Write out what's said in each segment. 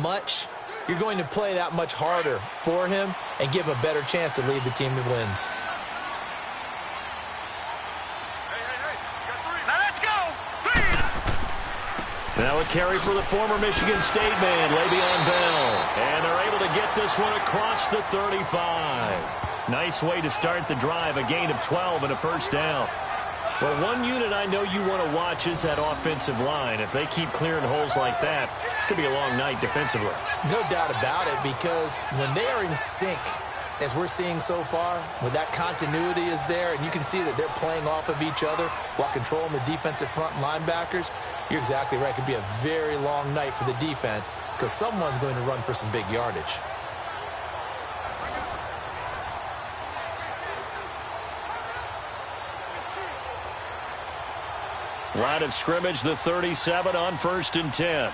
much, you're going to play that much harder for him and give him a better chance to lead the team to wins. Now a carry for the former Michigan State man, Le'Veon Bell. And they're able to get this one across the 35. Nice way to start the drive, a gain of 12 and a first down. Well, one unit I know you want to watch is that offensive line. If they keep clearing holes like that, it could be a long night defensively. No doubt about it, because when they are in sync, as we're seeing so far, when that continuity is there, and you can see that they're playing off of each other while controlling the defensive front linebackers, you're exactly right. It could be a very long night for the defense because someone's going to run for some big yardage. Line of scrimmage, the 37 on 1st and 10.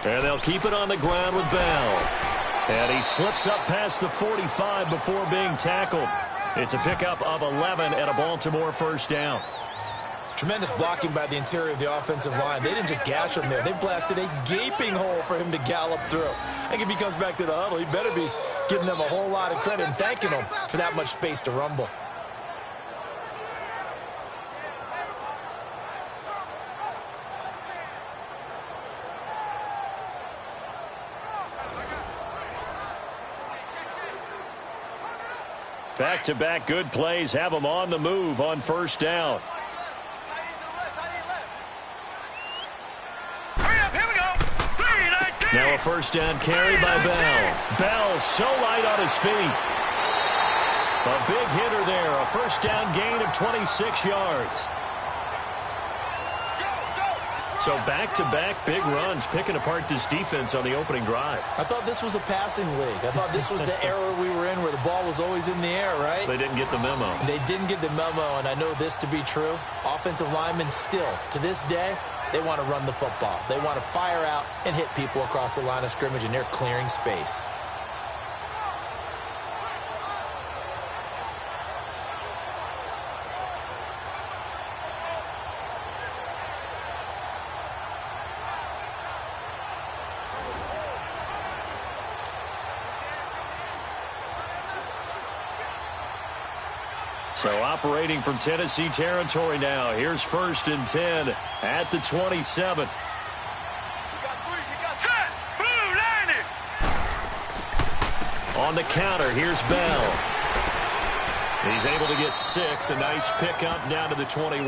And they'll keep it on the ground with Bell. And he slips up past the 45 before being tackled. It's a pickup of 11 and a Baltimore first down. Tremendous blocking by the interior of the offensive line. They didn't just gash him there. They blasted a gaping hole for him to gallop through. I think if he comes back to the huddle, he better be giving them a whole lot of credit and thanking them for that much space to rumble. Back-to-back good plays have them on the move on first down. Now a first down carry by Bell. Bell so light on his feet. A big hitter there. A first down gain of 26 yards. So back-to-back big runs picking apart this defense on the opening drive. I thought this was a passing league. I thought this was the era we were in where the ball was always in the air, right? They didn't get the memo. They didn't get the memo, and I know this to be true. Offensive linemen still, to this day, they want to run the football. They want to fire out and hit people across the line of scrimmage, and they're clearing space. So operating from Tennessee territory now. Here's 1st and 10 at the 27. On the counter, here's Bell. He's able to get 6. A nice pickup down to the 21.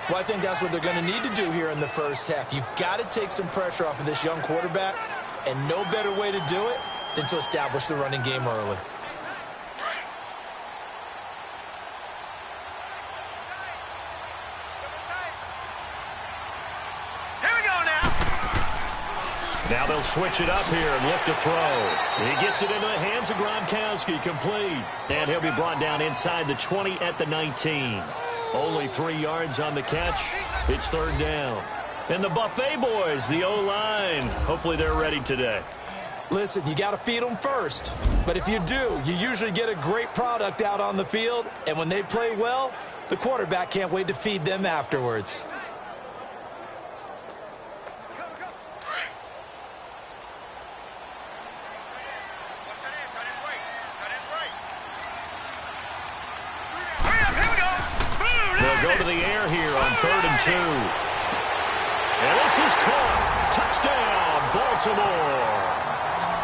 Well, I think that's what they're going to need to do here in the first half. You've got to take some pressure off of this young quarterback, and no better way to do it than to establish the running game early. Here we go now. Now they'll switch it up here and look to throw. He gets it into the hands of Gronkowski, complete. And he'll be brought down inside the 20 at the 19. Only 3 yards on the catch. It's 3rd down. And the Buffet boys, the O-line, hopefully they're ready today. Listen, you got to feed them first. But if you do, you usually get a great product out on the field. And when they play well, the quarterback can't wait to feed them afterwards. They'll go to the air here on 3rd and 2. And this is caught. Touchdown, Baltimore.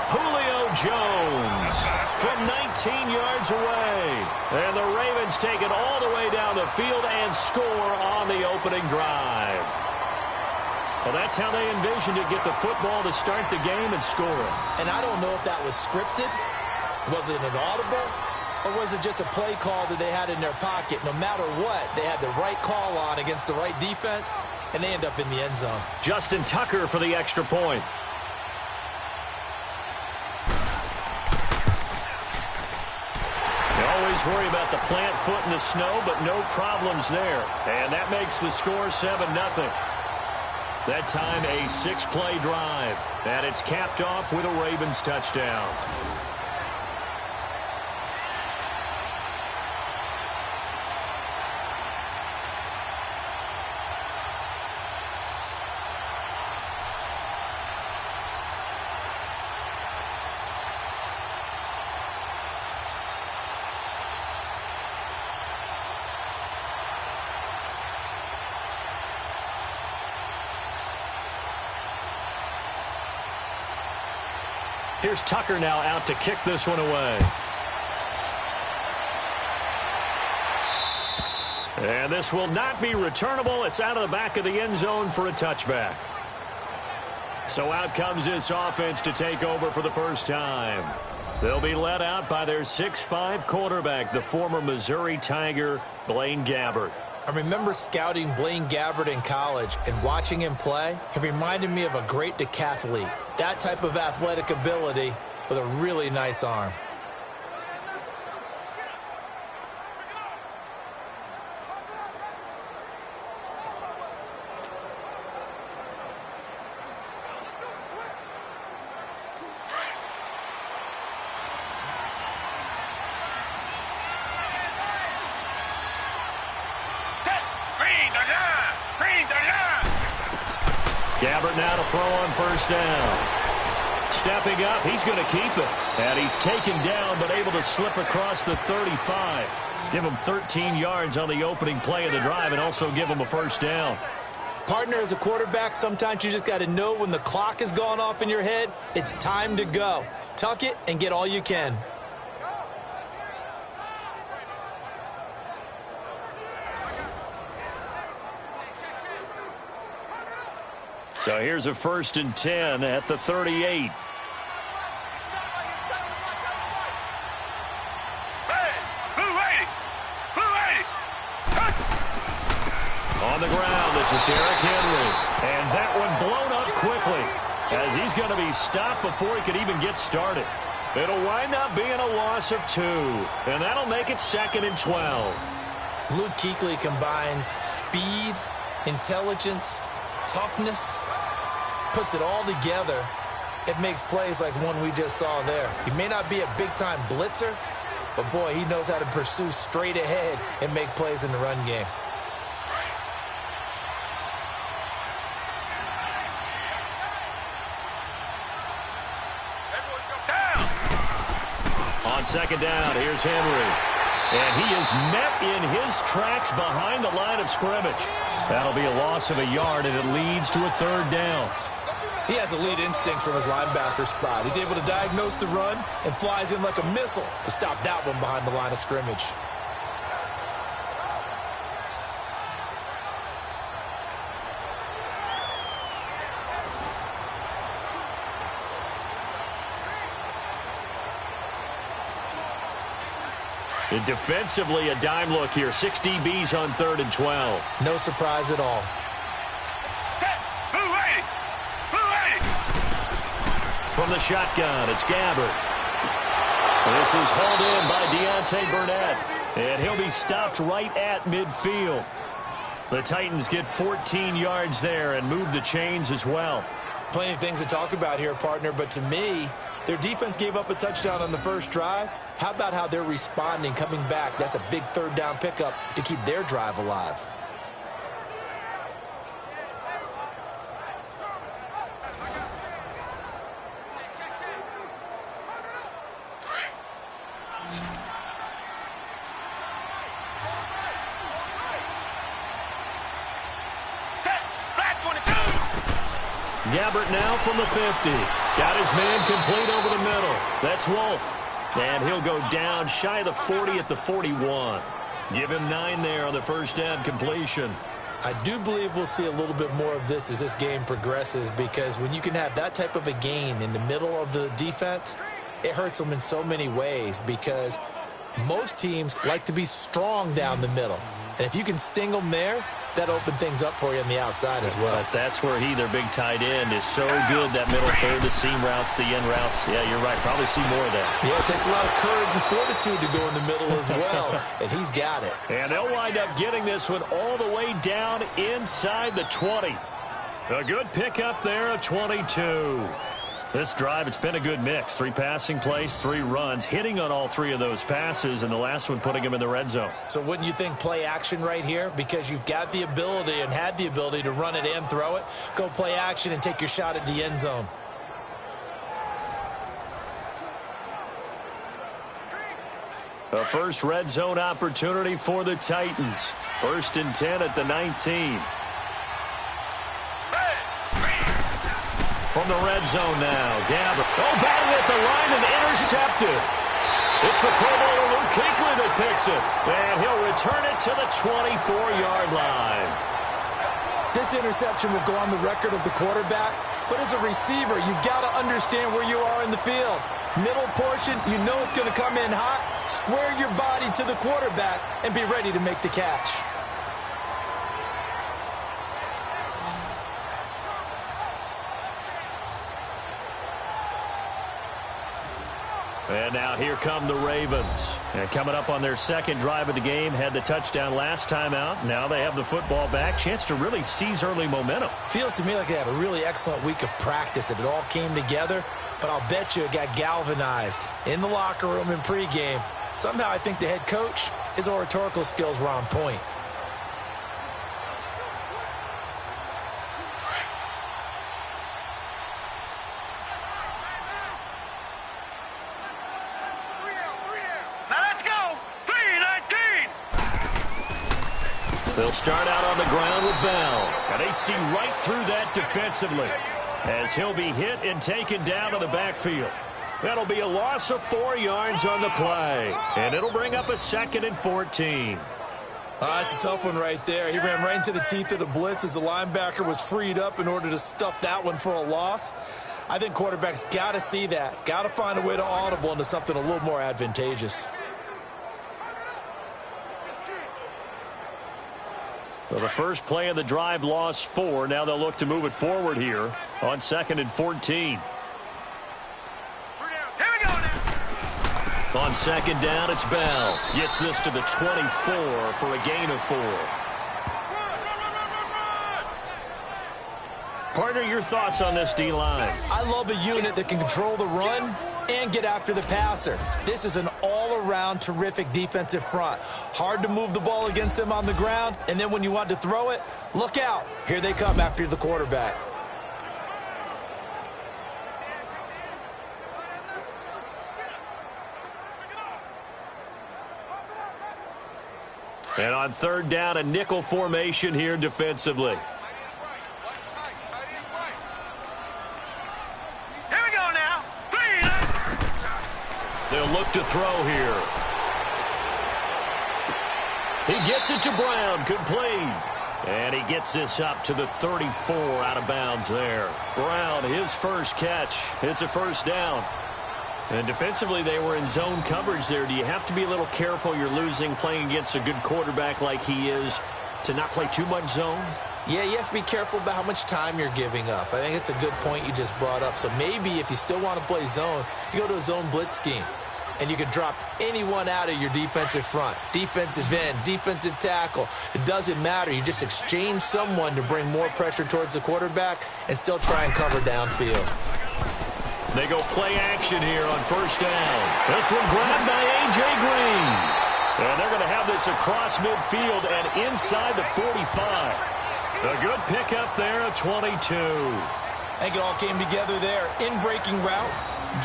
Julio Jones from 19 yards away. And the Ravens take it all the way down the field and score on the opening drive. Well, that's how they envisioned it, get the football to start the game and score it. And I don't know if that was scripted. Was it an audible? Or was it just a play call that they had in their pocket? No matter what, they had the right call on against the right defense, and they end up in the end zone. Justin Tucker for the extra point. Worry about the plant foot in the snow, but no problems there. And that makes the score 7-0. That time a 6-play drive. And it's capped off with a Ravens touchdown. Here's Tucker now out to kick this one away. And this will not be returnable. It's out of the back of the end zone for a touchback. So out comes this offense to take over for the first time. They'll be led out by their 6'5" quarterback, the former Missouri Tiger, Blaine Gabbert. I remember scouting Blaine Gabbert in college and watching him play. It reminded me of a great decathlete. That type of athletic ability with a really nice arm. Gabbert now to throw on first down. Stepping up, he's going to keep it. And he's taken down, but able to slip across the 35. Give him 13 yards on the opening play of the drive and also give him a first down. Partner, as a quarterback, sometimes you just got to know when the clock has gone off in your head, it's time to go. Tuck it and get all you can. So here's a 1st and 10 at the 38. On the ground, this is Derrick Henry. And that one blown up quickly as he's going to be stopped before he could even get started. It'll wind up being a loss of 2. And that'll make it 2nd and 12. Luke Kuechly combines speed, intelligence, toughness, puts it all together. It makes plays like one we just saw there. He may not be a big-time blitzer, but boy, he knows how to pursue straight ahead and make plays in the run game. On 2nd down, here's Henry. And he is met in his tracks behind the line of scrimmage. That'll be a loss of a yard, and it leads to a 3rd down. He has elite instincts from his linebacker spot. He's able to diagnose the run and flies in like a missile to stop that one behind the line of scrimmage. And defensively, a dime look here. 6 DBs on 3rd and 12. No surprise at all. From the shotgun, it's Gabbert. This is hauled in by Deontay Burnett. And he'll be stopped right at midfield. The Titans get 14 yards there and move the chains as well. Plenty of things to talk about here, partner, but to me, their defense gave up a touchdown on the first drive. How about how they're responding, coming back? That's a big 3rd down pickup to keep their drive alive. Gabbert now from the 50. Got his man complete over the middle. That's Wolf. And he'll go down shy of the 40 at the 41. Give him 9 there on the first down completion. I do believe we'll see a little bit more of this as this game progresses, because when you can have that type of a gain in the middle of the defense, it hurts them in so many ways, because most teams like to be strong down the middle. And if you can sting them there, that opens things up for you on the outside as well. But that's where their big tight end, is so good, that middle third, the seam routes, the end routes. Yeah, you're right. Probably see more of that. Yeah, it takes a lot of courage and fortitude to go in the middle as well, and he's got it. And they'll wind up getting this one all the way down inside the 20. A good pickup there, a 22. This drive, it's been a good mix. 3 passing plays, 3 runs, hitting on all 3 of those passes, and the last one putting him in the red zone. So wouldn't you think play action right here? Because you've got the ability and had the ability to run it and throw it. Go play action and take your shot at the end zone. A first red zone opportunity for the Titans. 1st and 10 at the 19. From the red zone now, Gabbert. Oh, batted at the line and intercepted. It's the Pro Bowler Luke Kuechly that picks it. And he'll return it to the 24-yard line. This interception will go on the record of the quarterback, but as a receiver, you've got to understand where you are in the field. Middle portion, you know it's going to come in hot. Square your body to the quarterback and be ready to make the catch. And now here come the Ravens. And coming up on their second drive of the game, had the touchdown last time out. Now they have the football back. Chance to really seize early momentum. Feels to me like they had a really excellent week of practice, that it all came together. But I'll bet you it got galvanized in the locker room in pregame. Somehow I think the head coach, his oratorical skills were on point. They'll start out on the ground with Bell. And they see right through that defensively as he'll be hit and taken down to the backfield. That'll be a loss of 4 yards on the play. And it'll bring up a 2nd and 14. That's a tough one right there. He ran right into the teeth of the blitz as the linebacker was freed up in order to stuff that one for a loss. I think quarterbacks got to see that. Got to find a way to audible into something a little more advantageous. Well, the first play of the drive lost 4. Now they'll look to move it forward here on 2nd and 14. On 2nd down, it's Bell. Gets this to the 24 for a gain of 4. Partner, your thoughts on this D-line? I love a unit that can control the run and get after the passer. This is an all-around terrific defensive front. Hard to move the ball against them on the ground, and then when you want to throw it, look out. Here they come after the quarterback. And on 3rd down, a nickel formation here defensively. They'll look to throw here. He gets it to Brown, complete. And he gets this up to the 34 out of bounds there. Brown, his first catch. It's a 1st down. And defensively, they were in zone coverage there. Do you have to be a little careful? You're losing playing against a good quarterback like he is to not play too much zone? Yeah, you have to be careful about how much time you're giving up. I think it's a good point you just brought up. So maybe if you still want to play zone, you go to a zone blitz scheme. And you can drop anyone out of your defensive front. Defensive end, defensive tackle. It doesn't matter. You just exchange someone to bring more pressure towards the quarterback and still try and cover downfield. They go play action here on 1st down. This one grabbed by A.J. Green. And they're going to have this across midfield and inside the 45. A good pickup there at 22. I think it all came together there. In-breaking route.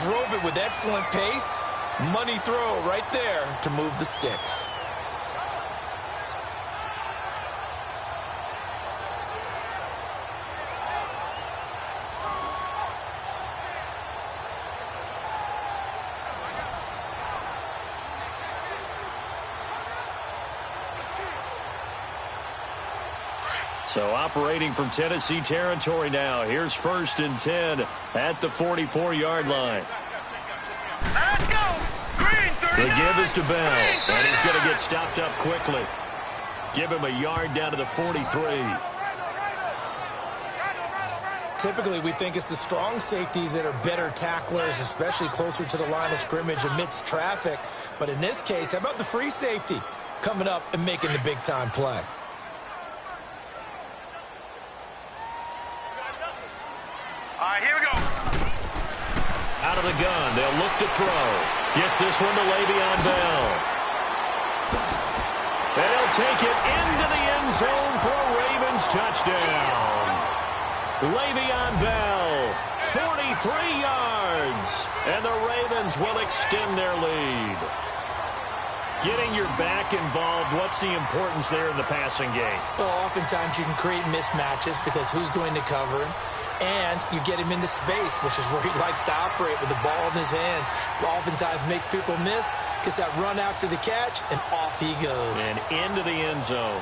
Drove it with excellent pace. Money throw right there to move the sticks. So operating from Tennessee territory now. Here's 1st and 10 at the 44-yard line. Let's go! Green, 39. The give is to Bell, and he's going to get stopped up quickly. Give him a yard down to the 43. Typically, we think it's the strong safeties that are better tacklers, especially closer to the line of scrimmage amidst traffic. But in this case, how about the free safety coming up and making the big-time play? All right, here we go. Out of the gun, they'll look to throw. Gets this one to Le'Veon Bell. And he'll take it into the end zone for a Ravens touchdown. Le'Veon Bell, 43 yards. And the Ravens will extend their lead. Getting your back involved, what's the importance there in the passing game? Well, oftentimes you can create mismatches because who's going to cover him? and you get him into space, which is where he likes to operate with the ball in his hands. Oftentimes makes people miss, gets that run after the catch, and off he goes. And into the end zone.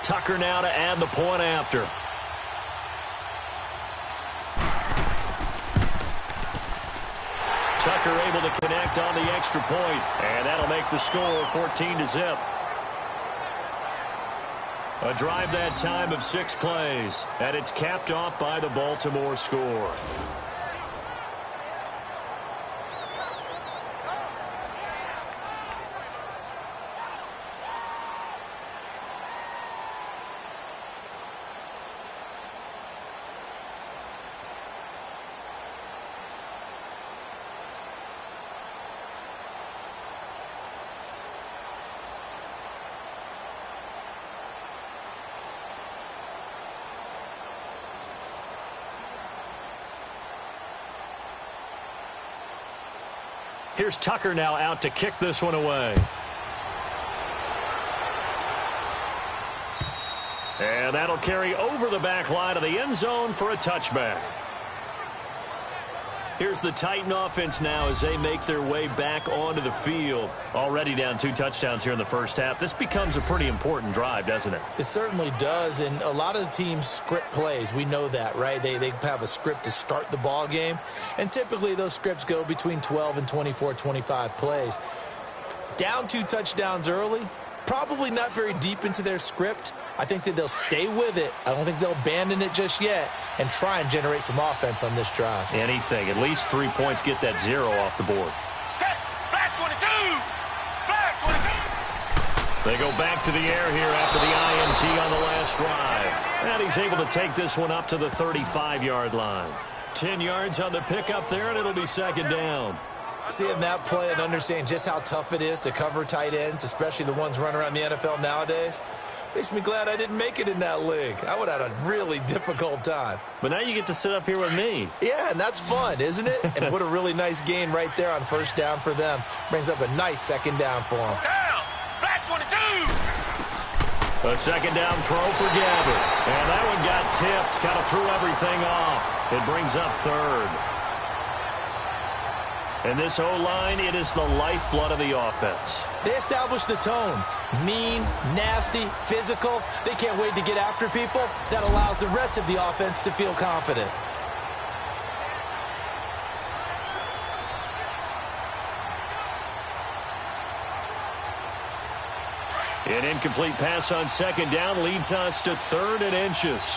Tucker now to add the point after. Tucker able to connect on the extra point, and that'll make the score 14-0. A drive that time of 6 plays, and it's capped off by the Baltimore score. Here's Tucker now out to kick this one away. And that'll carry over the back line of the end zone for a touchback. Here's the Titan offense now as they make their way back onto the field. Already down 2 touchdowns here in the first half. This becomes a pretty important drive, doesn't it? It certainly does, and a lot of the teams script plays. We know that, right? They have a script to start the ball game, and typically those scripts go between 12 and 24, 25 plays. Down 2 touchdowns early, probably not very deep into their script. I think that they'll stay with it. I don't think they'll abandon it just yet and try and generate some offense on this drive. Anything. At least 3 points, get that 0 off the board. Back 22! Back 22! They go back to the air here after the INT on the last drive. And he's able to take this one up to the 35-yard line. 10 yards on the pickup there, and it'll be 2nd down. Seeing that play and understanding just how tough it is to cover tight ends, especially the ones running around the NFL nowadays, makes me glad I didn't make it in that league. I would have had a really difficult time. But now you get to sit up here with me. Yeah, and that's fun, isn't it? And what a really nice gain right there on 1st down for them. Brings up a nice 2nd down for them. Down! Back 22! A 2nd down throw for Gabbert. And that one got tipped. Kind of threw everything off. It brings up 3rd. And this O-line, it is the lifeblood of the offense. They establish the tone. Mean, nasty, physical. They can't wait to get after people. That allows the rest of the offense to feel confident. An incomplete pass on 2nd down leads us to 3rd and inches.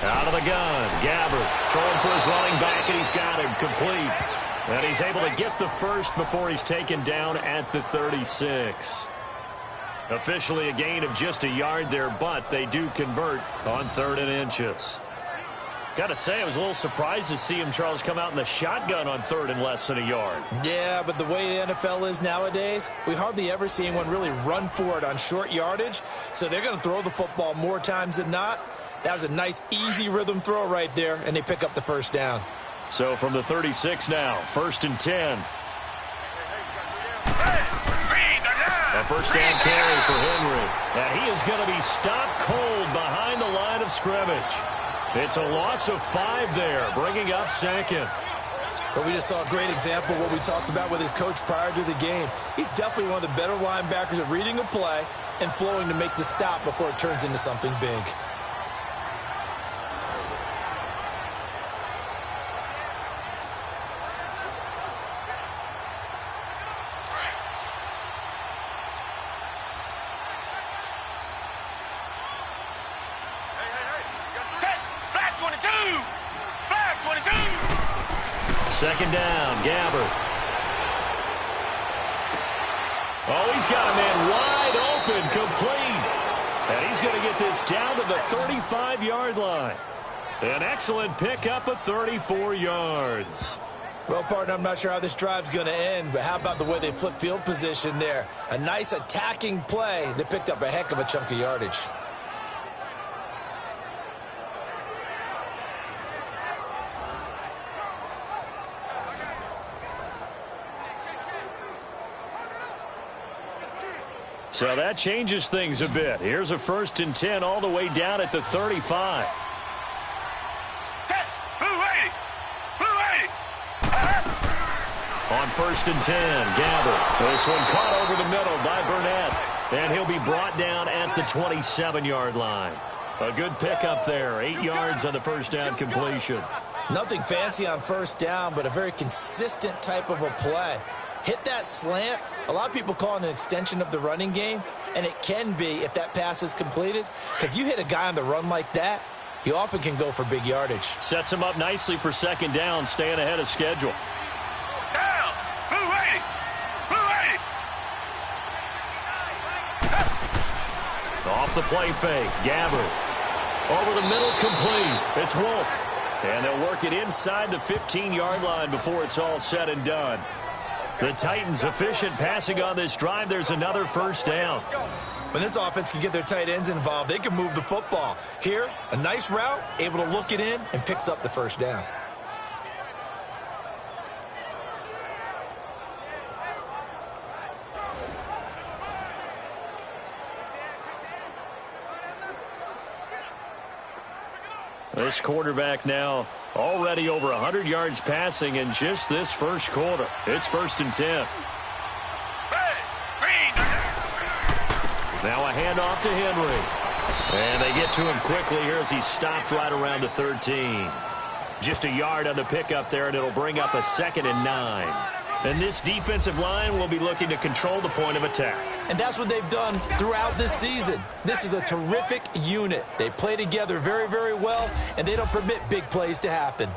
Out of the gun, Gabbert throwing for his running back, and he's got him complete. And he's able to get the first before he's taken down at the 36. Officially a gain of just a yard there, but they do convert on 3rd and inches. Got to say, I was a little surprised to see him, Charles, come out in the shotgun on 3rd and less than a yard. Yeah, but the way the NFL is nowadays, we hardly ever see anyone really run for it on short yardage. So they're going to throw the football more times than not. That was a nice, easy rhythm throw right there, and they pick up the 1st down. So from the 36 now, 1st and 10. A 1st down carry for Henry. And he is going to be stopped cold behind the line of scrimmage. It's a loss of 5 there, bringing up 2nd. But we just saw a great example of what we talked about with his coach prior to the game. He's definitely one of the better linebackers at reading a play and flowing to make the stop before it turns into something big. Back 22! 2nd down, Gabbert. Oh, he's got a man wide open, complete. And he's going to get this down to the 35-yard line. An excellent pickup of 34 yards. Well, partner, I'm not sure how this drive's going to end, but how about the way they flip field position there? A nice attacking play that picked up a heck of a chunk of yardage. So that changes things a bit. Here's a 1st and 10 all the way down at the 35. On 1st and 10, Gabbert. This one caught over the middle by Burnett. And he'll be brought down at the 27-yard line. A good pickup there. 8 yards on the first down completion. Nothing fancy on first down, but a very consistent type of a play. Hit that slant. A lot of people call it an extension of the running game, and it can be if that pass is completed, because you hit a guy on the run like that, he often can go for big yardage. Sets him up nicely for 2nd down, staying ahead of schedule. Down. Blue 80. Blue 80. Off the play fake, Gabbert. Over the middle, complete. It's Wolf. And they'll work it inside the 15-yard line before it's all said and done. The Titans efficient passing on this drive. There's another 1st down. When this offense can get their tight ends involved, they can move the football. Here, a nice route, able to look it in, and picks up the 1st down. This quarterback now already over 100 yards passing in just this first quarter. It's 1st and 10. Now a handoff to Henry. And they get to him quickly here as he stopped right around the 13. Just a yard on the pickup there, and it'll bring up a 2nd and 9. And this defensive line will be looking to control the point of attack. And that's what they've done throughout this season. This is a terrific unit. They play together very, very well, and they don't permit big plays to happen.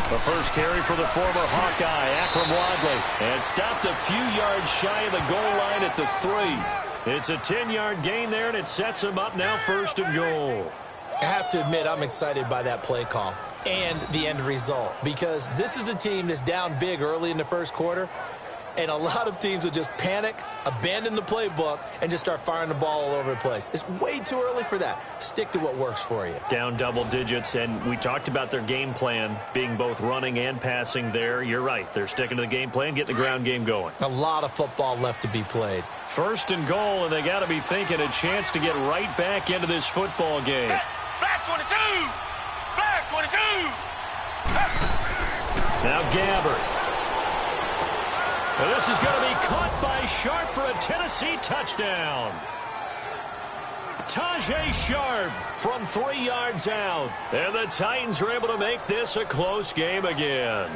The first carry for the former Hawkeye, Akram Wadley, and stopped a few yards shy of the goal line at the 3. It's a 10-yard gain there, and it sets him up now 1st and goal. I have to admit, I'm excited by that play call and the end result, because this is a team that's down big early in the first quarter, and a lot of teams will just panic, abandon the playbook, and just start firing the ball all over the place. It's way too early for that. Stick to what works for you. Down double digits, and we talked about their game plan being both running and passing there. You're right. They're sticking to the game plan, get the ground game going. A lot of football left to be played. 1st and goal, and they got to be thinking a chance to get right back into this football game. Black 22. Black 22. Now Gabbert. Well, this is going to be caught by Sharp for a Tennessee touchdown. Tajay Sharp from 3 yards out. And the Titans are able to make this a close game again.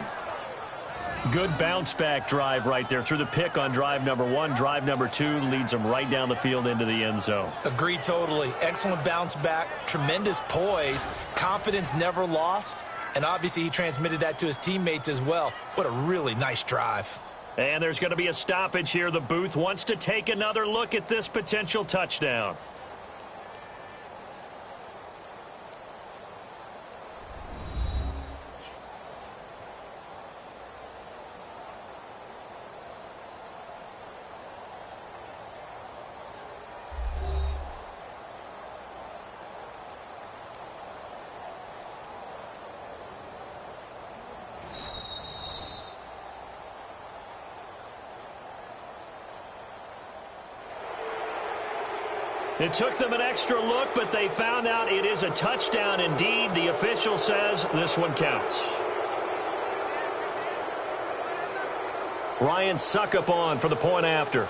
Good bounce-back drive right there through the pick on drive number 1. Drive number 2 leads them right down the field into the end zone. Agree totally. Excellent bounce back, tremendous poise, confidence never lost, and obviously he transmitted that to his teammates as well. What a really nice drive. And there's going to be a stoppage here. The booth wants to take another look at this potential touchdown. It took them an extra look, but they found out it is a touchdown indeed. The official says this one counts. Ryan Suckup on for the point after.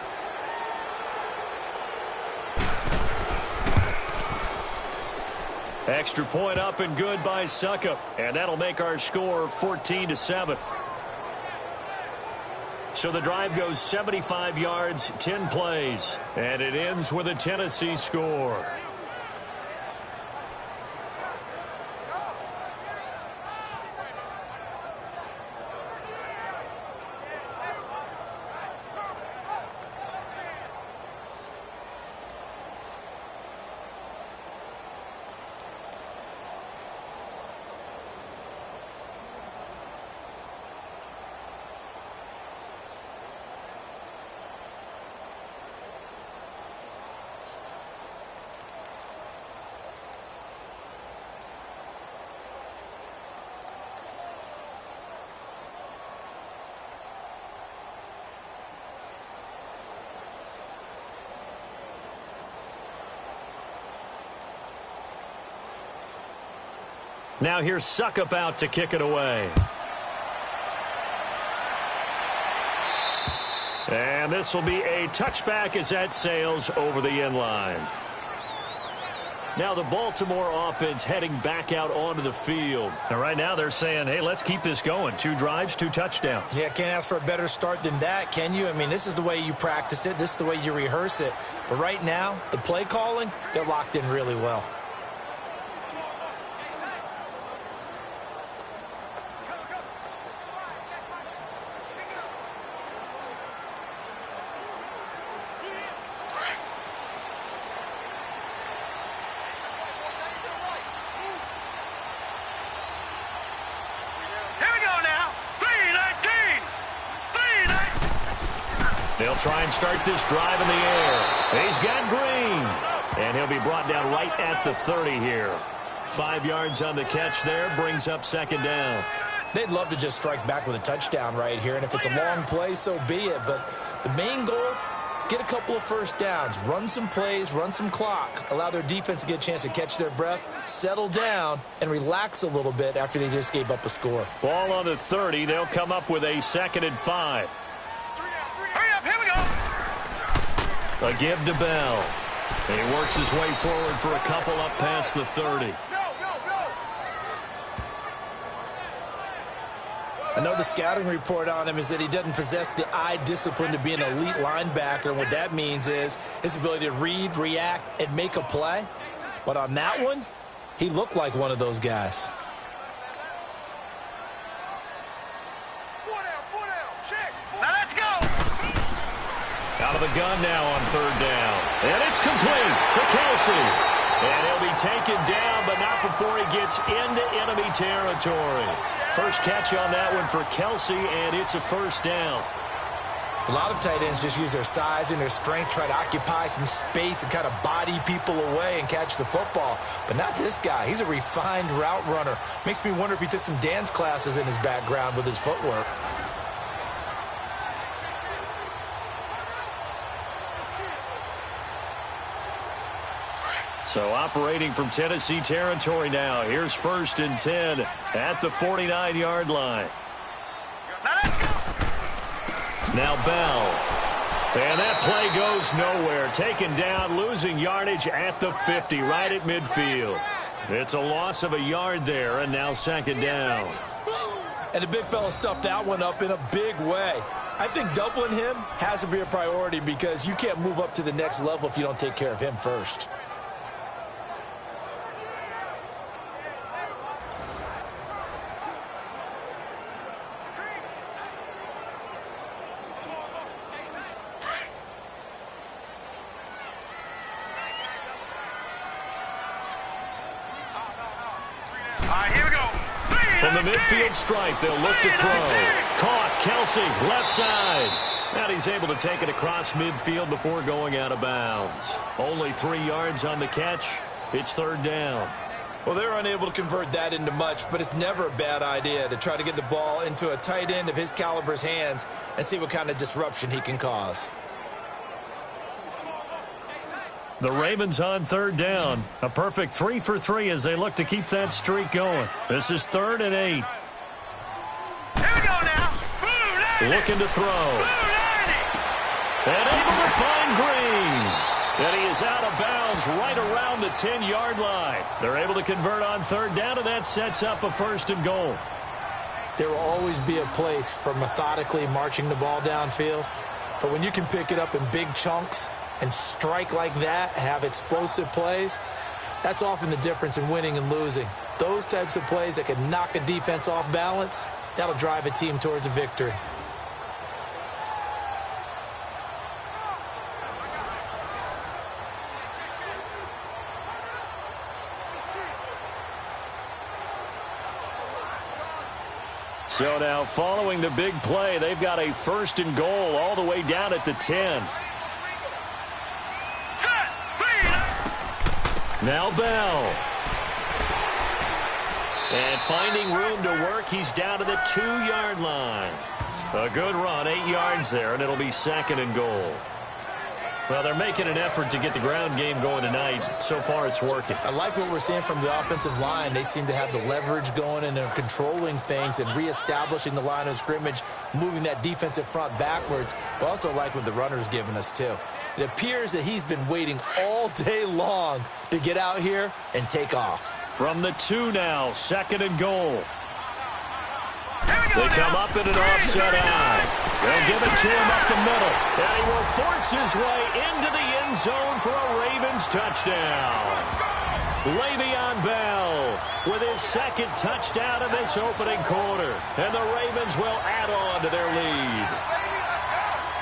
Extra point up and good by Suckup. And that'll make our score 14-7. So the drive goes 75 yards, 10 plays, and it ends with a Tennessee score. Now here's Suckup out to kick it away. And this will be a touchback as that sails over the end line. Now the Baltimore offense heading back out onto the field. And right now they're saying, hey, let's keep this going. 2 drives, 2 touchdowns. Yeah, can't ask for a better start than that, can you? I mean, this is the way you practice it. This is the way you rehearse it. But right now, the play calling, they're locked in really well. They'll try and start this drive in the air. He's got Green. And he'll be brought down right at the 30 here. 5 yards on the catch there, brings up second down. They'd love to just strike back with a touchdown right here, and if it's a long play, so be it. But the main goal, get a couple of first downs, run some plays, run some clock, allow their defense to get a chance to catch their breath, settle down, and relax a little bit after they just gave up a score. Ball on the 30. They'll come up with a 2nd and 5. Hurry up, here we go. A give to Bell. And he works his way forward for a couple up past the 30. I know the scouting report on him is that he doesn't possess the eye discipline to be an elite linebacker. And what that means is his ability to read, react, and make a play. But on that one, he looked like one of those guys. Now let's go. Out of the gun now on 3rd down. And it's complete to Kelsey. And he'll be taken down, but not before he gets into enemy territory. First catch on that one for Kelsey, and it's a 1st down. A lot of tight ends just use their size and their strength, try to occupy some space and kind of body people away and catch the football. But not this guy. He's a refined route runner. Makes me wonder if he took some dance classes in his background with his footwork. So operating from Tennessee territory now. Here's 1st and 10 at the 49-yard line. Now Bell. And that play goes nowhere. Taken down, losing yardage at the 50, right at midfield. It's a loss of a yard there, and now 2nd down. And the big fella stuffed that one up in a big way. I think doubling him has to be a priority because you can't move up to the next level if you don't take care of him first. From the midfield stripe, they'll look to throw. Caught, Kelsey, left side. And he's able to take it across midfield before going out of bounds. Only 3 yards on the catch. It's 3rd down. Well, they're unable to convert that into much, but it's never a bad idea to try to get the ball into a tight end of his caliber's hands and see what kind of disruption he can cause. The Ravens on 3rd down. A perfect 3 for 3 as they look to keep that streak going. This is 3rd and 8. Here we go now. Looking to throw. And able to find Green. And he is out of bounds right around the 10-yard line. They're able to convert on 3rd down, and that sets up a 1st and goal. There will always be a place for methodically marching the ball downfield. But when you can pick it up in big chunks and strike like that, have explosive plays, that's often the difference in winning and losing. Those types of plays that can knock a defense off balance, that'll drive a team towards a victory. So now following the big play, they've got a 1st and goal all the way down at the 10. Now Bell. And finding room to work, he's down to the 2-yard line. A good run, 8 yards there, and it'll be 2nd and goal. Well, they're making an effort to get the ground game going tonight. So far, it's working. I like what we're seeing from the offensive line. They seem to have the leverage going, and they're controlling things and reestablishing the line of scrimmage, moving that defensive front backwards. But also like what the runner's giving us, too. It appears that he's been waiting all day long to get out here and take off. From the 2 now, 2nd and goal. They come up in an offset eye. They'll give it to him up the middle. And he will force his way into the end zone for a Ravens touchdown. Le'Veon Bell with his 2nd touchdown in this opening quarter. And the Ravens will add on to their lead.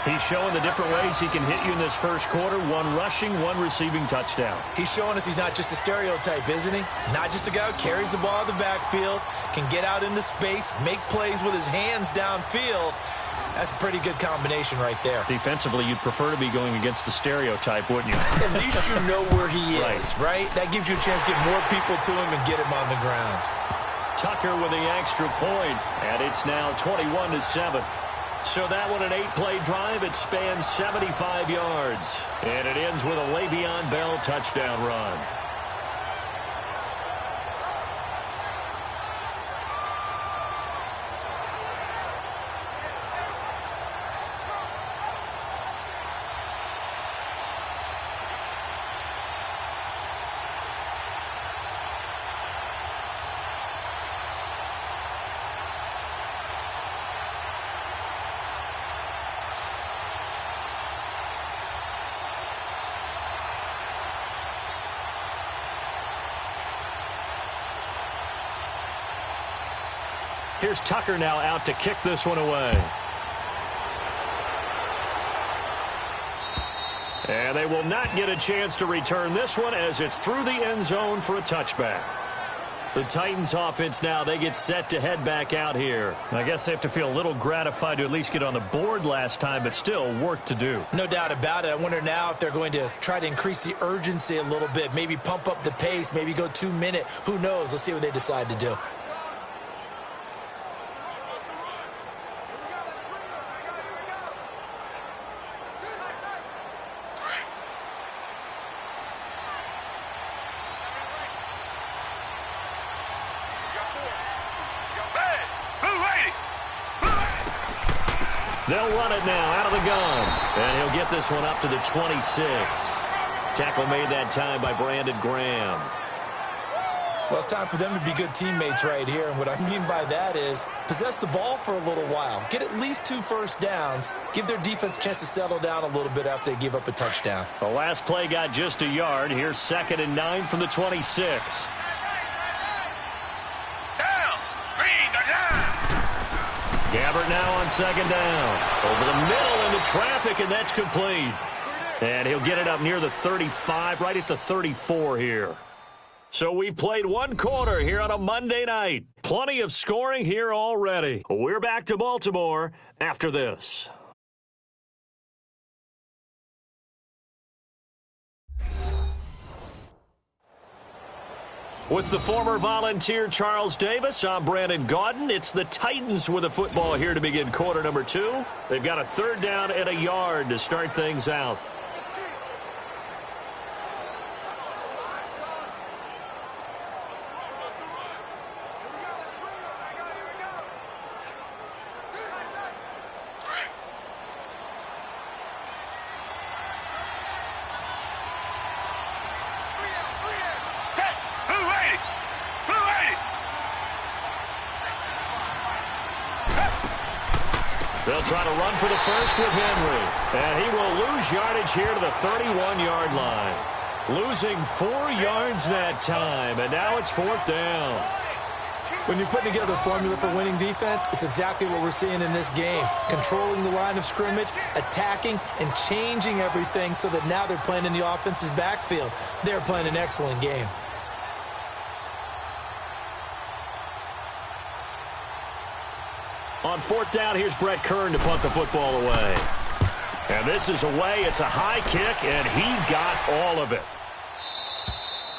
He's showing the different ways he can hit you in this first quarter. 1 rushing, 1 receiving touchdown. He's showing us he's not just a stereotype, isn't he? Not just a guy who carries the ball in the backfield, can get out into space, make plays with his hands downfield. That's a pretty good combination right there. Defensively, you'd prefer to be going against the stereotype, wouldn't you? At least you know where he is, right? That gives you a chance to get more people to him and get him on the ground. Tucker with the extra point, and it's now 21-7. So that one, an 8-play drive. It spans 75 yards. And it ends with a Le'Veon Bell touchdown run. Here's Tucker now out to kick this one away. And they will not get a chance to return this one as it's through the end zone for a touchback. The Titans offense now, they get set to head back out here. I guess they have to feel a little gratified to at least get on the board last time, but still work to do. No doubt about it. I wonder now if they're going to try to increase the urgency a little bit, maybe pump up the pace, maybe go 2-minute. Who knows? Let's see what they decide to do. They'll run it now out of the gun. And he'll get this one up to the 26. Tackle made that time by Brandon Graham. Well, it's time for them to be good teammates right here. And what I mean by that is possess the ball for a little while. Get at least 2 first downs. Give their defense a chance to settle down a little bit after they give up a touchdown. The last play got just a yard. Here's 2nd and 9 from the 26. Gabbert now on 2nd down. Over the middle into traffic, and that's complete. And he'll get it up near the 35, right at the 34 here. So we've played 1 quarter here on a Monday night. Plenty of scoring here already. We're back to Baltimore after this. With the former Volunteer Charles Davis, I'm Brandon Gaudin. It's the Titans with the football here to begin quarter number 2. They've got a 3rd down and a yard to start things out. They'll try to run for the first with Henry. And he will lose yardage here to the 31-yard line. Losing 4 yards that time, and now it's 4th down. When you're putting together a formula for winning defense, it's exactly what we're seeing in this game. Controlling the line of scrimmage, attacking, and changing everything so that now they're playing in the offense's backfield. They're playing an excellent game. On 4th down, here's Brett Kern to punt the football away. And this is away. It's a high kick, and he got all of it.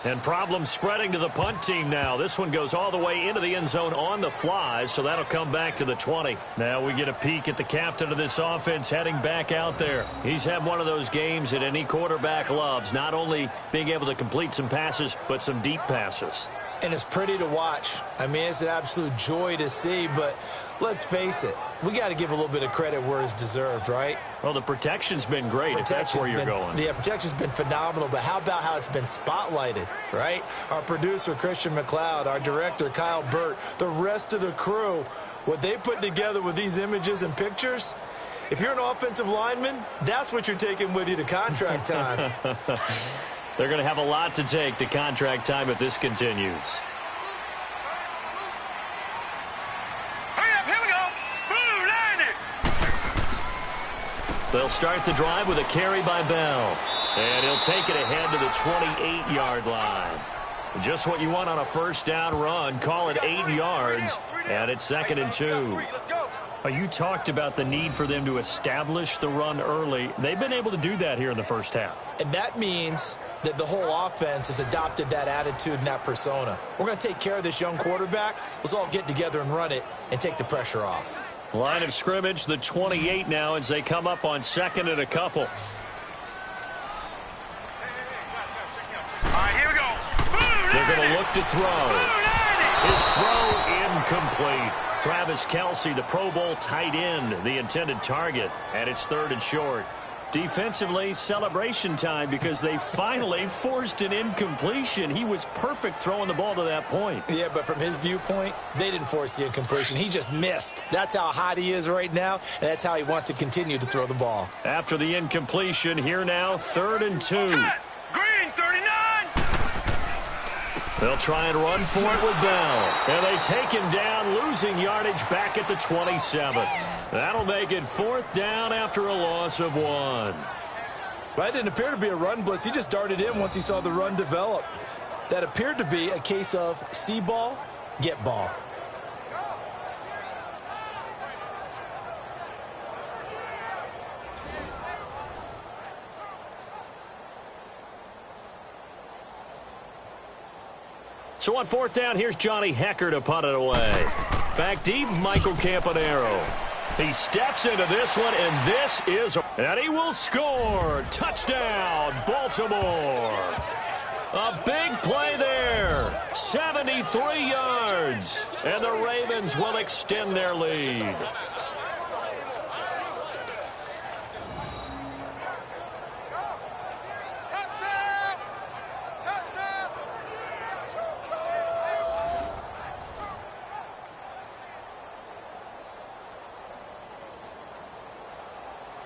And problems spreading to the punt team now. This one goes all the way into the end zone on the fly, so that'll come back to the 20. Now we get a peek at the captain of this offense heading back out there. He's had one of those games that any quarterback loves, not only being able to complete some passes, but some deep passes. And it's pretty to watch. I mean, it's an absolute joy to see, but let's face it, we got to give a little bit of credit where it's deserved, right? Well, the protection's been great, if that's where you're going. Yeah, protection's been phenomenal, but how about how it's been spotlighted, right? Our producer, Christian McLeod, our director, Kyle Burt, the rest of the crew, what they put together with these images and pictures, if you're an offensive lineman, that's what you're taking with you to contract time. They're going to have a lot to take to contract time if this continues. Hurry up, here we go. Blue, line it. They'll start the drive with a carry by Bell. And he'll take it ahead to the 28-yard line. Just what you want on a first down run. Call it 8 yards. And it's 2nd and 2. You talked about the need for them to establish the run early. They've been able to do that here in the first half. And that means that the whole offense has adopted that attitude and that persona. We're going to take care of this young quarterback. Let's all get together and run it and take the pressure off. Line of scrimmage, the 28 now as they come up on 2nd and a couple. All right, here we go. Blue, They're going to look to throw. His throw incomplete. Travis Kelce, the Pro Bowl tight end, the intended target, and it's 3rd and short. Defensively, celebration time because they finally forced an incompletion. He was perfect throwing the ball to that point. Yeah, but from his viewpoint, they didn't force the incompletion. He just missed. That's how hot he is right now, and that's how he wants to continue to throw the ball. After the incompletion, here now, 3rd and 2. Green, 39. They'll try and run for it with Bell. And they take him down, losing yardage back at the 27. That'll make it 4th down after a loss of 1. That didn't appear to be a run blitz. He just darted in once he saw the run develop. That appeared to be a case of see ball, get ball. So on 4th down, here's Johnny Hecker to punt it away. Back deep, Michael Campanaro. He steps into this one, and this is... And he will score. Touchdown, Baltimore. A big play there. 73 yards. And the Ravens will extend their lead.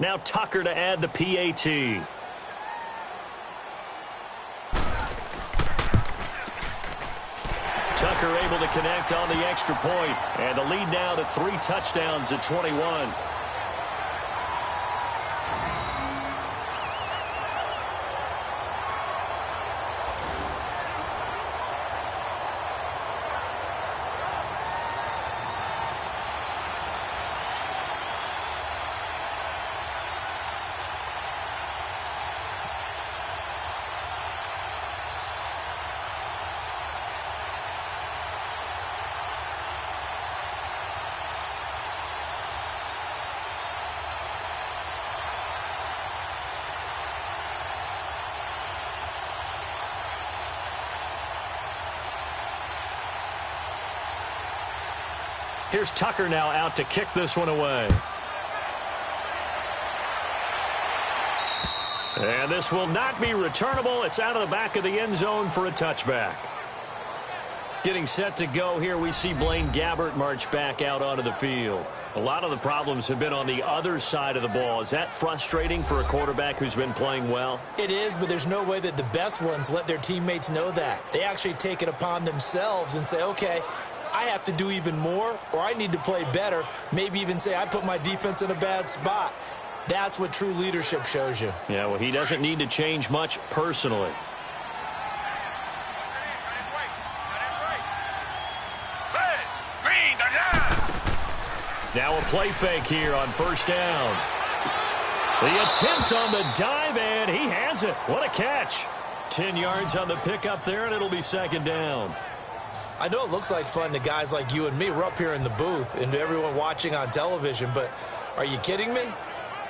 Now Tucker to add the PAT. Tucker able to connect on the extra point. And the lead now to 3 touchdowns at 21. Here's Tucker now out to kick this one away. And this will not be returnable. It's out of the back of the end zone for a touchback. Getting set to go here, we see Blaine Gabbert march back out onto the field. A lot of the problems have been on the other side of the ball. Is that frustrating for a quarterback who's been playing well? It is, but there's no way that the best ones let their teammates know that. They actually take it upon themselves and say, okay, I have to do even more, or I need to play better. Maybe even say I put my defense in a bad spot. That's what true leadership shows you. Yeah, well, he doesn't need to change much personally. Now a play fake here on 1st down. The attempt on the dive, and he has it. What a catch. 2 10 yards on the pickup there, and it'll be second down. I know it looks like fun to guys like you and me. We're up here in the booth and to everyone watching on television, but are you kidding me?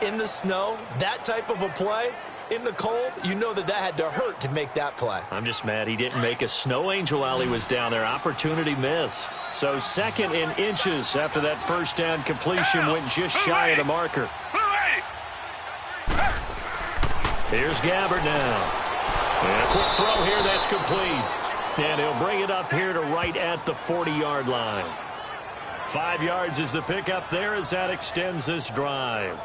In the snow, that type of a play, in the cold, you know that had to hurt to make that play. I'm just mad he didn't make a snow angel while he was down there. Opportunity missed. So second in inches after that first down completion went just shy of the marker. Here's Gabbard now. And a quick throw here, that's complete. And he'll bring it up here to right at the 40-yard line. 5 yards is the pickup there as that extends this drive.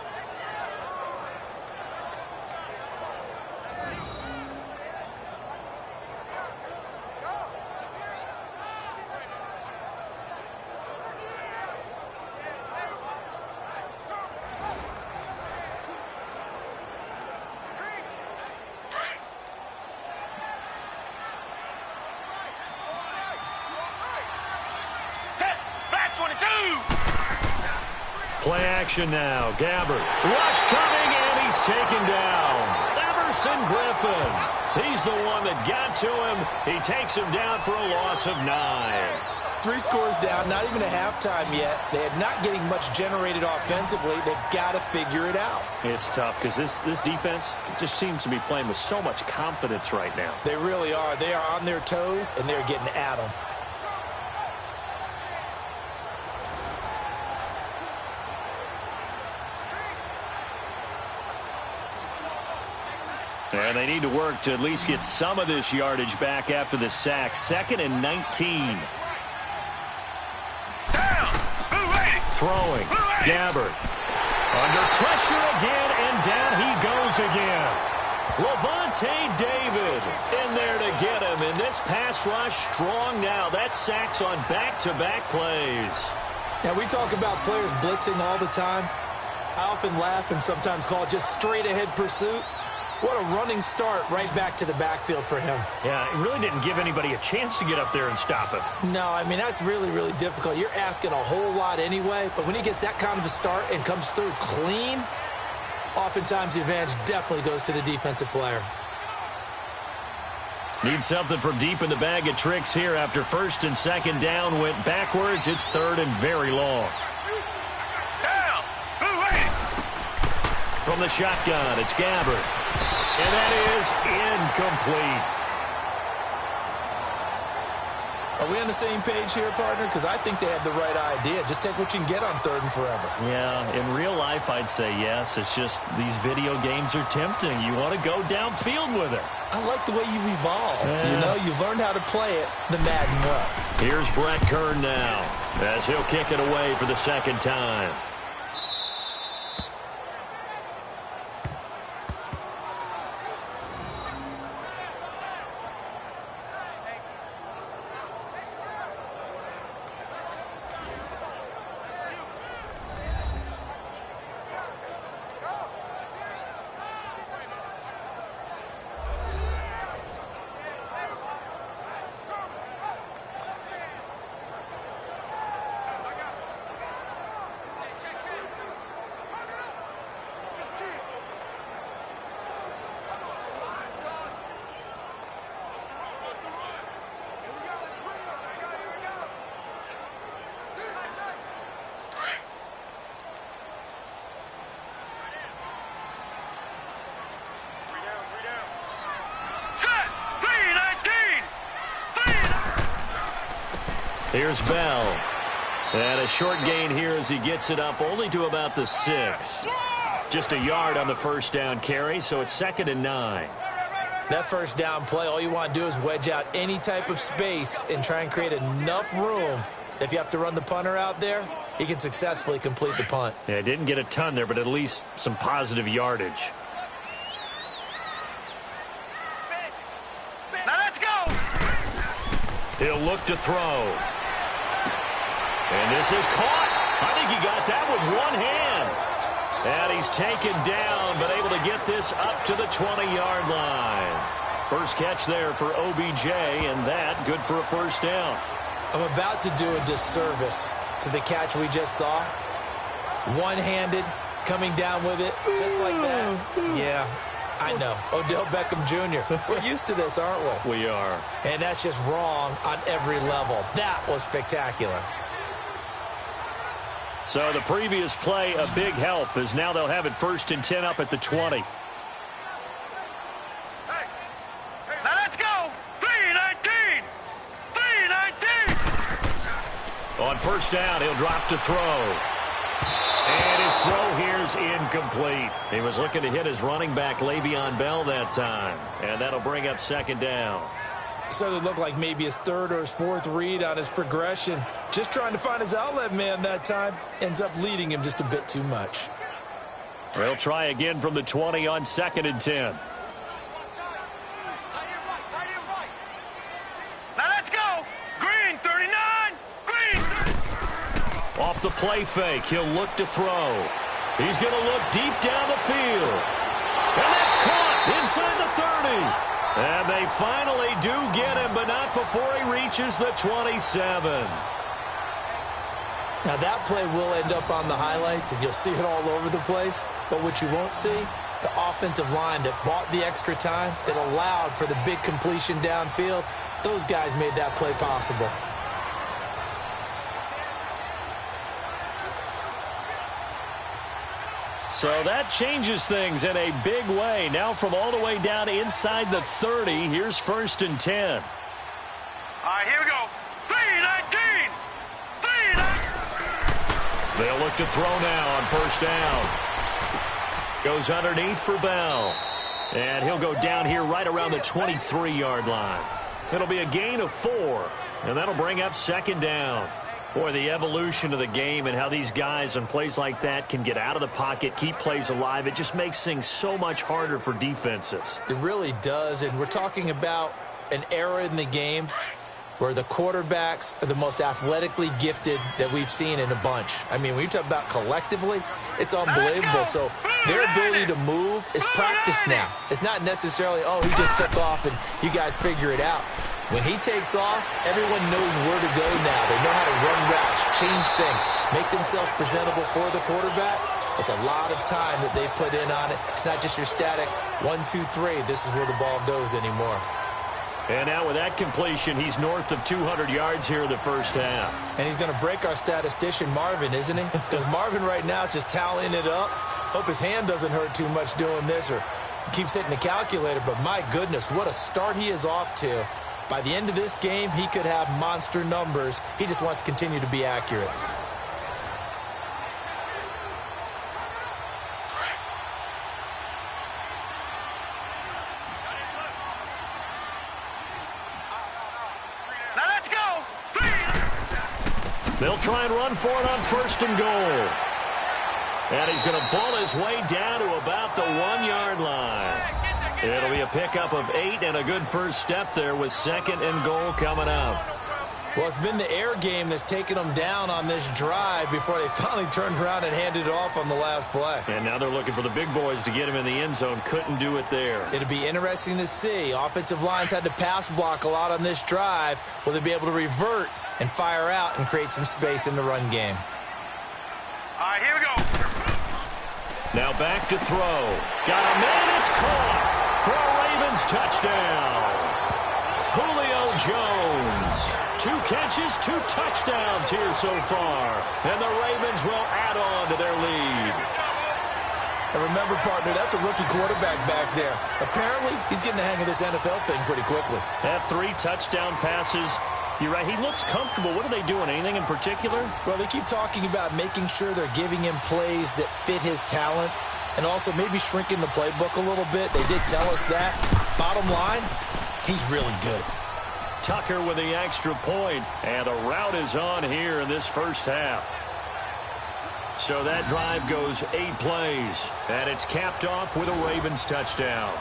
Play action now. Gabbard. Rush coming, and he's taken down. Everson Griffin. He's the one that got to him. He takes him down for a loss of 9. 3 scores down, not even a halftime yet. They are not getting much generated offensively. They've got to figure it out. It's tough because this defense just seems to be playing with so much confidence right now. They really are. They are on their toes, and they're getting at them. And they need to work to at least get some of this yardage back after the sack. 2nd and 19. Throwing. Gabbard. Under pressure again, and down he goes again. Lavonte David in there to get him. And this pass rush strong now. That sacks on back-to-back plays. Now, we talk about players blitzing all the time. I often laugh and sometimes call it just straight-ahead pursuit. What a running start right back to the backfield for him. Yeah, it really didn't give anybody a chance to get up there and stop him. No, I mean, that's really, really difficult. You're asking a whole lot anyway, but when he gets that kind of a start and comes through clean, oftentimes the advantage definitely goes to the defensive player. Need something from deep in the bag of tricks here after 1st and 2nd down went backwards. It's 3rd and very long. From the shotgun, it's Gabbard. And that is incomplete. Are we on the same page here, partner? Because I think they had the right idea. Just take what you can get on 3rd and forever. Yeah, in real life, I'd say yes. It's just these video games are tempting. You want to go downfield with it. I like the way you evolved. Yeah. You know, you've learned how to play it the Madden way. Here's Brett Kern now as he'll kick it away for the 2nd time. Here's Bell. And a short gain here as he gets it up only to about the 6. Just a yard on the first down carry, so it's 2nd and 9. That first down play, all you want to do is wedge out any type of space and try and create enough room. If you have to run the punter out there, he can successfully complete the punt. Yeah, didn't get a ton there, but at least some positive yardage. Now let's go! He'll look to throw. And this is caught. I think he got that with one hand. And he's taken down, but able to get this up to the 20-yard line. First catch there for OBJ, and that good for a first down. I'm about to do a disservice to the catch we just saw. One-handed, coming down with it, just like that. Yeah, I know. Odell Beckham Jr. We're used to this, aren't we? We are. And that's just wrong on every level. That was spectacular. So the previous play, a big help, as now they'll have it 1st and 10 up at the 20. Now let's go. 3-19. 3-19. On 1st down, he'll drop to throw. And his throw here is incomplete. He was looking to hit his running back, Le'Veon Bell, that time. And that'll bring up 2nd down. So it looked like maybe his 3rd or his 4th read on his progression. Just trying to find his outlet man that time. Ends up leading him just a bit too much. They'll try again from the 20 on 2nd and 10. Now let's go. Green 39. Green 30. Off the play fake, he'll look to throw. He's going to look deep down the field. And that's caught inside the 30. And they finally do get him, but not before he reaches the 27. Now that play will end up on the highlights, and you'll see it all over the place. But what you won't see, the offensive line that bought the extra time, that allowed for the big completion downfield, those guys made that play possible. So that changes things in a big way. Now from all the way down inside the 30, here's 1st and 10. All right, here we go. 3-19. 3-19. They'll look to throw now on 1st down. Goes underneath for Bell. And he'll go down here right around the 23-yard line. It'll be a gain of 4. And that'll bring up 2nd down. Boy, the evolution of the game and how these guys on plays like that can get out of the pocket, keep plays alive, it just makes things so much harder for defenses. It really does, and we're talking about an era in the game where the quarterbacks are the most athletically gifted that we've seen in a bunch. I mean, when you talk about collectively, it's unbelievable. So their ability to move is practiced now. It's not necessarily, oh, he just took off and you guys figure it out. When he takes off, everyone knows where to go now. They know how to run routes, change things, make themselves presentable for the quarterback. It's a lot of time that they put in on it. It's not just your static 1, 2, 3. This is where the ball goes anymore. And now with that completion, he's north of 200 yards here in the 1st half. And he's going to break our statistician, Marvin, isn't he? Because Marvin right now is just tallying it up. Hope his hand doesn't hurt too much doing this or keeps hitting the calculator. But my goodness, what a start he is off to. By the end of this game, he could have monster numbers. He just wants to continue to be accurate. Now let's go. They'll try and run for it on 1st and goal. And he's going to ball his way down to about the 1-yard line. It'll be a pickup of 8 and a good first step there with 2nd and goal coming up. Well, it's been the air game that's taken them down on this drive before they finally turned around and handed it off on the last play. And now they're looking for the big boys to get him in the end zone. Couldn't do it there. It'll be interesting to see. Offensive lines had to pass block a lot on this drive. Will they be able to revert and fire out and create some space in the run game? All right, here we go. Now back to throw. Got a man. It's caught for a Ravens touchdown. Julio Jones. 2 catches, 2 touchdowns here so far. And the Ravens will add on to their lead. And remember, partner, that's a rookie quarterback back there. Apparently, he's getting the hang of this NFL thing pretty quickly. That 3 touchdown passes. You're right. He looks comfortable. What are they doing? Anything in particular? Well, they keep talking about making sure they're giving him plays that fit his talents and also maybe shrinking the playbook a little bit. They did tell us that. Bottom line, he's really good. Tucker with the extra point, and the route is on here in this first half. So that drive goes 8 plays, and it's capped off with a Ravens touchdown.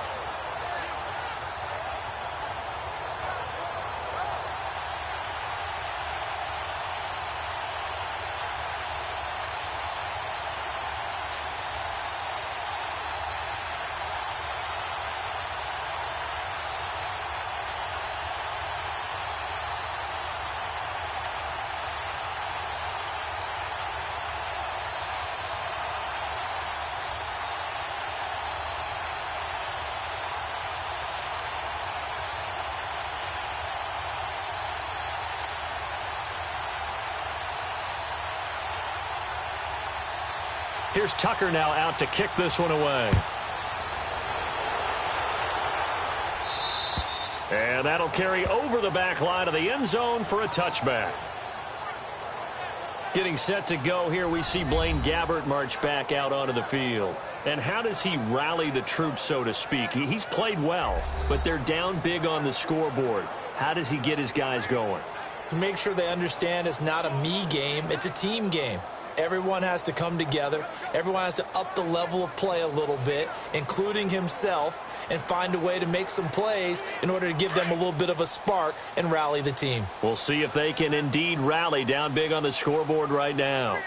Here's Tucker now out to kick this one away. And that'll carry over the back line of the end zone for a touchback. Getting set to go here, we see Blaine Gabbert march back out onto the field. And how does he rally the troops, so to speak? He's played well, but they're down big on the scoreboard. How does he get his guys going? To make sure they understand it's not a me game, it's a team game. Everyone has to come together. Everyone has to up the level of play a little bit, including himself, and find a way to make some plays in order to give them a little bit of a spark and rally the team. We'll see if they can indeed rally down big on the scoreboard right now.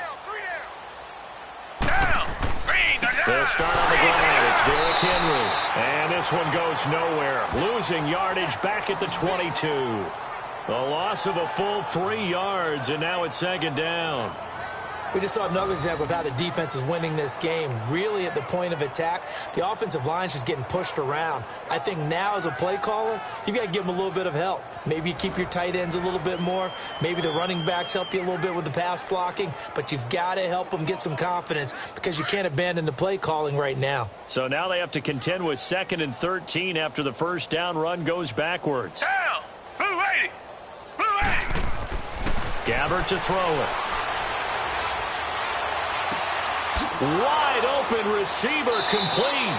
They'll start on the ground. It's Derrick Henry. And this one goes nowhere. Losing yardage back at the 22. The loss of a full 3 yards, and now it's second down. We just saw another example of how the defense is winning this game. Really at the point of attack, the offensive line's just getting pushed around. I think now as a play caller, you've got to give them a little bit of help. Maybe you keep your tight ends a little bit more. Maybe the running backs help you a little bit with the pass blocking. But you've got to help them get some confidence because you can't abandon the play calling right now. So now they have to contend with 2nd and 13 after the first down run goes backwards. Down! Blue 80! Blue 80! Gabbert to throw it. Wide open receiver complete.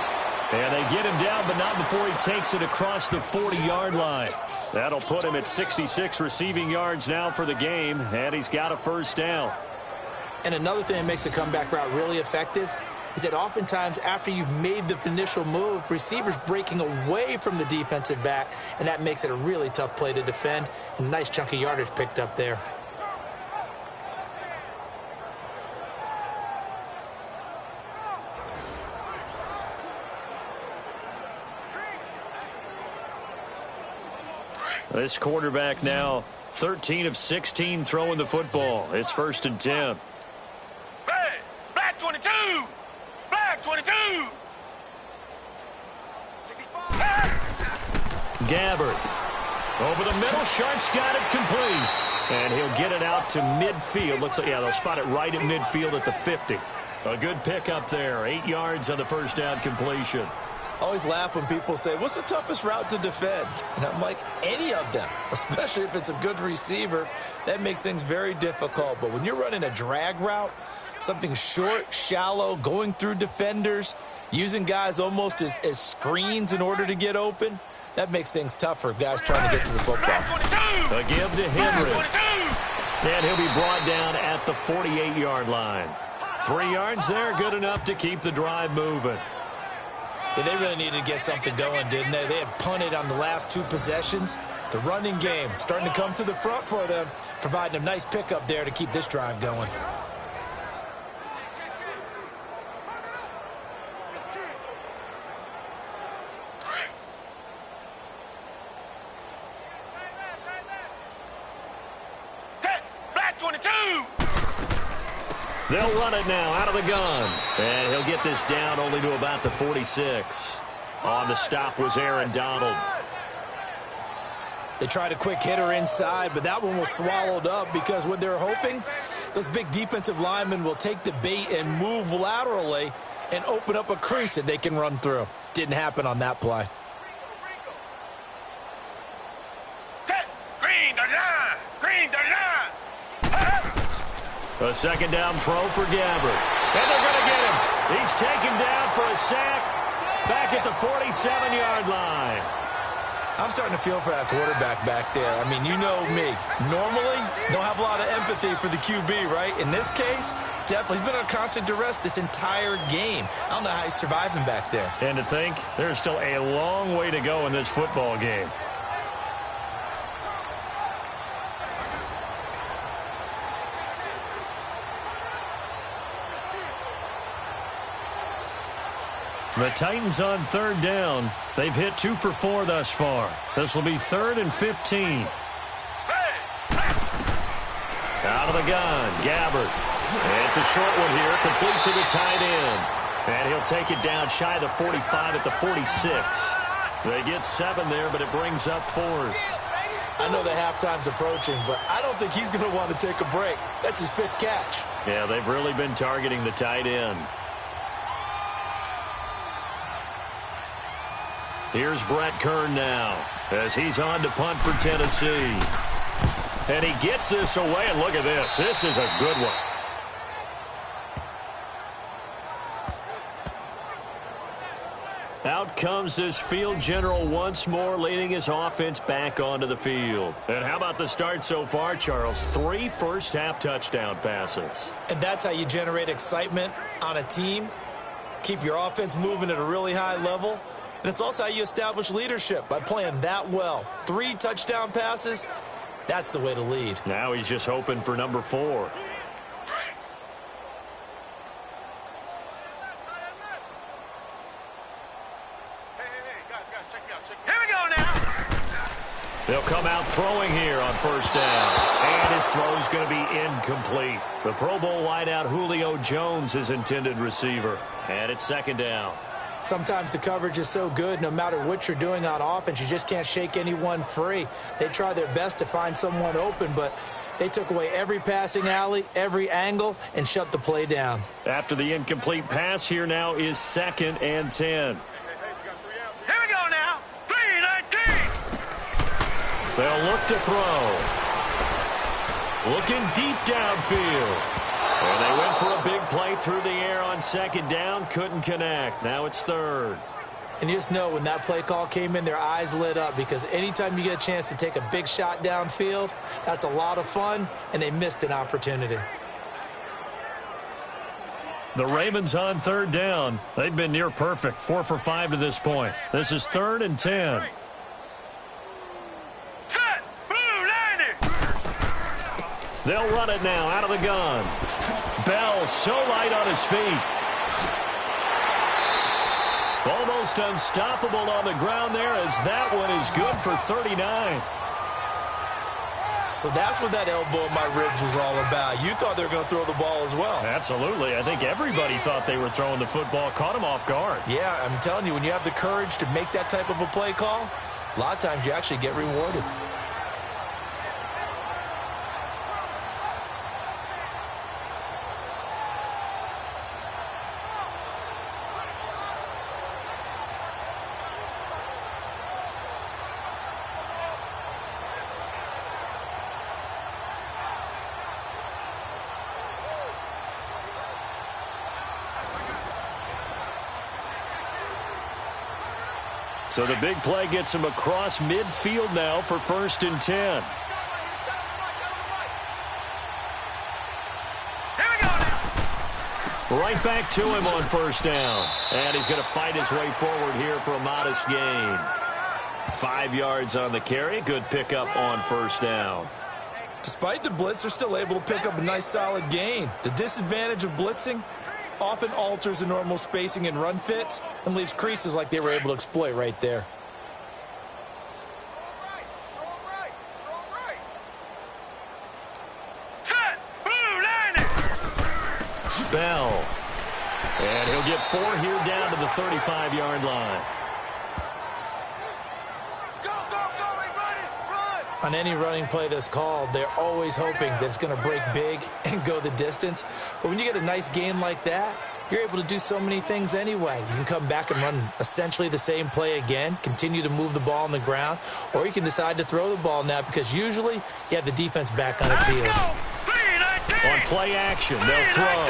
And they get him down, but not before he takes it across the 40-yard line. That'll put him at 66 receiving yards now for the game, and he's got a first down. And another thing that makes the comeback route really effective is that oftentimes after you've made the initial move, receivers breaking away from the defensive back, and that makes it a really tough play to defend. A nice chunk of yardage picked up there. This quarterback now 13 of 16 throwing the football. It's 1st and 10. Hey, black 22! Black 22! Gabbert over the middle. Sharp's got it complete. And he'll get it out to midfield. Looks like, yeah, they'll spot it right at midfield at the 50. A good pickup there. 8 yards on the first down completion. Always laugh when people say, what's the toughest route to defend? And I'm like, any of them, especially if it's a good receiver. That makes things very difficult. But when you're running a drag route, something short, shallow, going through defenders, using guys almost as screens in order to get open, that makes things tougher, guys trying to get to the football. A give to Henry. And he'll be brought down at the 48-yard line. 3 yards there, good enough to keep the drive moving. Yeah, they really needed to get something going, didn't they? They had punted on the last 2 possessions. The running game starting to come to the front for them, providing a nice pickup there to keep this drive going. Black 22! They'll run it now out of the gun. And he'll get this down only to about the 46. On the stop was Aaron Donald. They tried a quick hitter inside, but that one was swallowed up because what they're hoping, those big defensive linemen will take the bait and move laterally and open up a crease that they can run through. Didn't happen on that play. Green the line! Green the line! A second down throw for Gabbert. And they're going to get him. He's taken down for a sack back at the 47-yard line. I'm starting to feel for that quarterback back there. I mean, you know me. Normally, don't have a lot of empathy for the QB, right? In this case, definitely. He's been on constant duress this entire game. I don't know how he's surviving back there. And to think, there's still a long way to go in this football game. The Titans on 3rd down. They've hit 2 for 4 thus far. This will be 3rd and 15. Out of the gun, Gabbert. It's a short one here, complete to the tight end. And he'll take it down shy of the 45 at the 46. They get 7 there, but it brings up 4th. I know the halftime's approaching, but I don't think he's going to want to take a break. That's his 5th catch. Yeah, they've really been targeting the tight end. Here's Brett Kern now as he's on to punt for Tennessee. And he gets this away, and look at this. This is a good one. Out comes this field general once more, leading his offense back onto the field. And how about the start so far, Charles? 3 first-half touchdown passes. And that's how you generate excitement on a team, keep your offense moving at a really high level, and it's also how you establish leadership by playing that well. 3 touchdown passes, that's the way to lead. Now he's just hoping for number 4. They'll come out throwing here on first down. And his throw's going to be incomplete. The Pro Bowl wideout Julio Jones, his intended receiver. And it's 2nd down. Sometimes the coverage is so good, no matter what you're doing on offense, you just can't shake anyone free. They try their best to find someone open, but they took away every passing alley, every angle, and shut the play down. After the incomplete pass, here now is 2nd and 10. They'll look to throw. Looking deep downfield. And they went for a big play through the air on 2nd down. Couldn't connect. Now it's 3rd. And you just know when that play call came in, their eyes lit up, because anytime you get a chance to take a big shot downfield, that's a lot of fun, and they missed an opportunity. The Ravens on 3rd down. They've been near perfect. 4 for 5 to this point. This is 3rd and 10. They'll run it now out of the gun. Bell so light on his feet. Almost unstoppable on the ground there, as that one is good for 39. So that's what that elbow in my ribs was all about. You thought they were going to throw the ball as well. Absolutely. I think everybody thought they were throwing the football. Caught him off guard. Yeah, I'm telling you, when you have the courage to make that type of a play call, a lot of times you actually get rewarded. So the big play gets him across midfield now for 1st and 10. Right back to him on 1st down. And he's going to fight his way forward here for a modest gain. 5 yards on the carry. Good pickup on 1st down. Despite the blitz, they're still able to pick up a nice solid gain. The disadvantage of blitzing often alters the normal spacing and run fits and leaves creases like they were able to exploit right there. Bell. And he'll get 4 here down to the 35-yard line. On any running play that's called, they're always hoping that it's going to break big and go the distance. But when you get a nice gain like that, you're able to do so many things anyway. You can come back and run essentially the same play again, continue to move the ball on the ground, or you can decide to throw the ball now, because usually you have the defense back on its heels. On play action, they'll throw.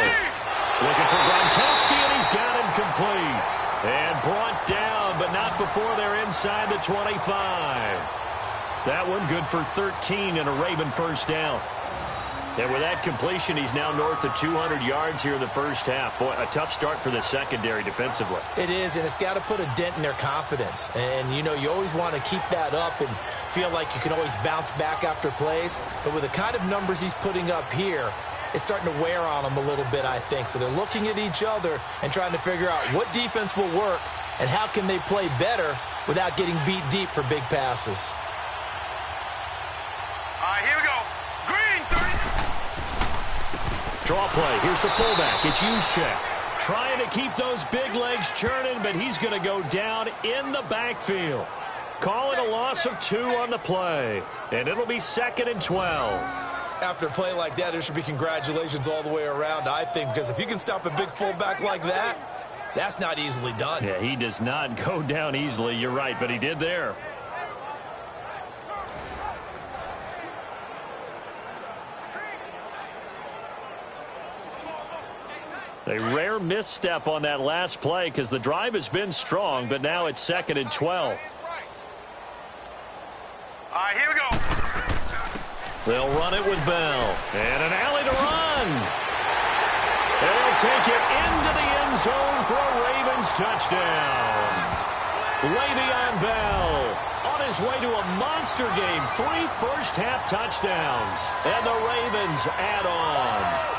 Looking for Gronkowski, and he's got him complete. And brought down, but not before they're inside the 25. That one good for 13 and a Raven 1st down. And with that completion, he's now north of 200 yards here in the 1st half. Boy, a tough start for the secondary defensively. It is, and it's got to put a dent in their confidence. And, you know, you always want to keep that up and feel like you can always bounce back after plays. But with the kind of numbers he's putting up here, it's starting to wear on them a little bit, I think. So they're looking at each other and trying to figure out what defense will work and how can they play better without getting beat deep for big passes. Here we go. Green, 30. Draw play. Here's the fullback. It's Juszczyk. Trying to keep those big legs churning, but he's going to go down in the backfield. Call it a loss of 2 on the play, and it'll be 2nd and 12. After a play like that, there should be congratulations all the way around, I think, because if you can stop a big fullback like that, that's not easily done. Yeah, he does not go down easily. You're right, but he did there. A rare misstep on that last play because the drive has been strong, but now it's 2nd and 12. All right, here we go. They'll run it with Bell. And an alley to run. They'll take it into the end zone for a Ravens touchdown. Le'Veon Bell on his way to a monster game. 3 first-half touchdowns. And the Ravens add on.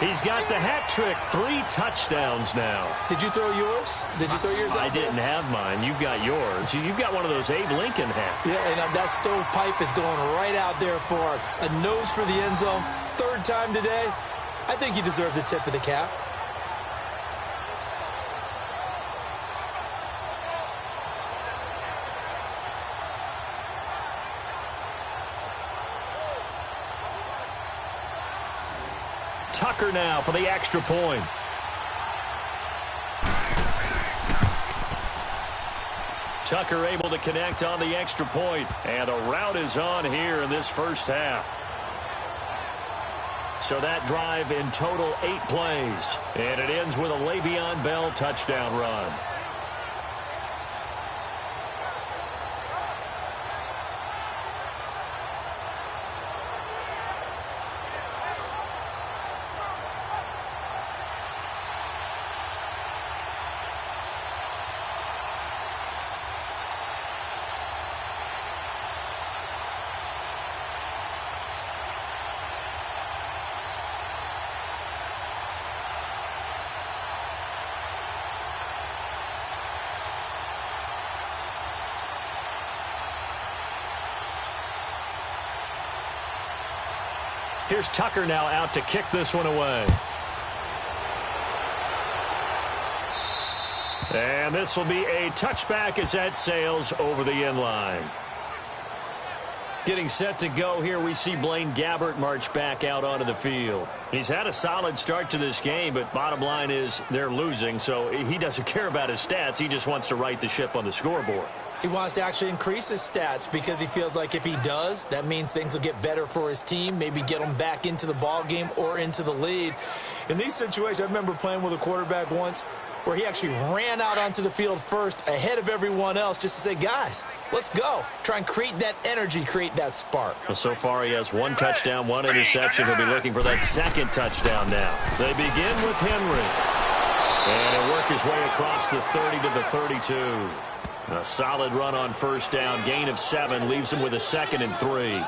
He's got the hat trick, 3 touchdowns now. Did you throw yours? Did you throw yours out I there? didn't have mine. You've got yours. You've got one of those Abe Lincoln hats. Yeah, and that stovepipe is going right out there for a nose for the end zone. 3rd time today. I think he deserves a tip of the cap. Tucker now for the extra point. Tucker able to connect on the extra point, and a route is on here in this first half. So that drive in total 8 plays, and it ends with a Le'Veon Bell touchdown run. Here's Tucker now out to kick this one away. And this will be a touchback as that sails over the end line. Getting set to go here, we see Blaine Gabbert march back out onto the field. He's had a solid start to this game, but bottom line is they're losing, so he doesn't care about his stats. He just wants to right the ship on the scoreboard. He wants to actually increase his stats because he feels like if he does, that means things will get better for his team, maybe get them back into the ball game or into the lead. In these situations, I remember playing with a quarterback once where he actually ran out onto the field first ahead of everyone else just to say, guys, let's go. Try and create that energy, create that spark. Well, so far he has 1 touchdown, 1 interception. He'll be looking for that 2nd touchdown now. They begin with Henry. And he'll work his way across the 30 to the 32. A solid run on first down. Gain of 7 leaves him with a 2nd and 3.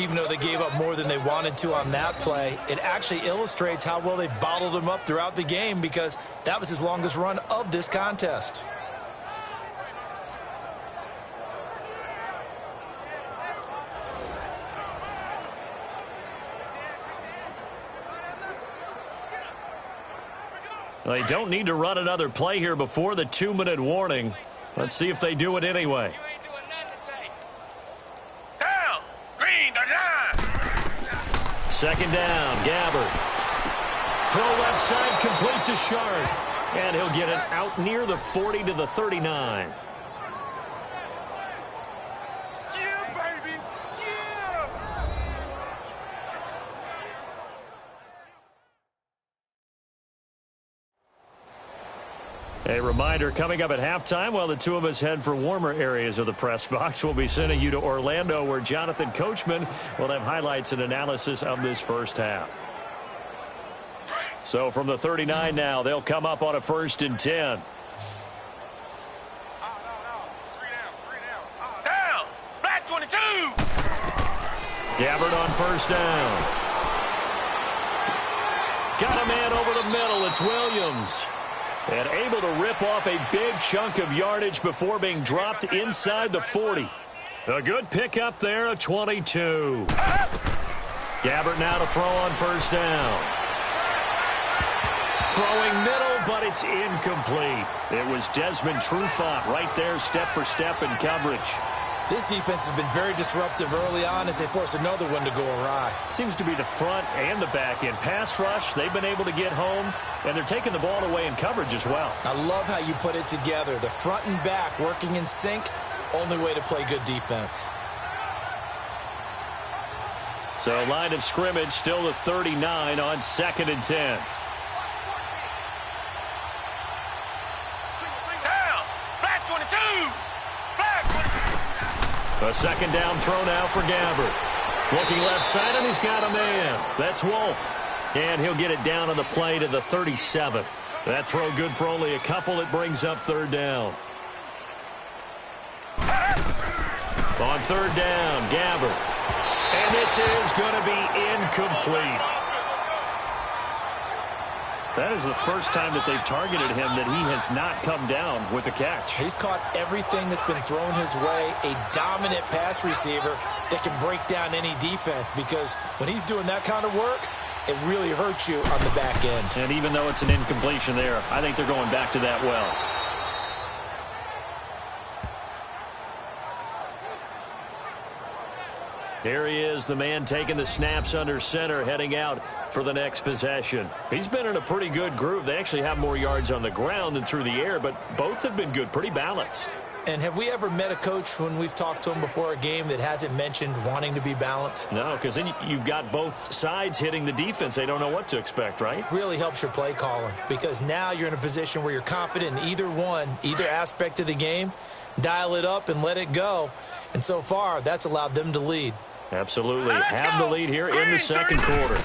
Even though they gave up more than they wanted to on that play, it actually illustrates how well they bottled him up throughout the game because that was his longest run of this contest. They don't need to run another play here before the 2-minute warning. Let's see if they do it anyway. Down. Green, down. 2nd down, Gabbert. Throw left side, complete to Sharp. And he'll get it out near the 40 to the 39. Yeah, baby. Yeah. A reminder coming up at halftime while the two of us head for warmer areas of the press box. We'll be sending you to Orlando where Jonathan Coachman will have highlights and analysis of this first half. So from the 39 now, they'll come up on a 1st and 10. Down. Black 22. Gabbert on 1st down. Got a man over the middle. It's Williams. And able to rip off a big chunk of yardage before being dropped inside the 40. A good pickup there, a 22. Gabbert now to throw on 1st down. Throwing middle, but it's incomplete. It was Desmond Trufant right there, step for step in coverage. This defense has been very disruptive early on as they force another one to go awry. Seems to be the front and the back end. Pass rush, they've been able to get home, and they're taking the ball away in coverage as well. I love how you put it together. The front and back working in sync, only way to play good defense. So line of scrimmage still the 39 on 2nd and 10. A second down throw now for Gabbert. Looking left side, and he's got a man. That's Wolf. And he'll get it down on the play to the 37. That throw good for only a couple. It brings up 3rd down. On 3rd down, Gabbert. And this is going to be incomplete. That is the first time that they've targeted him that he has not come down with a catch. He's caught everything that's been thrown his way. A dominant pass receiver that can break down any defense, because when he's doing that kind of work, it really hurts you on the back end. And even though it's an incompletion there, I think they're going back to that well. Here he is, the man taking the snaps under center, heading out for the next possession. He's been in a pretty good groove. They actually have more yards on the ground than through the air, but both have been good, pretty balanced. And have we ever met a coach when we've talked to him before a game that hasn't mentioned wanting to be balanced? No, because then you've got both sides hitting the defense. They don't know what to expect, right? Really helps your play calling, because now you're in a position where you're confident in either aspect of the game. Dial it up and let it go. And so far, that's allowed them to lead. Absolutely. Have the lead here in the second quarter.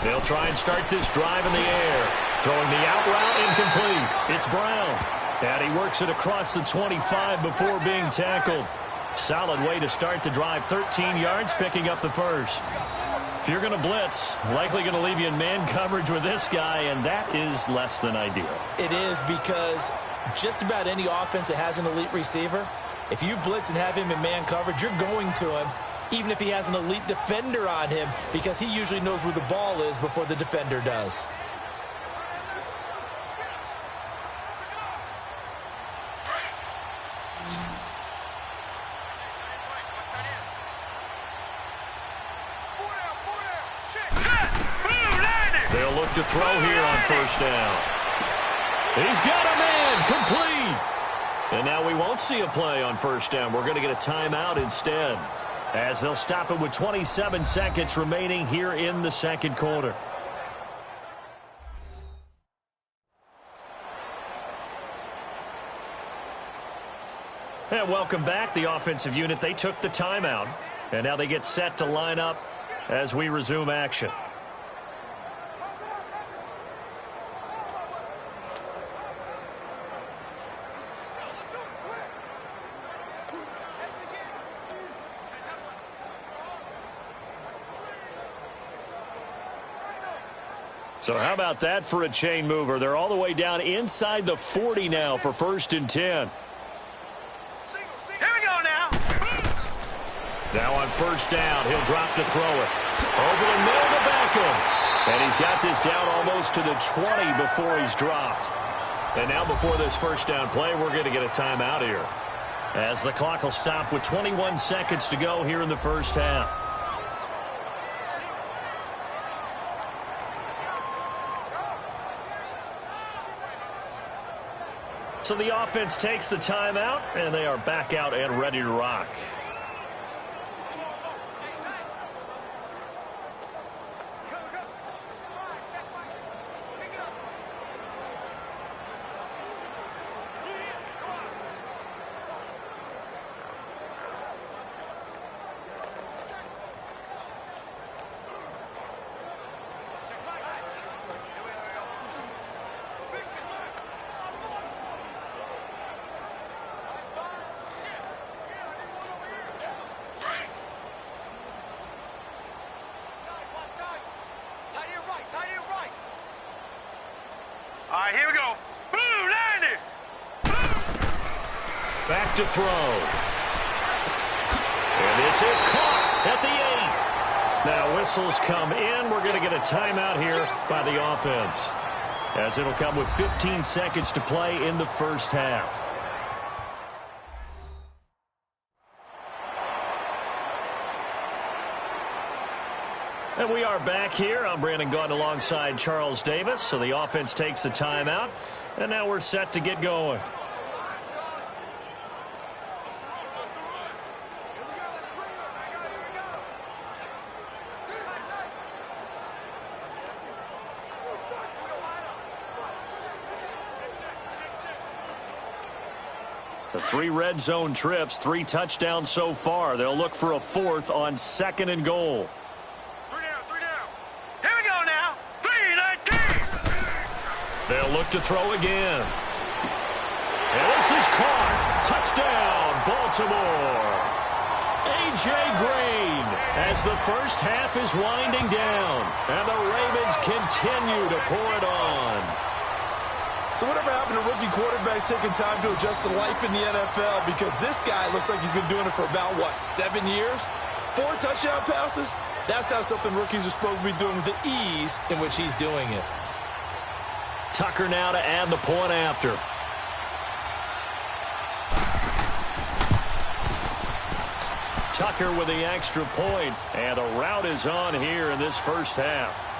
They'll try and start this drive in the air. Throwing the out route, incomplete. It's Brown. And he works it across the 25 before being tackled. Solid way to start the drive. 13 yards, picking up the first. If you're going to blitz, likely going to leave you in man coverage with this guy, and that is less than ideal. It is, because just about any offense that has an elite receiver, if you blitz and have him in man coverage, you're going to him, even if he has an elite defender on him, because he usually knows where the ball is before the defender does. They'll look to throw here on 1st down. He's got a man, complete. And now we won't see a play on 1st down. We're going to get a timeout instead, as they'll stop it with 27 seconds remaining here in the second quarter. And welcome back. The offensive unit, they took the timeout, and now they get set to line up as we resume action. So how about that for a chain mover? They're all the way down inside the 40 now for 1st and 10. Here we go now. Now on 1st down, he'll drop to throw it. Over the middle to Beckham. And he's got this down almost to the 20 before he's dropped. And now before this 1st down play, we're going to get a timeout here, as the clock will stop with 21 seconds to go here in the first half. So the offense takes the timeout, and they are back out and ready to rock. All right, here we go. Blue, landed. Back to throw. And this is caught at the 8. Now whistles come in. We're going to get a timeout here by the offense. as it'll come with 15 seconds to play in the first half. And we are back here. I'm Brandon Gaudin alongside Charles Davis. So the offense takes the timeout, and now we're set to get going. The 3 red zone trips, 3 touchdowns so far. They'll look for a 4th on 2nd and goal. 3 down. Here we go now. 3-19. They'll look to throw again. And this is caught. Touchdown, Baltimore. A.J. Green as the first half is winding down. And the Ravens continue to pour it on. So whatever happened to rookie quarterbacks taking time to adjust to life in the NFL? Because this guy looks like he's been doing it for about, 7 years? 4 touchdown passes? That's not something rookies are supposed to be doing with the ease in which he's doing it. Tucker now to add the point after. Tucker with the extra point, and the route is on here in this first half.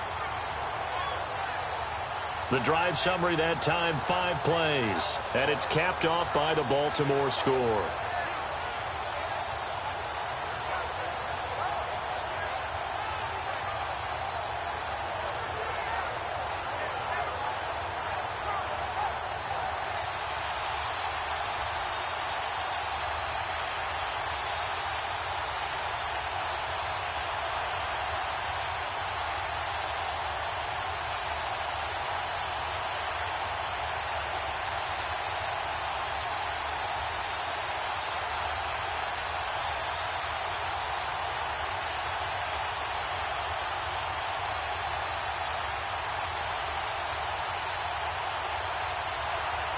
The drive summary that time, 5 plays, and it's capped off by the Baltimore score.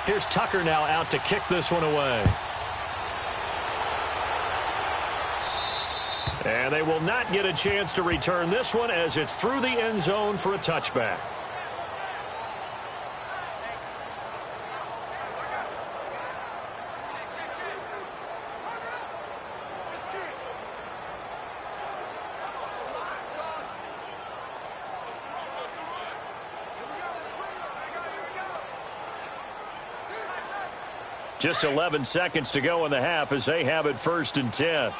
Here's Tucker now out to kick this one away. And they will not get a chance to return this one as it's through the end zone for a touchback. Just 11 seconds to go in the half as they have it 1st and 10.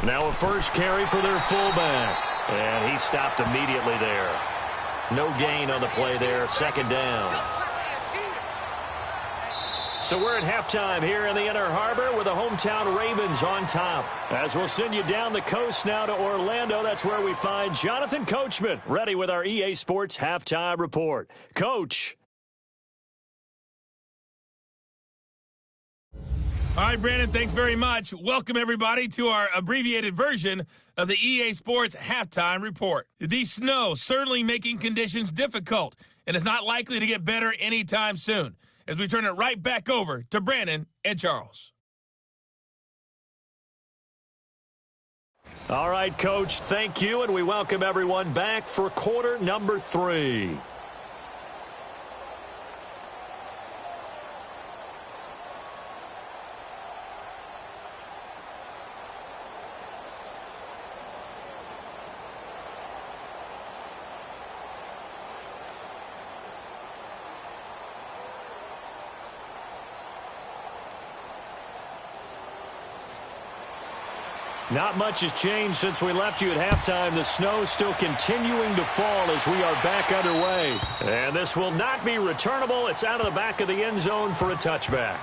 Now a first carry for their fullback. And he stopped immediately there. No gain on the play there. 2nd down. So we're at halftime here in the Inner Harbor with the hometown Ravens on top. As we'll send you down the coast now to Orlando, that's where we find Jonathan Coachman, ready with our EA Sports Halftime Report. Coach. All right, Brandon, thanks very much. Welcome, everybody, to our abbreviated version of the EA Sports Halftime Report. The snow certainly making conditions difficult, and it's not likely to get better anytime soon, as we turn it right back over to Brandon and Charles. All right, Coach, thank you, and we welcome everyone back for quarter number 3. Not much has changed since we left you at halftime. The snow still continuing to fall as we are back underway. And this will not be returnable. It's out of the back of the end zone for a touchback.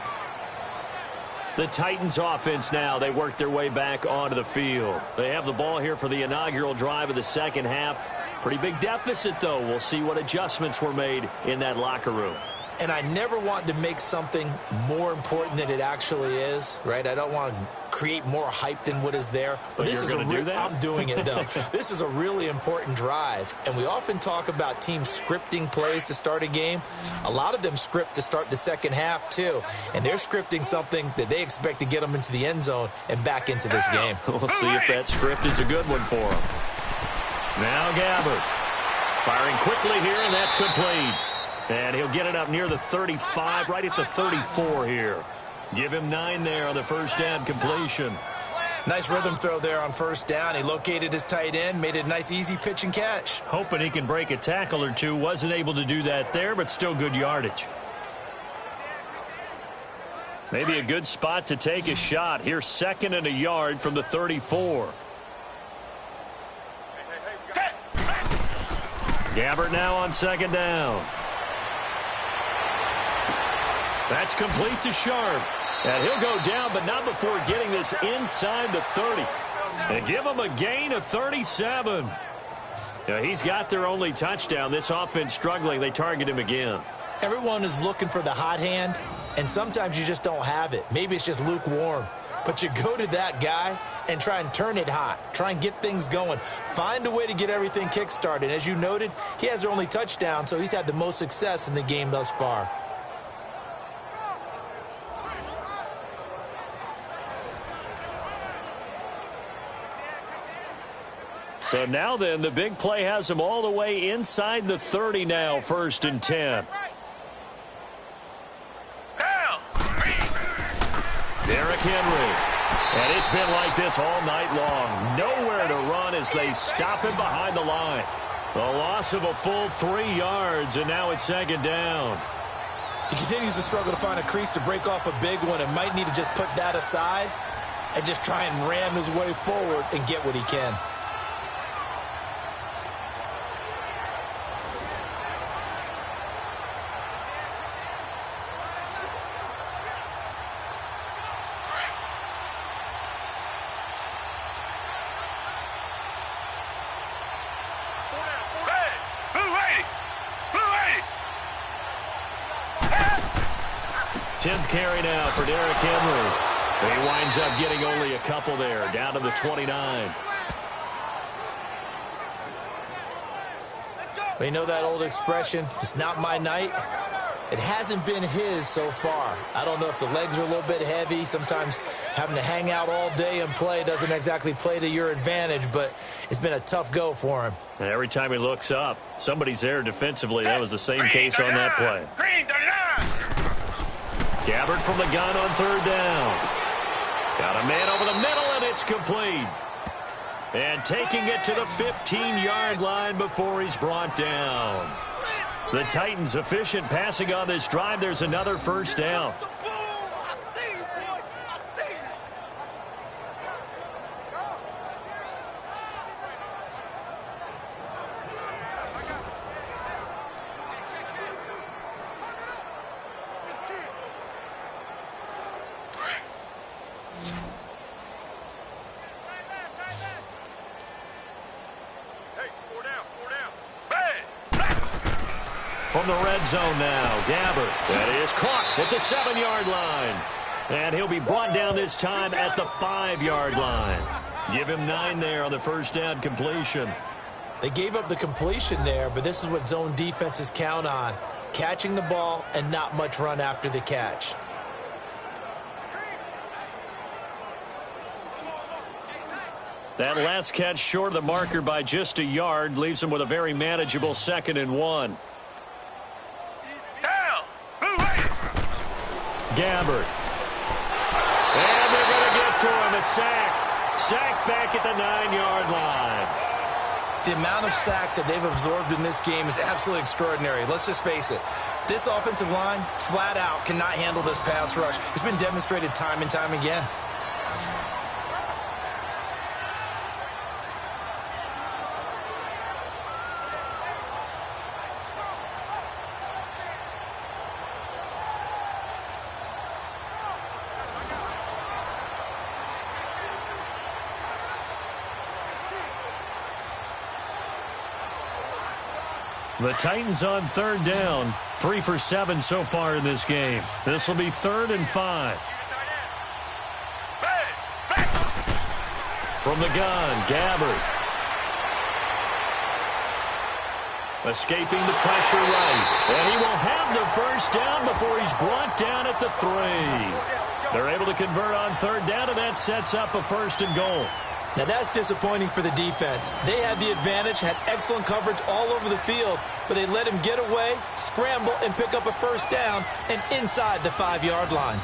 The Titans offense now, they work their way back onto the field. They have the ball here for the inaugural drive of the second half. Pretty big deficit, though. We'll see what adjustments were made in that locker room. and I never want to make something more important than it actually is, right? I don't want to create more hype than what is there. But this is I'm doing it, though. This is a really important drive, and we often talk about teams scripting plays to start a game. A lot of them script to start the second half, too, and they're scripting something that they expect to get them into the end zone and back into this game. We'll see if that script is a good one for them. Now Gabbert firing quickly here, and that's complete. And he'll get it up near the 35, right at the 34 here. Give him 9 there on the first down completion. Nice rhythm throw there on first down. He located his tight end, made it a nice, easy pitch and catch. Hoping he can break a tackle or two. Wasn't able to do that there, but still good yardage. Maybe a good spot to take a shot. Here's 2nd and a yard from the 34. Gabbert now on 2nd down. That's complete to Sharp. And he'll go down, but not before getting this inside the 30. And give him a gain of 37. He's got their only touchdown. This offense struggling. They target him again. Everyone is looking for the hot hand, and sometimes you just don't have it. Maybe it's just lukewarm. But you go to that guy and try and turn it hot. Try and get things going. Find a way to get everything kick-started. As you noted, he has their only touchdown, so he's had the most success in the game thus far. So now then, the big play has him all the way inside the 30 now, 1st and 10. Derrick Henry. And it's been like this all night long. Nowhere to run as they stop him behind the line. The loss of a full 3 yards, and now it's 2nd down. He continues to struggle to find a crease to break off a big one and might need to just put that aside and just try and ram his way forward and get what he can. Carry now for Derrick Henry. He winds up getting only a couple there, down to the 29. But you know that old expression, it's not my night? It hasn't been his so far. I don't know if the legs are a little bit heavy. Sometimes having to hang out all day and play doesn't exactly play to your advantage, but it's been a tough go for him. And every time he looks up, somebody's there defensively. That was the same case on that play. Gabbert from the gun on 3rd down. Got a man over the middle, and it's complete. And taking it to the 15-yard line before he's brought down. The Titans efficient passing on this drive. There's another 1st down. From the red zone now, Gabbert. That is caught at the 7-yard line. And he'll be brought down this time at the 5-yard line. Give him 9 there on the first down completion. They gave up the completion there, but this is what zone defenses count on. Catching the ball and not much run after the catch. That last catch short of the marker by just a yard leaves him with a very manageable 2nd and 1. Gabbert. And they're going to get to him. A sack. Sack back at the 9-yard line. The amount of sacks that they've absorbed in this game is absolutely extraordinary. Let's just face it. This offensive line, flat out, cannot handle this pass rush. It's been demonstrated time and time again. The Titans on third down. 3 for 7 so far in this game. This will be 3rd and 5. From the gun, Gabbard. Escaping the pressure right. And he will have the first down before he's brought down at the 3. They're able to convert on third down, and that sets up a 1st and goal. Now that's disappointing for the defense. They had the advantage, had excellent coverage all over the field, but they let him get away, scramble, and pick up a 1st down and inside the 5-yard line.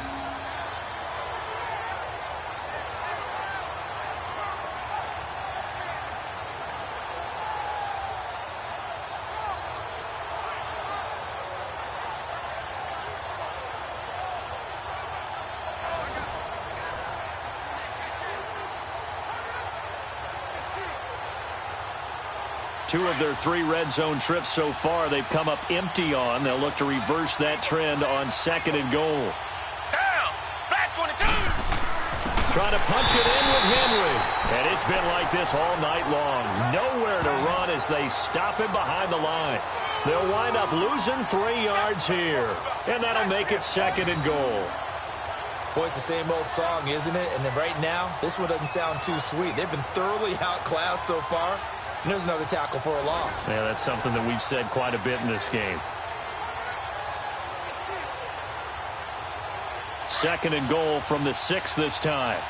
Two of their 3 red zone trips so far they've come up empty on. They'll look to reverse that trend on 2nd and goal. Down! Back 22! Trying to punch it in with Henry. And it's been like this all night long. Nowhere to run as they stop him behind the line. They'll wind up losing 3 yards here. And that'll make it 2nd and goal. Boy, it's the same old song, isn't it? And then right now, this one doesn't sound too sweet. They've been thoroughly outclassed so far. And there's another tackle for a loss. Yeah, that's something that we've said quite a bit in this game. 2nd and goal from the 6 this time.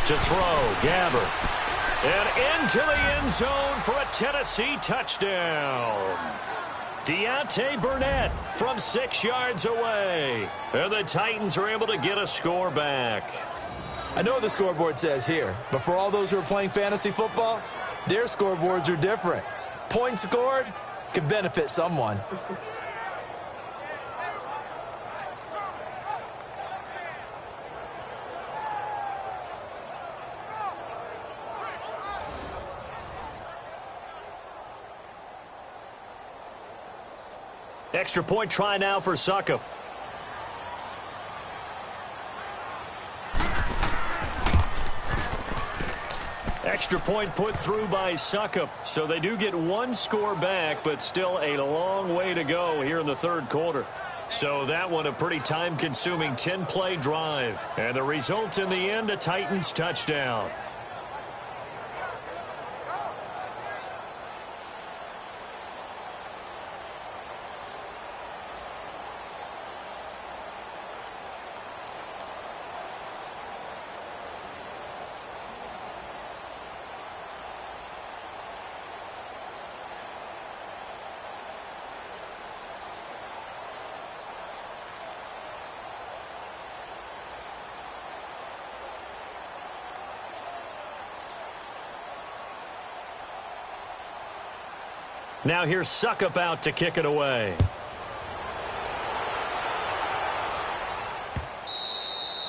To throw, Gabbard. And into the end zone for a Tennessee touchdown. Deontay Burnett from 6 yards away. And the Titans are able to get a score back. I know what the scoreboard says here, but for all those who are playing fantasy football, their scoreboards are different. Points scored can benefit someone. Extra point try now for Succop. Extra point put through by Succop. So they do get 1 score back, but still a long way to go here in the 3rd quarter. So that one a pretty time-consuming 10-play drive. And the result in the end, a Titans touchdown. Now here's Succop out to kick it away.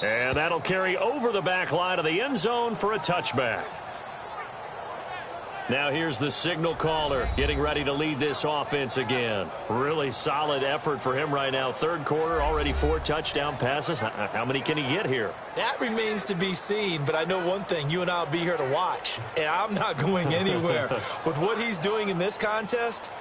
And that'll carry over the back line of the end zone for a touchback. Now here's the signal caller getting ready to lead this offense again. Really solid effort for him right now. 3rd quarter, already 4 touchdown passes. How many can he get here? That remains to be seen, but I know one thing. You and I will be here to watch, and I'm not going anywhere. With what he's doing in this contest,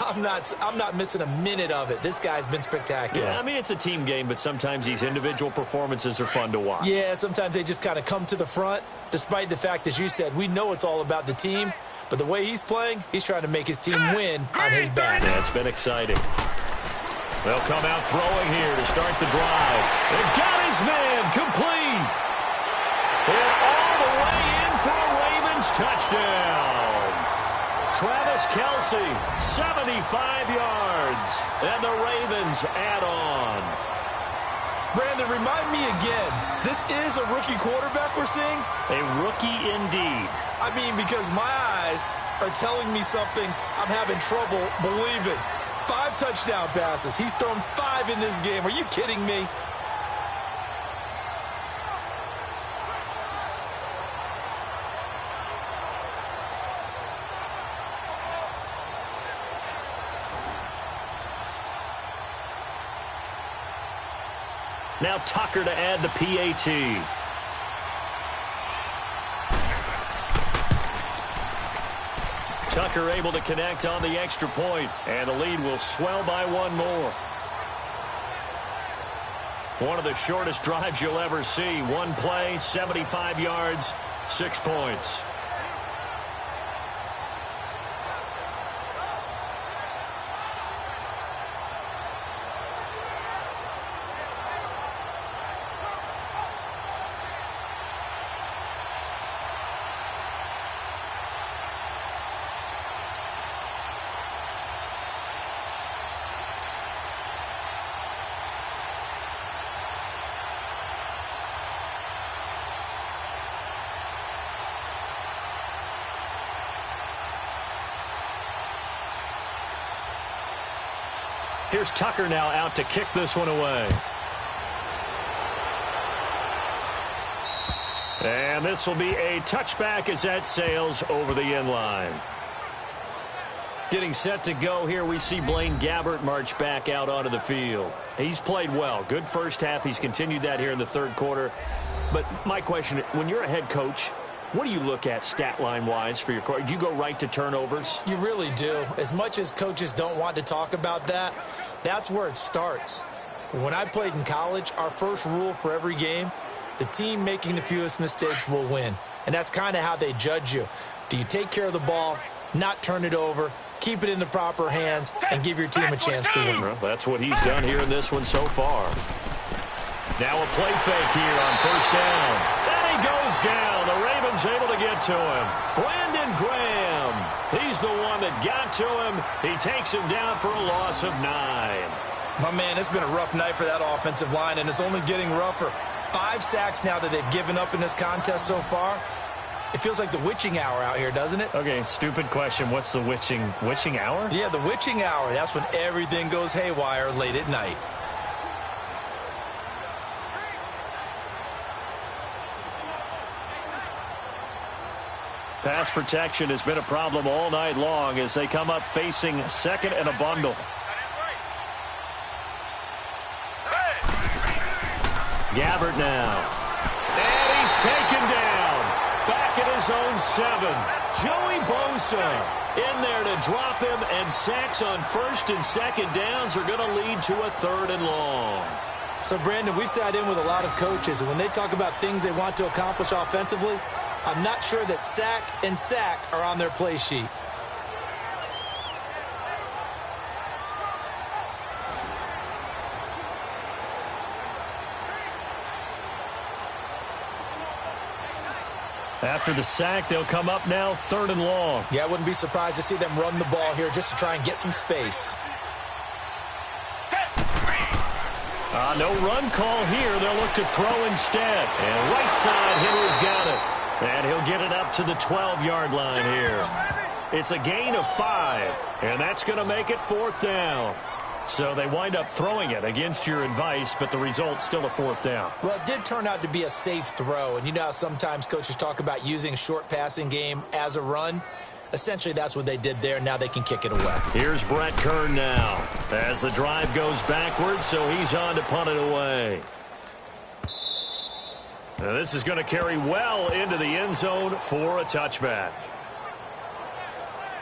I'm not missing a minute of it. This guy's been spectacular. Yeah, I mean, it's a team game, but sometimes these individual performances are fun to watch. Yeah, sometimes they just kind of come to the front, despite the fact, as you said, we know it's all about the team. But the way he's playing, he's trying to make his team win on his back. Yeah, it's been exciting. They'll come out throwing here to start the drive. They've got his man complete. And all the way in for a Ravens touchdown. Travis Kelce, 75 yards. And the Ravens add on. Brandon, remind me again, this is a rookie quarterback we're seeing? A rookie indeed. I mean, because my eyes are telling me something I'm having trouble believing. 5 touchdown passes. He's thrown 5 in this game. Are you kidding me? Now Tucker to add the PAT. Tucker able to connect on the extra point, and the lead will swell by one more. One of the shortest drives you'll ever see. One play, 75 yards, 6 points. Here's Tucker now out to kick this one away. And this will be a touchback as that sails over the end line. Getting set to go here, we see Blaine Gabbert march back out onto the field. He's played well. Good first half. He's continued that here in the third quarter. But my question, when you're a head coach, what do you look at stat line-wise for your coach? Do you go right to turnovers? You really do. As much as coaches don't want to talk about that, that's where it starts. When I played in college, our first rule for every game, the team making the fewest mistakes will win. And that's kind of how they judge you. Do you take care of the ball, not turn it over, keep it in the proper hands, and give your team a chance to win? Well, that's what he's done here in this one so far. Now a play fake here on first down. And he goes down. The Ravens able to get to him. Brandon Graham. He's the one that got to him. He takes him down for a loss of 9. My man, it's been a rough night for that offensive line, and it's only getting rougher. 5 sacks now that they've given up in this contest so far. It feels like the witching hour out here, doesn't it? Okay, stupid question. What's the witching hour? Yeah, the witching hour. That's when everything goes haywire late at night. Pass protection has been a problem all night long as they come up facing second and a bundle. Gabbert now. And he's taken down. Back at his own 7. Joey Bosa in there to drop him, and sacks on first and second downs are going to lead to a 3rd and long. So, Brandon, we sat in with a lot of coaches, and when they talk about things they want to accomplish offensively, I'm not sure that sack and sack are on their play sheet. After the sack, they'll come up now 3rd and long. Yeah, I wouldn't be surprised to see them run the ball here just to try and get some space. No run call here. They'll look to throw instead. And right side, Henry's got it. And he'll get it up to the 12-yard line here. It's a gain of 5, and that's going to make it 4th down. So they wind up throwing it against your advice, but the result's still a 4th down. Well, it did turn out to be a safe throw, and you know how sometimes coaches talk about using short passing game as a run? Essentially, that's what they did there. Now they can kick it away. Here's Brett Kern now as the drive goes backwards, so he's on to punt it away. Now this is going to carry well into the end zone for a touchback.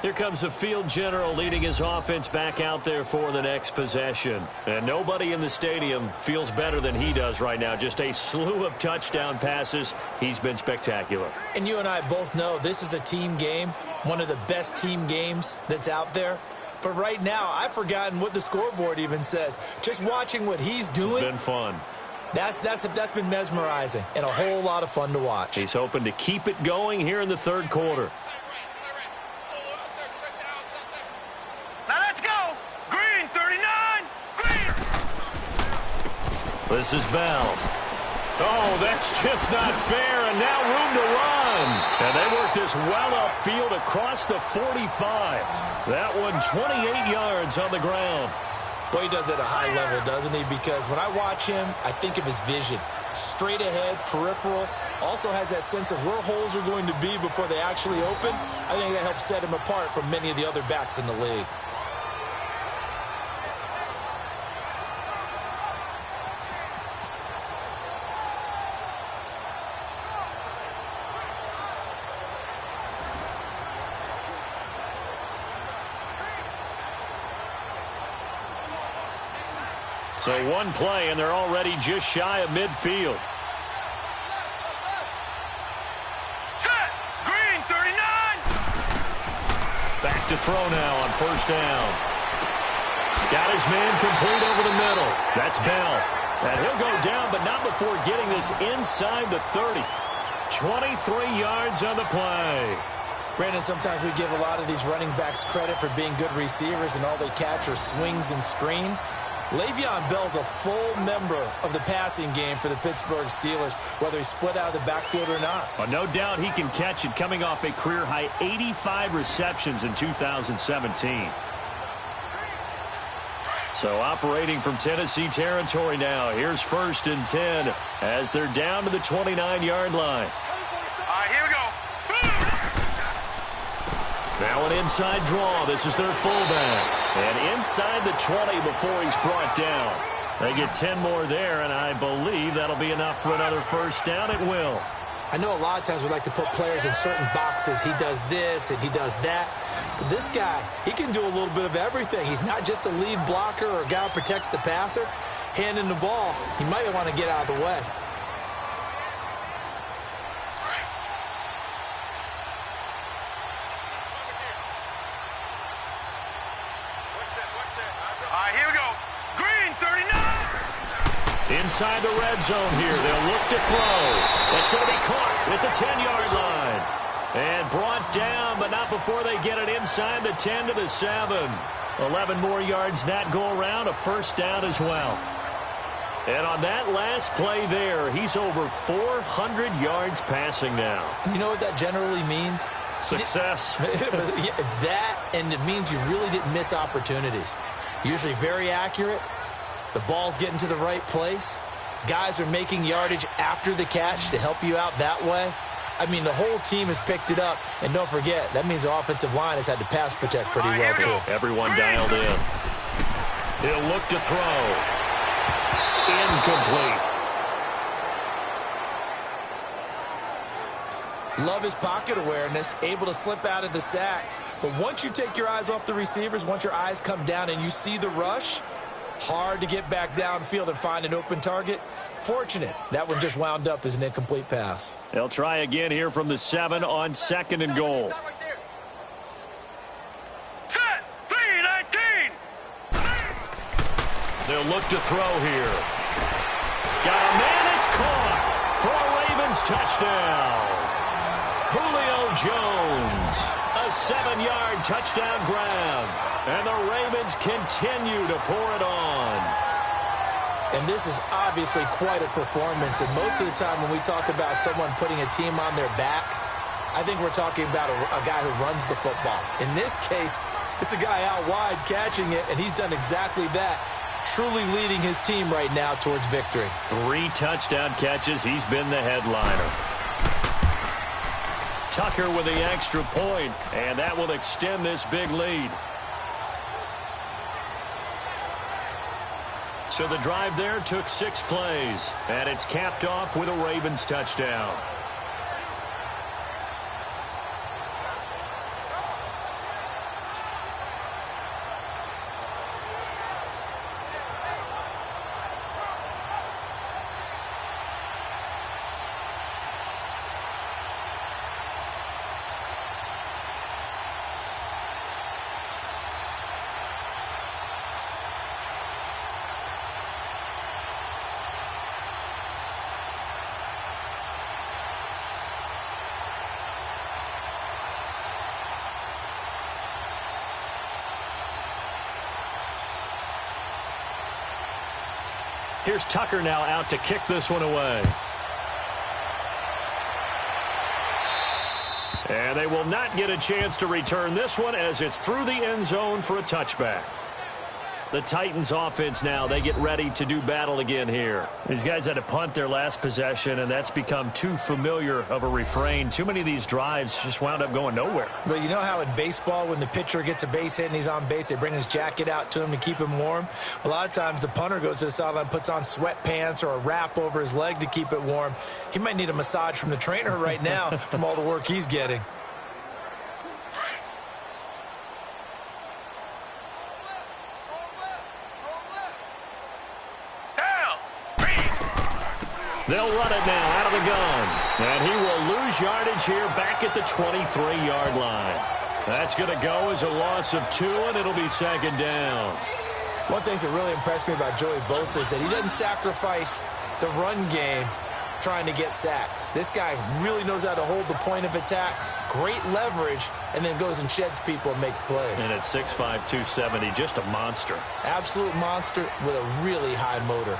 Here comes the field general leading his offense back out there for the next possession. And nobody in the stadium feels better than he does right now. Just a slew of touchdown passes. He's been spectacular. And you and I both know this is a team game, one of the best team games that's out there. But right now, I've forgotten what the scoreboard even says. Just watching what he's doing. It's been fun. That's been mesmerizing and a whole lot of fun to watch. He's hoping to keep it going here in the third quarter. Now let's go. Green, 39. Green. This is Bell. Oh, that's just not fair, and now room to run. And they work this well upfield across the 45. That one 28 yards on the ground. Boy, he does it at a high level, doesn't he? Because when I watch him, I think of his vision. Straight ahead, peripheral. Also has that sense of where holes are going to be before they actually open. I think that helps set him apart from many of the other backs in the league. So one play, and they're already just shy of midfield. Set. Green, 39. Back to throw now on first down. Got his man complete over the middle. That's Bell. And he'll go down, but not before getting this inside the 30. 23 yards on the play. Brandon, sometimes we give a lot of these running backs credit for being good receivers, and all they catch are swings and screens. Le'Veon Bell's a full member of the passing game for the Pittsburgh Steelers, whether he's split out of the backfield or not. Well, no doubt he can catch it, coming off a career-high 85 receptions in 2017. So operating from Tennessee territory now. Here's 1st and 10 as they're down to the 29-yard line. All right, here we go. Now an inside draw. This is their fullback. And inside the 20 before he's brought down. They get 10 more there, and I believe that'll be enough for another first down. It will. I know a lot of times we like to put players in certain boxes. He does this and he does that. But this guy, he can do a little bit of everything. He's not just a lead blocker or a guy who protects the passer. Handing the ball, he might want to get out of the way. All right, here we go. Green, 39. Inside the red zone here. They'll look to throw. It's going to be caught at the 10-yard line. And brought down, but not before they get it inside the 10 to the 7. 11 more yards that go around, a first down as well. And on that last play there, he's over 400 yards passing now. You know what that generally means? Success. That, and it means you really didn't miss opportunities. Usually very accurate. The ball's getting to the right place. Guys are making yardage after the catch to help you out that way. I mean, the whole team has picked it up. And don't forget, that means the offensive line has had to pass protect pretty well, too. Everyone dialed in. He'll look to throw. Incomplete. Love his pocket awareness, able to slip out of the sack. But once you take your eyes off the receivers, once your eyes come down and you see the rush, hard to get back downfield and find an open target. Fortunate, that one just wound up as an incomplete pass. They'll try again here from the 7 on 2nd and goal. Set. 3-19. They'll look to throw here. Got a man, it's caught for a Ravens touchdown. Julio Jones, a 7-yard touchdown grab. And the Ravens continue to pour it on. And this is obviously quite a performance. And most of the time when we talk about someone putting a team on their back, I think we're talking about a guy who runs the football. In this case, it's a guy out wide catching it, and he's done exactly that. Truly leading his team right now towards victory. 3 touchdown catches. He's been the headliner. Tucker with the extra point, and that will extend this big lead. So the drive there took 6 plays, and it's capped off with a Ravens touchdown. Here's Tucker now out to kick this one away. And they will not get a chance to return this one as it's through the end zone for a touchback. The Titans offense now, they get ready to do battle again here. These guys had to punt their last possession, and that's become too familiar of a refrain. Too many of these drives just wound up going nowhere. But you know how in baseball, when the pitcher gets a base hit and he's on base, they bring his jacket out to him to keep him warm? A lot of times the punter goes to the sideline, puts on sweatpants or a wrap over his leg to keep it warm. He might need a massage from the trainer right now from all the work he's getting. They'll run it now out of the gun. And he will lose yardage here back at the 23-yard line. That's going to go as a loss of 2, and it'll be second down. One of the things that really impressed me about Joey Bosa is that he doesn't sacrifice the run game trying to get sacks. This guy really knows how to hold the point of attack, great leverage, and then goes and sheds people and makes plays. And at 6'5", 270, just a monster. Absolute monster with a really high motor.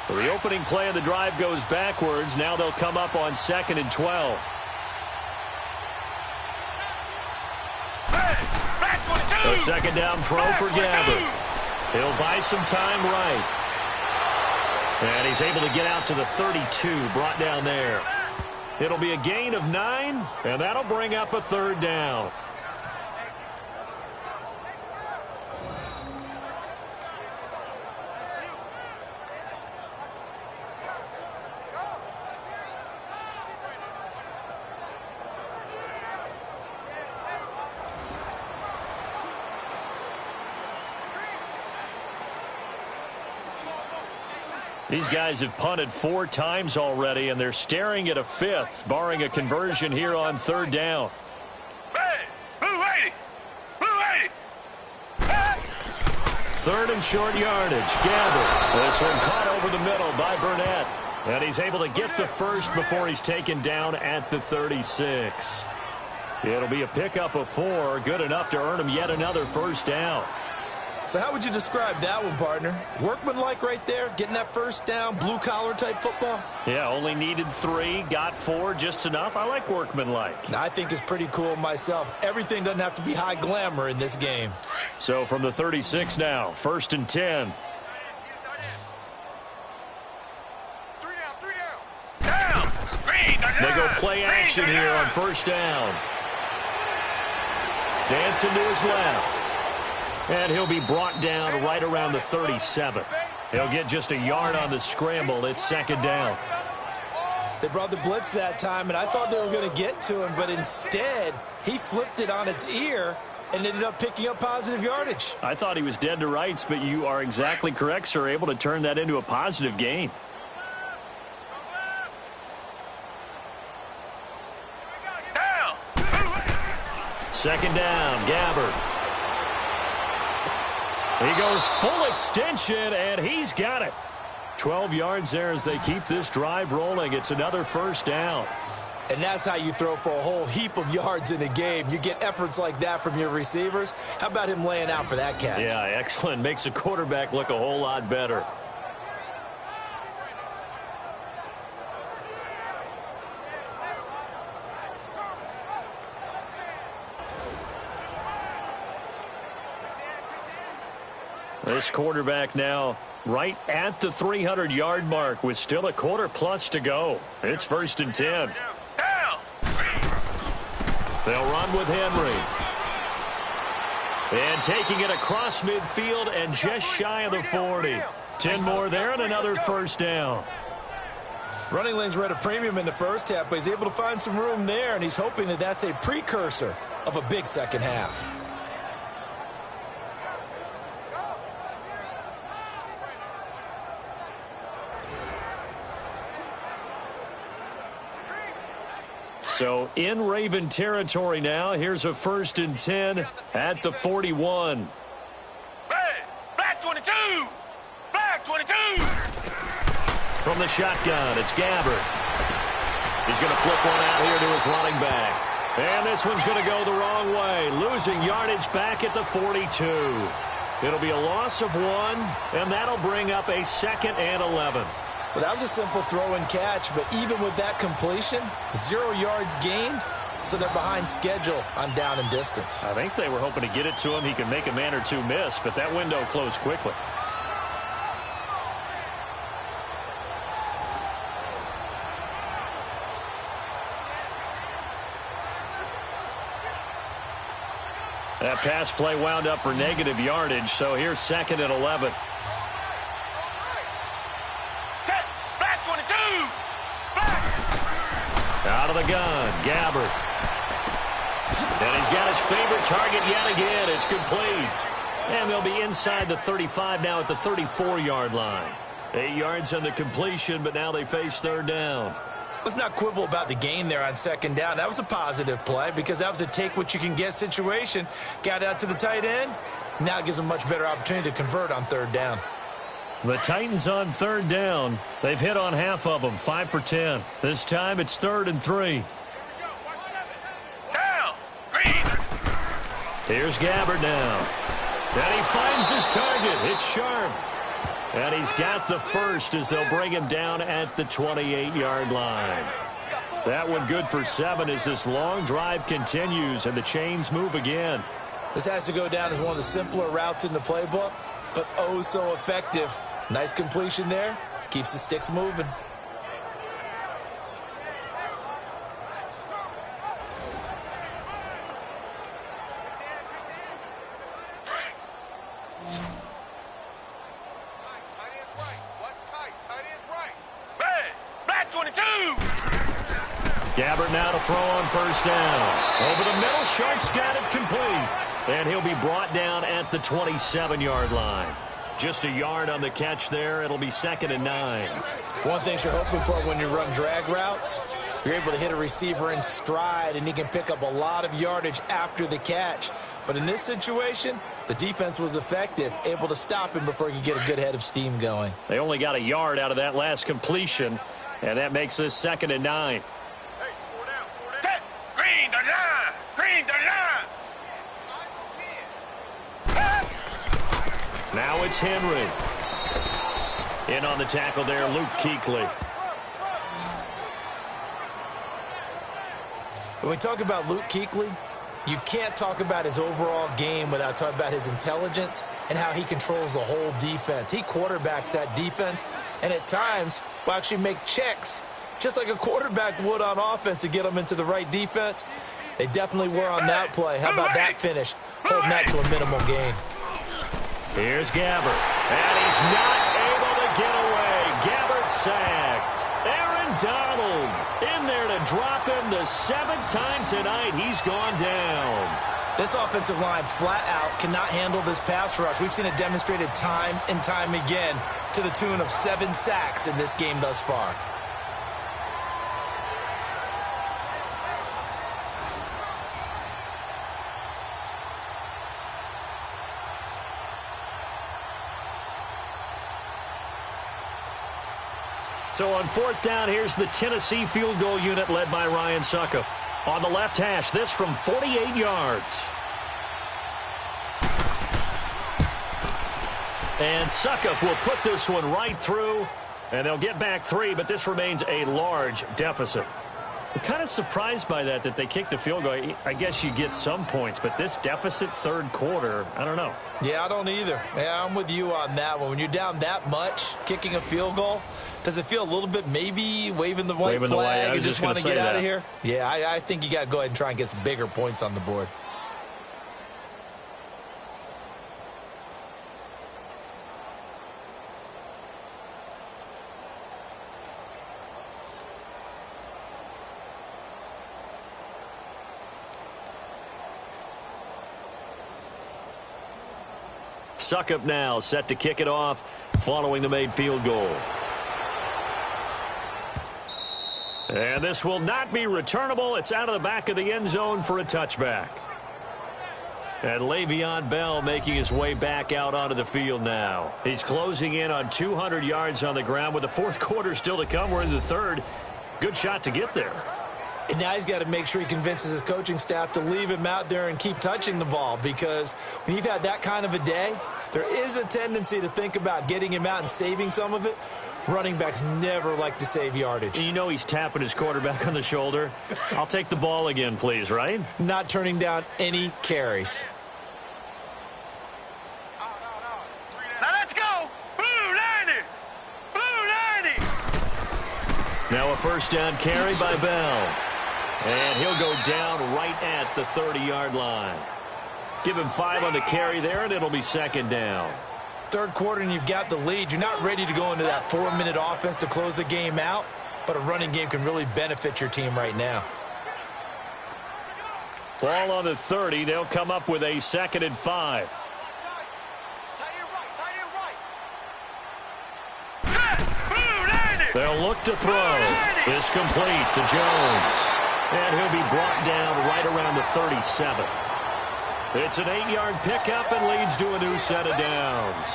So the opening play of the drive goes backwards. Now they'll come up on 2nd and 12. A second down throw for Gabbert. He'll buy some time right. And he's able to get out to the 32, brought down there. It'll be a gain of 9, and that'll bring up a 3rd down. These guys have punted 4 times already, and they're staring at a 5th, barring a conversion here on 3rd down. Hey, blue 80! Blue 80! Hey! 3rd and short yardage. Gabbert. This one caught over the middle by Burnett. And he's able to get the first before he's taken down at the 36. It'll be a pickup of 4, good enough to earn him yet another first down. So how would you describe that one, partner? Workmanlike right there, getting that first down, blue-collar type football? Yeah, only needed 3, got 4, just enough. I like workmanlike. I think it's pretty cool myself. Everything doesn't have to be high glamour in this game. So from the 36 now, 1st and 10. Down! Green, They go play action here on 1st down. Dancing to his left. And he'll be brought down right around the 37. He'll get just a yard on the scramble. It's 2nd down. They brought the blitz that time, and I thought they were going to get to him, but instead, he flipped it on its ear and ended up picking up positive yardage. I thought he was dead to rights, but you are exactly correct, sir. Able to turn that into a positive gain. Down! 2nd down, Gabbert. He goes full extension, and he's got it. 12 yards there as they keep this drive rolling. It's another first down. And that's how you throw for a whole heap of yards in a game. You get efforts like that from your receivers. How about him laying out for that catch? Yeah, excellent. Makes the quarterback look a whole lot better. This quarterback now right at the 300-yard mark with still a quarter plus to go. It's 1st and 10. Down! They'll run with Henry. And taking it across midfield and just shy of the 40. 10 more there and another first down. Running lanes were at a premium in the first half, but he's able to find some room there, and he's hoping that that's a precursor of a big second half. So in Raven territory now. Here's a 1st and 10 at the 41. Hey! Black 22! Black 22! From the shotgun, it's Gabbert. He's going to flip one out here to his running back. And this one's going to go the wrong way, losing yardage back at the 42. It'll be a loss of 1, and that'll bring up a 2nd and 11. Well, that was a simple throw and catch, but even with that completion, 0 yards gained, so they're behind schedule on down and distance. I think they were hoping to get it to him. He can make a man or two miss, but that window closed quickly. That pass play wound up for negative yardage, so here's 2nd and 11. Out of the gun, Gabbert. And he's got his favorite target yet again. It's complete. And they'll be inside the 35 now at the 34-yard line. 8 yards on the completion, but now they face third down. Let's not quibble about the gain there on second down. That was a positive play because that was a take-what-you-can-get situation. Got out to the tight end. Now it gives them a much better opportunity to convert on third down. The Titans on third down. They've hit on half of them, 5 for 10. This time it's 3rd and 3. Down. Green. Here's Gabbard now. And he finds his target. It's Sharp. And he's got the first as they'll bring him down at the 28-yard line. That one good for 7 as this long drive continues and the chains move again. This has to go down as one of the simpler routes in the playbook, but oh so effective. Nice completion there. Keeps the sticks moving. Gabbard now to throw on first down. Over the middle, Sharp's got it complete. And he'll be brought down at the 27-yard line. Just a yard on the catch there. It'll be 2nd and 9. One thing you're hoping for when you run drag routes, you're able to hit a receiver in stride, and he can pick up a lot of yardage after the catch. But in this situation, the defense was effective, able to stop him before he could get a good head of steam going. They only got a yard out of that last completion, and that makes this 2nd and 9. Green, the line. Green, the line. Now it's Henry. In on the tackle there, Luke Kuechly. When we talk about Luke Kuechly, you can't talk about his overall game without talking about his intelligence and how he controls the whole defense. He quarterbacks that defense, and at times will actually make checks, just like a quarterback would on offense, to get them into the right defense. They definitely were on that play. How about that finish? Holding that to a minimal gain. Here's Gabbard, and he's not able to get away. Gabbard sacked. Aaron Donald in there to drop him the 7th time tonight. He's gone down. This offensive line flat out cannot handle this pass rush. We've seen it demonstrated time and time again to the tune of 7 sacks in this game thus far. So on 4th down, here's the Tennessee field goal unit led by Ryan Succop. On the left hash, this from 48 yards. And Succop will put this one right through, and they'll get back 3, but this remains a large deficit. I'm kind of surprised by that they kicked the field goal. I guess you get some points, but this deficit 3rd quarter, I don't know. Yeah, I don't either. Yeah, I'm with you on that one. When you're down that much, kicking a field goal, does it feel a little bit maybe waving the white flag and just want to get out of here? Yeah, I think you got to go ahead and try and get some bigger points on the board. Succop now set to kick it off following the made field goal. And this will not be returnable. It's out of the back of the end zone for a touchback. And Le'Veon Bell making his way back out onto the field now. He's closing in on 200 yards on the ground with the 4th quarter still to come. We're in the 3rd. Good shot to get there. And now he's got to make sure he convinces his coaching staff to leave him out there and keep touching the ball, because when you've had that kind of a day, there is a tendency to think about getting him out and saving some of it. Running backs never like to save yardage. You know he's tapping his quarterback on the shoulder. I'll take the ball again, please, right? Not turning down any carries. Now let's go. Blue 90. Blue 90. Now a 1st down carry by Bell. And he'll go down right at the 30-yard line. Give him 5 on the carry there, and it'll be 2nd down. 3rd quarter, and you've got the lead. You're not ready to go into that 4-minute offense to close the game out, but a running game can really benefit your team right now. Ball on the 30. They'll come up with a 2nd and 5. Set. look to throw. Is complete to Jones. And he'll be brought down right around the 37. It's an 8-yard pickup and leads to a new set of downs.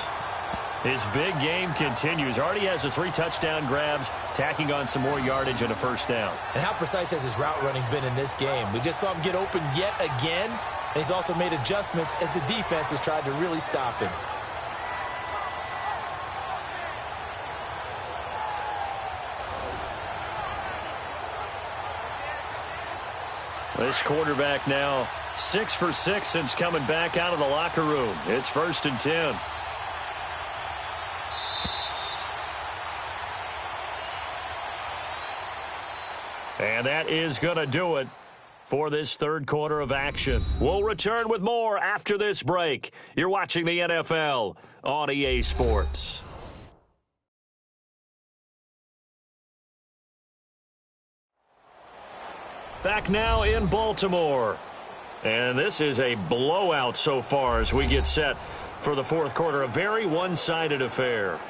His big game continues. Already has the 3 touchdown grabs, tacking on some more yardage and a first down. And how precise has his route running been in this game? We just saw him get open yet again, and he's also made adjustments as the defense has tried to really stop him. This quarterback now 6 for 6 since coming back out of the locker room. It's 1st and 10. And that is going to do it for this third quarter of action. We'll return with more after this break. You're watching the NFL on EA Sports. Back now in Baltimore. And this is a blowout so far as we get set for the fourth quarter. A very one-sided affair.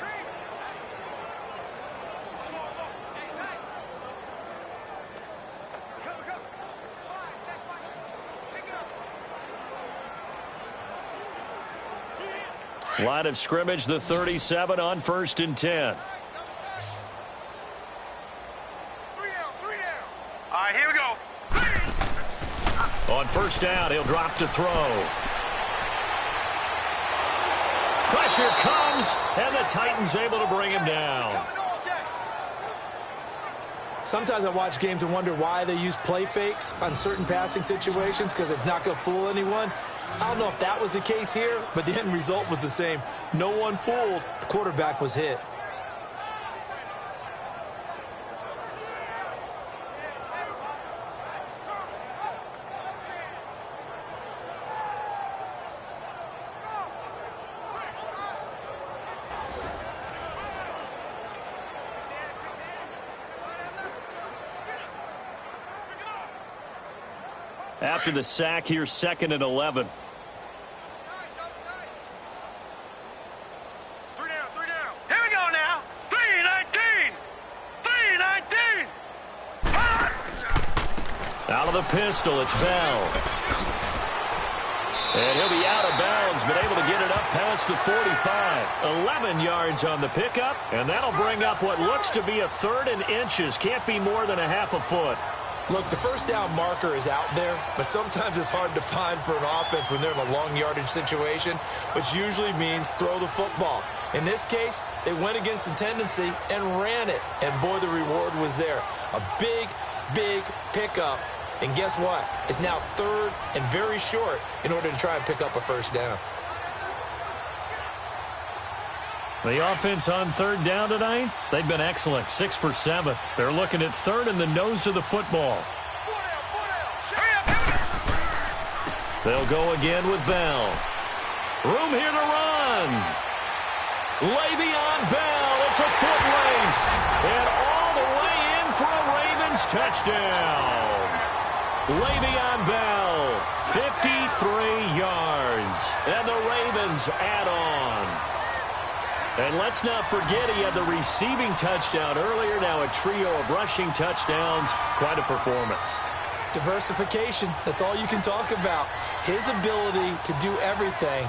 Line of scrimmage, the 37 on 1st and 10. All right, here we go. On 1st down, he'll drop to throw. Pressure comes, and the Titans able to bring him down. Sometimes I watch games and wonder why they use play fakes on certain passing situations because it's not going to fool anyone. I don't know if that was the case here, but the end result was the same. No one fooled. The quarterback was hit. After the sack here, 2nd and 11. 3 down, 3 down. Here we go now. 3-19. 3-19. Out of the pistol, it's Bell. And he'll be out of bounds, but able to get it up past the 45. 11 yards on the pickup, and that'll bring up what looks to be a 3rd and inches. Can't be more than a half a foot. Look, the first down marker is out there, but sometimes it's hard to find for an offense when they're in a long yardage situation, which usually means throw the football. In this case, they went against the tendency and ran it, and boy, the reward was there. A big, big pickup, and guess what? It's now 3rd and very short in order to try and pick up a first down. The offense on 3rd down tonight, they've been excellent, 6 for 7. They're looking at 3rd in the nose of the football. They'll go again with Bell. Room here to run. Le'Veon Bell, it's a foot race. And all the way in for a Ravens touchdown. Le'Veon Bell, 53 yards. And the Ravens add on. And let's not forget he had the receiving touchdown earlier. Now a trio of rushing touchdowns. Quite a performance. Diversification, that's all you can talk about. His ability to do everything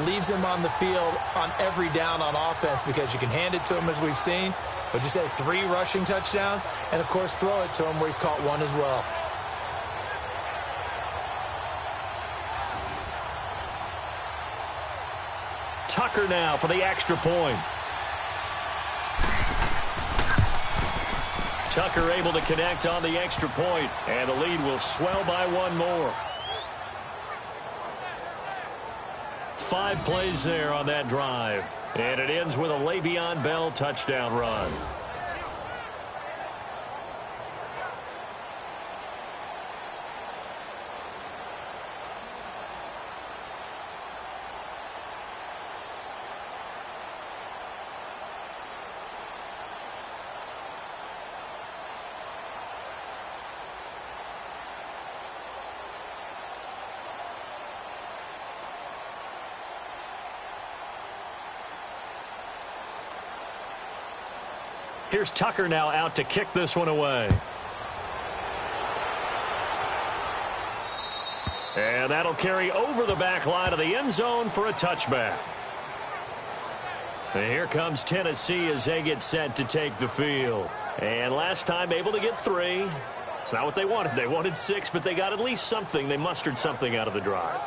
leaves him on the field on every down on offense because you can hand it to him as we've seen. But you say 3 rushing touchdowns, and of course throw it to him where he's caught 1 as well. Tucker now for the extra point. Tucker able to connect on the extra point, and the lead will swell by 1 more. 5 plays there on that drive, and it ends with a Le'Veon Bell touchdown run. Here's Tucker now out to kick this one away. And that'll carry over the back line of the end zone for a touchback. And here comes Tennessee as they get set to take the field. And last time able to get 3. It's not what they wanted. They wanted 6, but they got at least something. They mustered something out of the drive.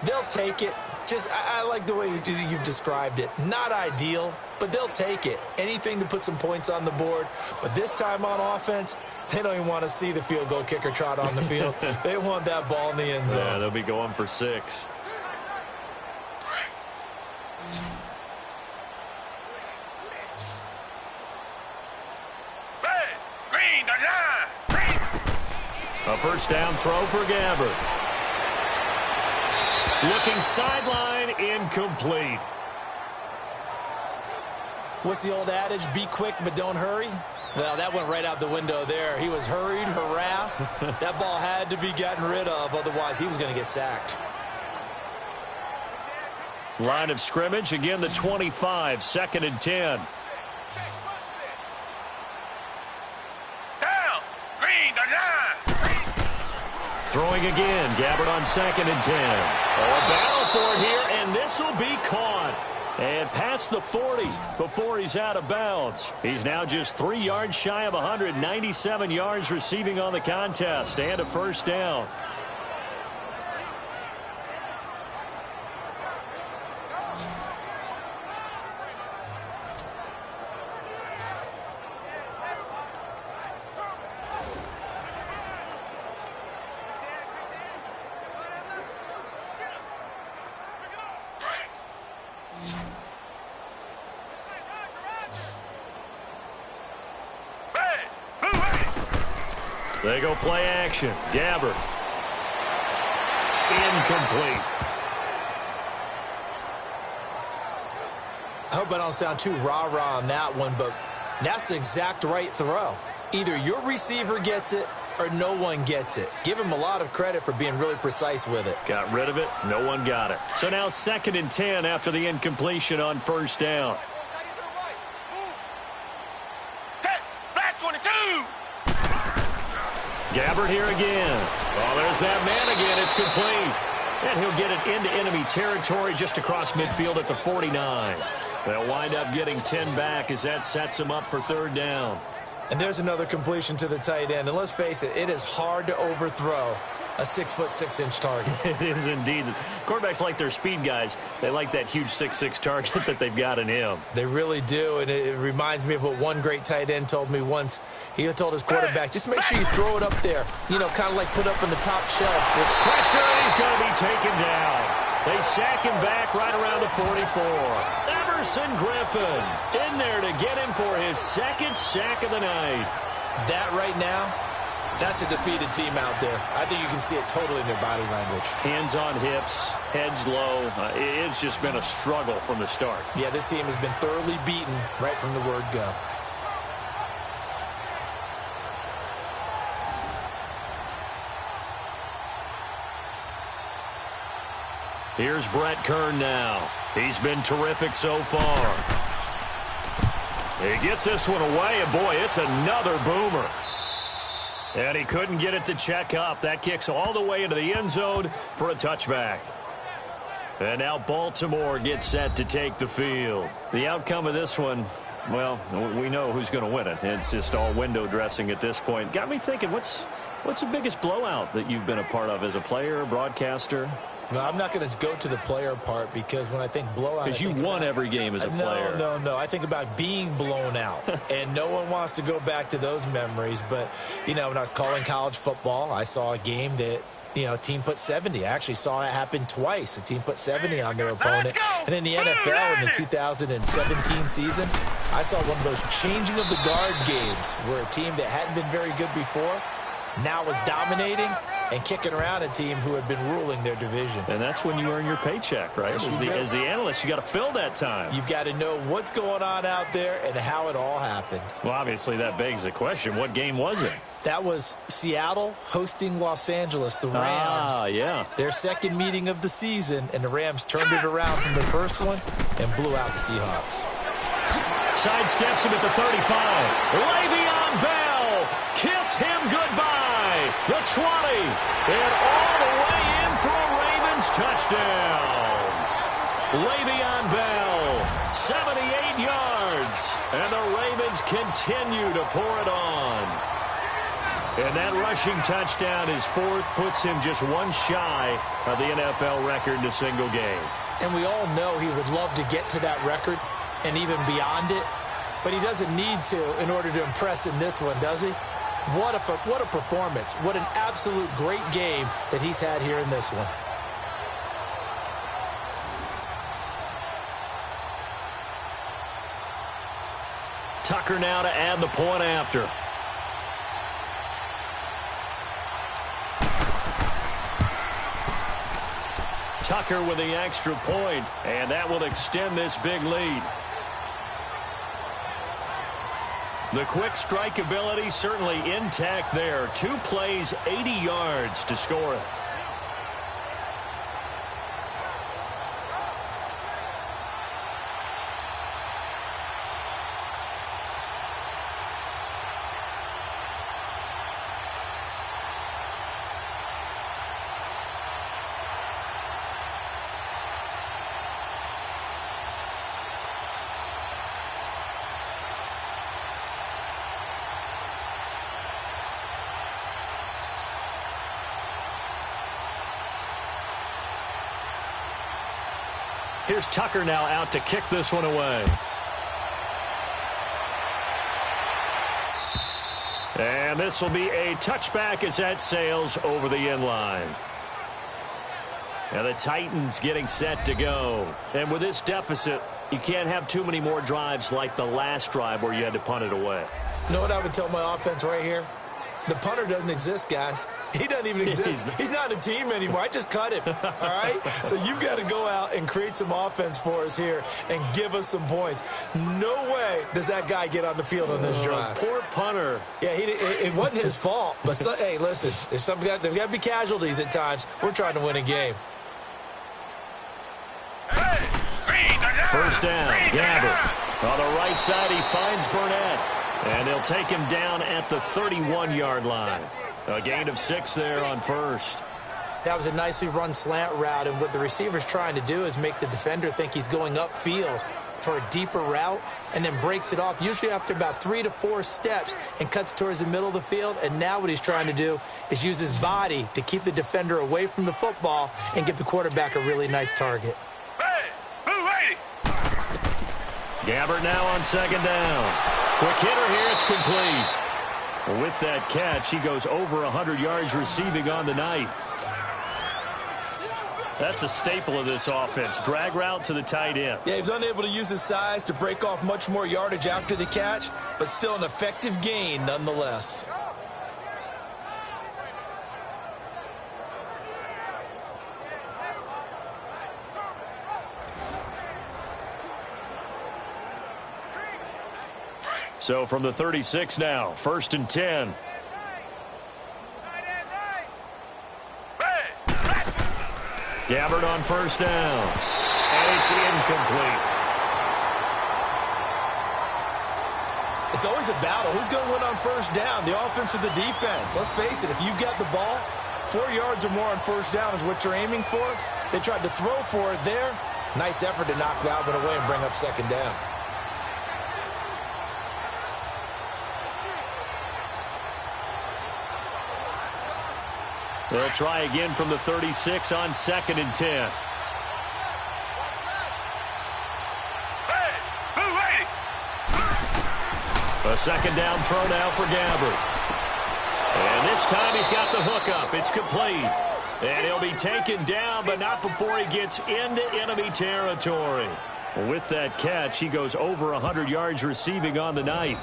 They'll take it. I like the way you've described it. Not ideal, but they'll take it. Anything to put some points on the board. But this time on offense, they don't even want to see the field goal kicker trot on the field. They want that ball in the end zone. Yeah, they'll be going for 6. Green, the line. Green. A first down throw for Gabbert. Looking sideline, incomplete. What's the old adage? Be quick, but don't hurry. Well, that went right out the window there. He was hurried, harassed. That ball had to be gotten rid of, otherwise he was going to get sacked. Line of scrimmage, again the 25, 2nd and 10. Down. Green, the line. Throwing again, Gabbert on 2nd and 10. Oh, a battle for it here, and this will be caught. And past the 40 before he's out of bounds. He's now just 3 yards shy of 197 yards receiving on the contest and a first down. They go play action. Gabbert. Incomplete. I hope I don't sound too rah-rah on that one, but that's the exact right throw. Either your receiver gets it or no one gets it. Give him a lot of credit for being really precise with it. Got rid of it. No one got it. So now 2nd and 10 after the incompletion on first down. Black 22. Gabbert here again. Oh, there's that man again. It's complete. And he'll get it into enemy territory just across midfield at the 49. They'll wind up getting 10 back as that sets them up for 3rd down. And there's another completion to the tight end. And let's face it, it is hard to overthrow a 6'6" target. It is indeed. Quarterbacks like their speed guys. They like that huge 6'6" target that they've got in him. They really do, and it reminds me of what one great tight end told me once. He told his quarterback, just make sure you throw it up there, you know, kind of like put up on the top shelf. With pressure, he's going to be taken down. They sack him back right around the 44. Emerson Griffin in there to get him for his 2nd sack of the night. That right now, that's a defeated team out there. I think you can see it totally in their body language. Hands on hips, heads low. It's just been a struggle from the start. Yeah, this team has been thoroughly beaten right from the word go. Here's Brett Kern now. He's been terrific so far. He gets this one away, and boy, it's another boomer. And he couldn't get it to check up. That kicks all the way into the end zone for a touchback. And now Baltimore gets set to take the field. The outcome of this one, well, we know who's going to win it. It's just all window dressing at this point. Got me thinking, what's the biggest blowout that you've been a part of as a player, broadcaster? No, I'm not going to go to the player part because when I think blowout... Because you won every game as a player. No. I think about being blown out. And no one wants to go back to those memories. But, you know, when I was calling college football, I saw a game that, you know, a team put 70. I actually saw it happen twice. A team put 70 on their opponent. And in the NFL, in the 2017 season, I saw one of those changing of the guard games where a team that hadn't been very good before now was dominating and kicking around a team who had been ruling their division. And that's when you earn your paycheck, right? As the analyst, you got to fill that time. You've got to know what's going on out there and how it all happened. Well, obviously, that begs the question, what game was it? That was Seattle hosting Los Angeles, the Rams. Ah, yeah. Their second meeting of the season, and the Rams turned it around from the first one and blew out the Seahawks. Sidesteps him at the 35. Le'Veon Bell. Kiss him goodbye. The 20. And all the way in for a Ravens touchdown. Le'Veon Bell, 78 yards. And the Ravens continue to pour it on. And that rushing touchdown, his fourth, puts him just one shy of the NFL record in a single game. And we all know he would love to get to that record and even beyond it. But he doesn't need to in order to impress in this one, does he? What a performance. What an absolute great game that he's had here in this one. Tucker now to add the point after. Tucker with the extra point, and that will extend this big lead. The quick strike ability certainly intact there. 2 plays, 80 yards to score it. Here's Tucker now out to kick this one away. And this will be a touchback as that sails over the end line. And the Titans getting set to go. And with this deficit, you can't have too many more drives like the last drive where you had to punt it away. You know what I would tell my offense right here? The punter doesn't exist, guys. He doesn't even exist. He's not a team anymore. I just cut him, all right? So you've got to go out and create some offense for us here and give us some points. No way does that guy get on the field on this drive. Poor punter. Yeah, it wasn't his fault. But, hey, listen, there's got to be casualties at times. We're trying to win a game. First down, Gabbert. On the right side, he finds Burnett. And they'll take him down at the 31-yard line. A gain of 6 there on first. That was a nicely run slant route, and what the receiver's trying to do is make the defender think he's going upfield for a deeper route and then breaks it off, usually after about 3 to 4 steps, and cuts towards the middle of the field. And now what he's trying to do is use his body to keep the defender away from the football and give the quarterback a really nice target. Gabbert now on second down. Quick hitter here, it's complete. With that catch, he goes over 100 yards receiving on the night. That's a staple of this offense. Drag route to the tight end. Yeah, he was unable to use his size to break off much more yardage after the catch, but still an effective gain nonetheless. So from the 36 now, 1st and 10. Gabbert on first down. And it's incomplete. It's always a battle. Who's going to win on first down, the offense or the defense? Let's face it, if you've got the ball, 4 yards or more on first down is what you're aiming for. They tried to throw for it there. Nice effort to knock that one away and bring up second down. They'll try again from the 36 on 2nd and 10. A second down throw now for Gabbert. And this time he's got the hookup. It's complete. And he'll be taken down, but not before he gets into enemy territory. With that catch, he goes over 100 yards receiving on the night.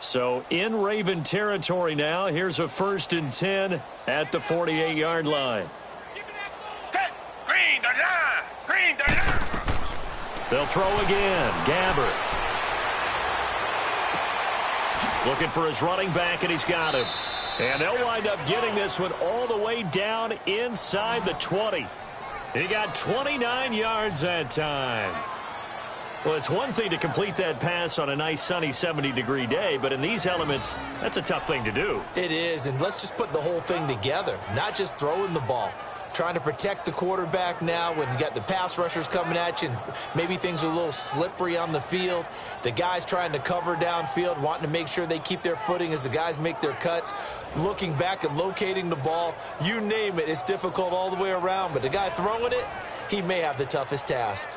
So in Raven territory now. Here's a 1st and 10 at the 48-yard line. Green, They'll throw again. Gabbert. Looking for his running back, and he's got him. And they'll wind up getting this one all the way down inside the 20. He got 29 yards that time. Well, it's one thing to complete that pass on a nice sunny 70-degree day, but in these elements, that's a tough thing to do. It is, and let's just put the whole thing together, not just throwing the ball. Trying to protect the quarterback now when you got the pass rushers coming at you and maybe things are a little slippery on the field. The guys trying to cover downfield, wanting to make sure they keep their footing as the guys make their cuts. Looking back and locating the ball, you name it, it's difficult all the way around. But the guy throwing it, he may have the toughest task.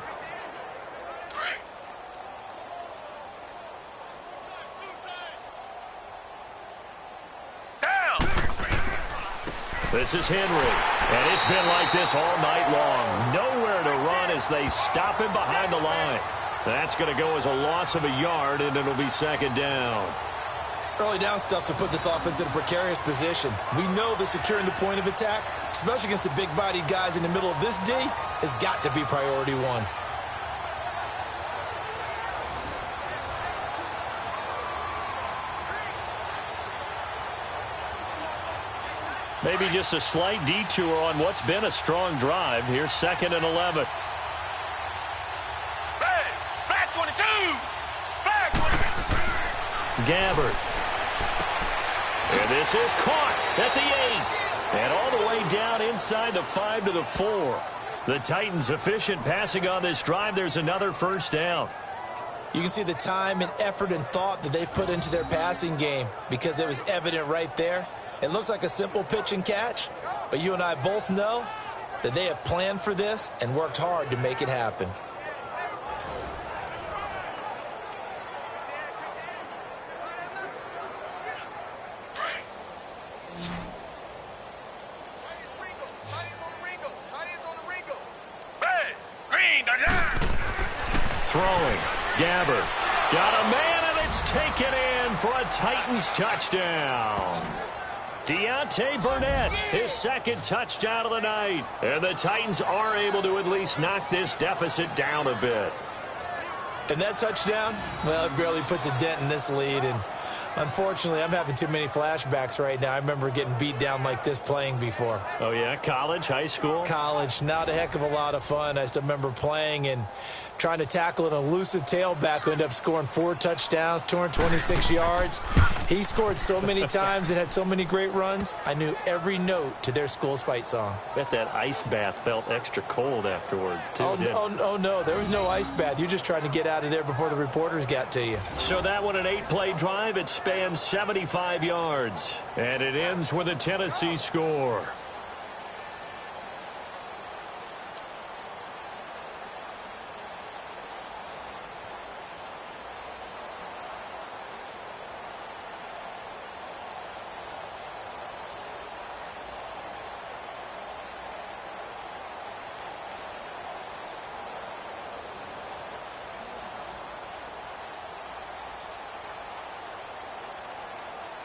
This is Henry, and it's been like this all night long. Nowhere to run as they stop him behind the line. That's going to go as a loss of a yard, and it'll be second down. Early down stuff's to put this offense in a precarious position. We know that securing the point of attack, especially against the big-bodied guys in the middle of this D, has got to be priority one. Maybe just a slight detour on what's been a strong drive. Here's 2nd and 11. Back 22! Back 22! Gabbert. And this is caught at the 8. And all the way down inside the 5 to the 4. The Titans efficient passing on this drive. There's another first down. You can see the time and effort and thought that they've put into their passing game because it was evident right there. It looks like a simple pitch and catch, but you and I both know that they have planned for this and worked hard to make it happen. Throwing. Gabbert. Got a man, and it's taken in for a Titans touchdown. Deontay Burnett, his 2nd touchdown of the night. And the Titans are able to at least knock this deficit down a bit. And that touchdown, well, it barely puts a dent in this lead. And unfortunately, I'm having too many flashbacks right now. I remember getting beat down like this playing before. Oh, yeah? College, high school? College, not a heck of a lot of fun. I still remember playing and trying to tackle an elusive tailback who ended up scoring 4 touchdowns, 226 yards. He scored so many times and had so many great runs. I knew every note to their school's fight song. Bet that ice bath felt extra cold afterwards, too. Oh, no, there was no ice bath. You're just trying to get out of there before the reporters got to you. So that one, an 8-play drive. It spans 75 yards. And it ends with a Tennessee score.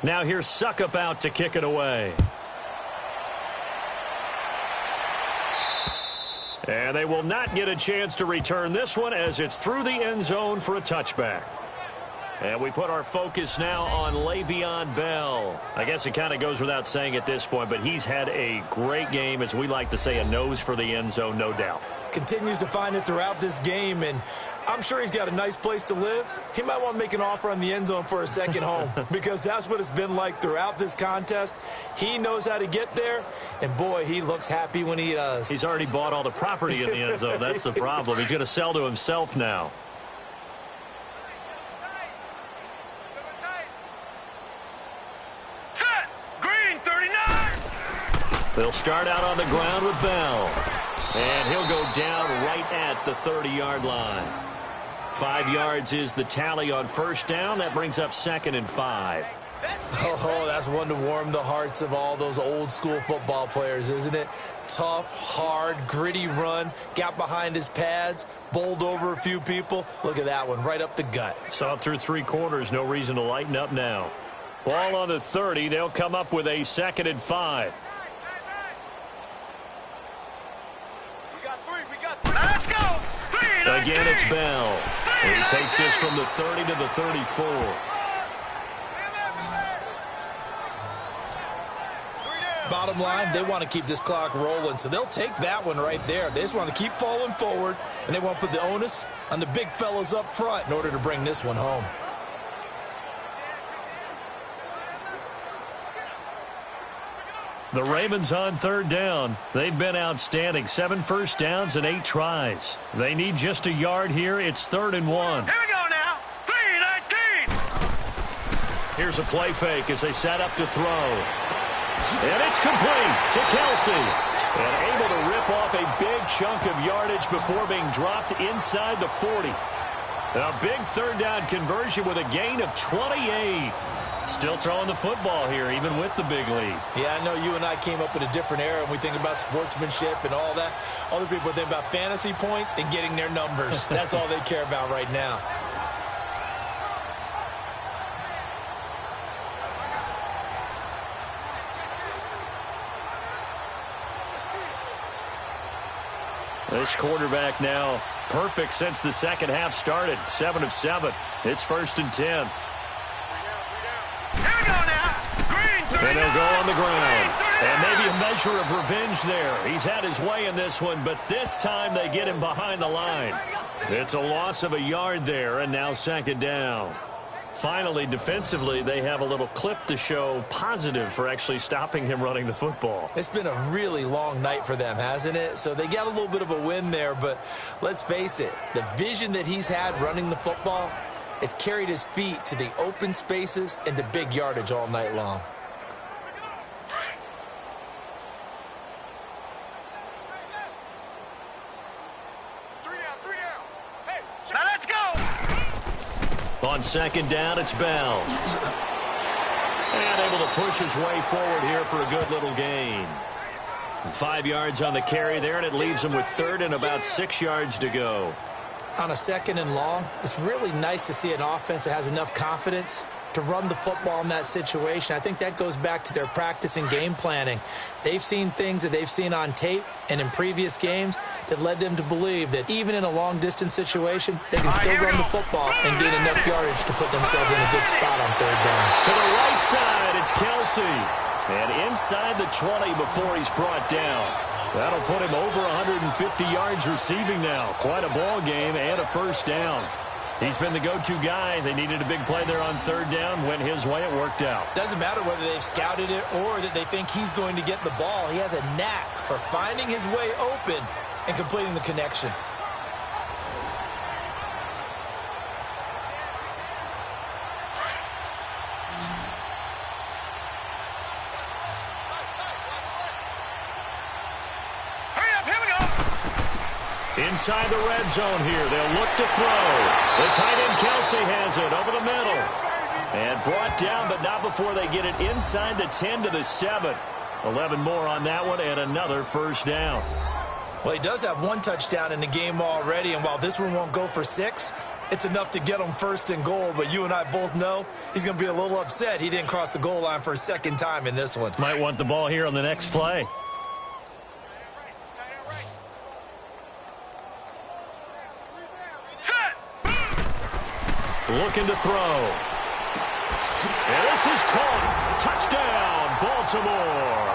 Now here's Suckup out to kick it away. And they will not get a chance to return this one as it's through the end zone for a touchback. And we put our focus now on Le'Veon Bell. I guess it kind of goes without saying at this point, but he's had a great game, as we like to say, a nose for the end zone, no doubt. Continues to find it throughout this game, and I'm sure he's got a nice place to live. He might want to make an offer on the end zone for a second home because that's what it's been like throughout this contest. He knows how to get there, and boy, he looks happy when he does. He's already bought all the property in the end zone. That's the problem. He's going to sell to himself now. They'll start out on the ground with Bell. And he'll go down right at the 30-yard line. 5 yards is the tally on first down. That brings up 2nd and 5. Oh, that's one to warm the hearts of all those old-school football players, isn't it? Tough, hard, gritty run. Got behind his pads, bowled over a few people. Look at that one, right up the gut. Saw it through 3 quarters. No reason to lighten up now. Ball on the 30. They'll come up with a 2nd and 5. Let's go! Again, it's Bell. He takes this from the 30 to the 34. Bottom line, they want to keep this clock rolling, so they'll take that one right there. They just want to keep falling forward, and they want to put the onus on the big fellas up front in order to bring this one home. The Ravens on third down. They've been outstanding. 7 first downs and 8 tries. They need just a yard here. It's 3rd and 1. Here we go now. 3-19. Here's a play fake as they set up to throw. And it's complete to Kelsey. And able to rip off a big chunk of yardage before being dropped inside the 40. A big third down conversion with a gain of 28. Still throwing the football here, even with the big lead. Yeah, I know you and I came up in a different era, and we think about sportsmanship and all that. Other people think about fantasy points and getting their numbers. That's all they care about right now. This quarterback now perfect since the second half started. 7 of 7. It's 1st and 10. Here we go now. Green, And they'll go on the ground. 39. And maybe a measure of revenge there. He's had his way in this one, but this time they get him behind the line. It's a loss of a yard there, and now 2nd down. Finally, defensively, they have a little clip to show positive for actually stopping him running the football. It's been a really long night for them, hasn't it? So they got a little bit of a win there, but let's face it, the vision that he's had running the football has carried his feet to the open spaces and to big yardage all night long. Now let's go. On 2nd down, it's Bell. And able to push his way forward here for a good little gain. 5 yards on the carry there, and it leaves him with 3rd and about 6 yards to go. On a 2nd and long, it's really nice to see an offense that has enough confidence to run the football in that situation. I think that goes back to their practice and game planning. They've seen things that they've seen on tape and in previous games that led them to believe that even in a long-distance situation, they can still run the football and gain enough yardage to put themselves in a good spot on 3rd down. To the right side, it's Kelsey. And inside the 20 before he's brought down. That'll put him over 150 yards receiving now. Quite a ball game and a 1st down. He's been the go-to guy. They needed a big play there on 3rd down. Went his way. It worked out. Doesn't matter whether they've scouted it or that they think he's going to get the ball. He has a knack for finding his way open and completing the connection. Inside the red zone here. They'll look to throw. The tight end Kelsey has it over the middle. And brought down, but not before they get it inside the 10 to the 7. 11 more on that one and another 1st down. Well, he does have 1 touchdown in the game already, and while this one won't go for 6, it's enough to get him 1st and goal. But you and I both know he's going to be a little upset he didn't cross the goal line for a 2nd time in this one. Might want the ball here on the next play. Looking to throw. And this is caught. Touchdown, Baltimore.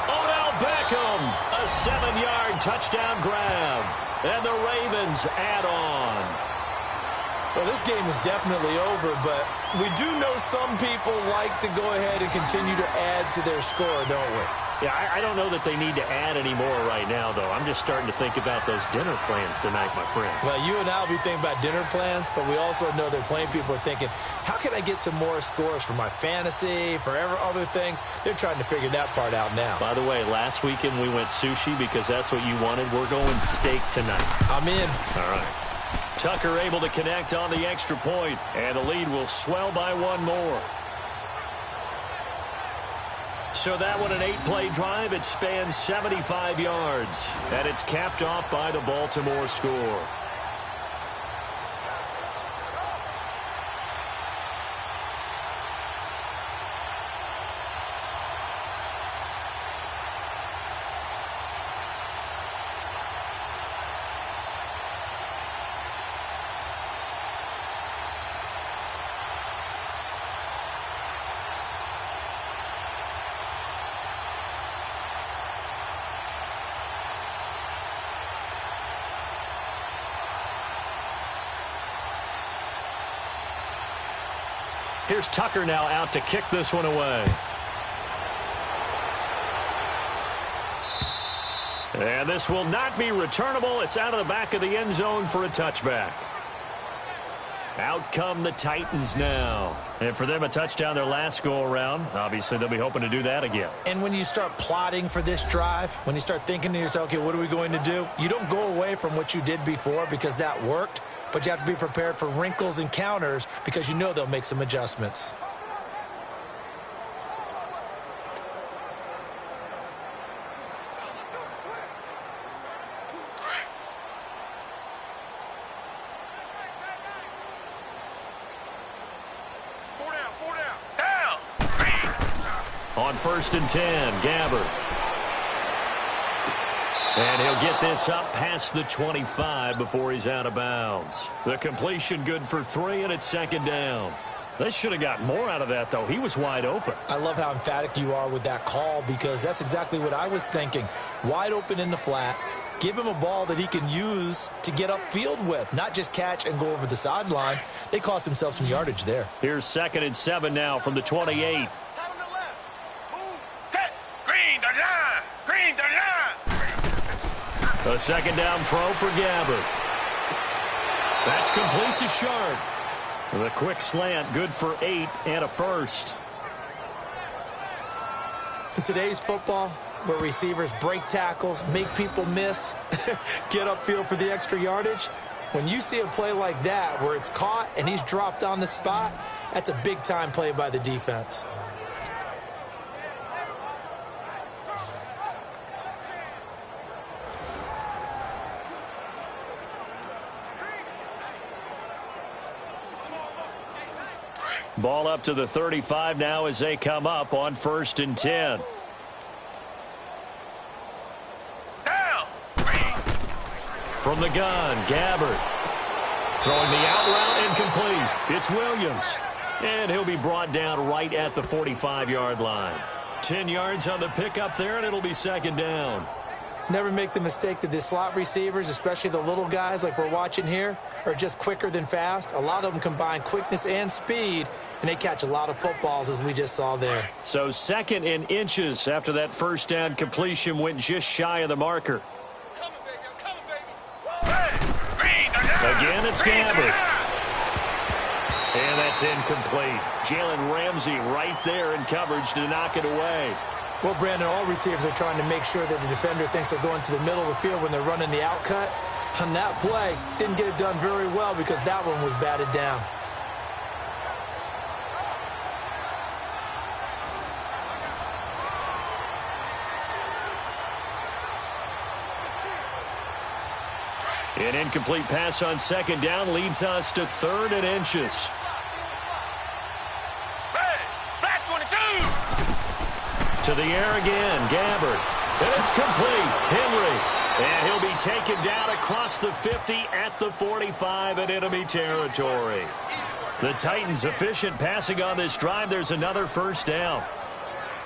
Odell Beckham, a 7-yard touchdown grab. And the Ravens add on. Well, this game is definitely over, but we do know some people like to go ahead and continue to add to their score, don't we? Yeah, I don't know that they need to add any more right now, though. I'm just starting to think about those dinner plans tonight, my friend. Well, you and I will be thinking about dinner plans, but we also know they're playing people are thinking, how can I get some more scores for my fantasy, for other things? They're trying to figure that part out now. By the way, last weekend we went sushi because that's what you wanted. We're going steak tonight. I'm in. All right. Tucker able to connect on the extra point, and the lead will swell by 1 more. So that one, an 8-play drive. It spans 75 yards, and it's capped off by the Baltimore score. Here's Tucker now out to kick this one away. And this will not be returnable. It's out of the back of the end zone for a touchback. Out come the Titans now. And for them, a touchdown their last go-around. Obviously, they'll be hoping to do that again. And when you start plotting for this drive, when you start thinking to yourself, okay, what are we going to do? You don't go away from what you did before because that worked, but you have to be prepared for wrinkles and counters because you know they'll make some adjustments. On 1st and 10, Gabbard. And he'll get this up past the 25 before he's out of bounds. The completion good for 3, and it's 2nd down. They should have got more out of that, though. He was wide open. I love how emphatic you are with that call because that's exactly what I was thinking. Wide open in the flat. Give him a ball that he can use to get upfield with, not just catch and go over the sideline. They cost themselves some yardage there. Here's 2nd and 7 now from the 28. A 2nd down throw for Gabbard. That's complete to Sharp. The quick slant, good for 8 and a first. In today's football, where receivers break tackles, make people miss, get upfield for the extra yardage, when you see a play like that where it's caught and he's dropped on the spot, that's a big-time play by the defense. Ball up to the 35 now as they come up on 1st and 10. From the gun, Gabbard. Throwing the out route incomplete. It's Williams. And he'll be brought down right at the 45-yard line. 10 yards on the pickup there, and it'll be 2nd down. Never make the mistake that the slot receivers, especially the little guys like we're watching here, are just quicker than fast. A lot of them combine quickness and speed, and they catch a lot of footballs, as we just saw there. So 2nd in inches after that 1st down completion went just shy of the marker. Again, it's Gabbard. And that's incomplete. Jalen Ramsey right there in coverage to knock it away. Well, Brandon, all receivers are trying to make sure that the defender thinks they're going to the middle of the field when they're running the outcut. On that play, didn't get it done very well because that one was batted down. An incomplete pass on 2nd down leads us to 3rd and inches. To the air again, Gabbard. And it's complete. Henry. And he'll be taken down across the 50 at the 45 in enemy territory. The Titans efficient passing on this drive. There's another 1st down.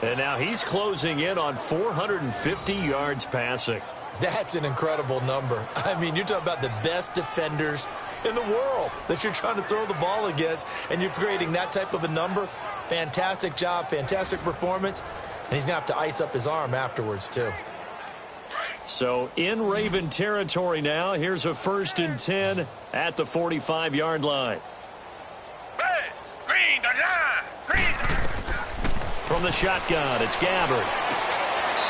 And now he's closing in on 450 yards passing. That's an incredible number. I mean, you're talking about the best defenders in the world that you're trying to throw the ball against, and you're creating that type of a number. Fantastic job, fantastic performance, and he's going to have to ice up his arm afterwards, too. So in Raven territory now, here's a 1st and 10 at the 45-yard line. From the shotgun, it's Gabbard.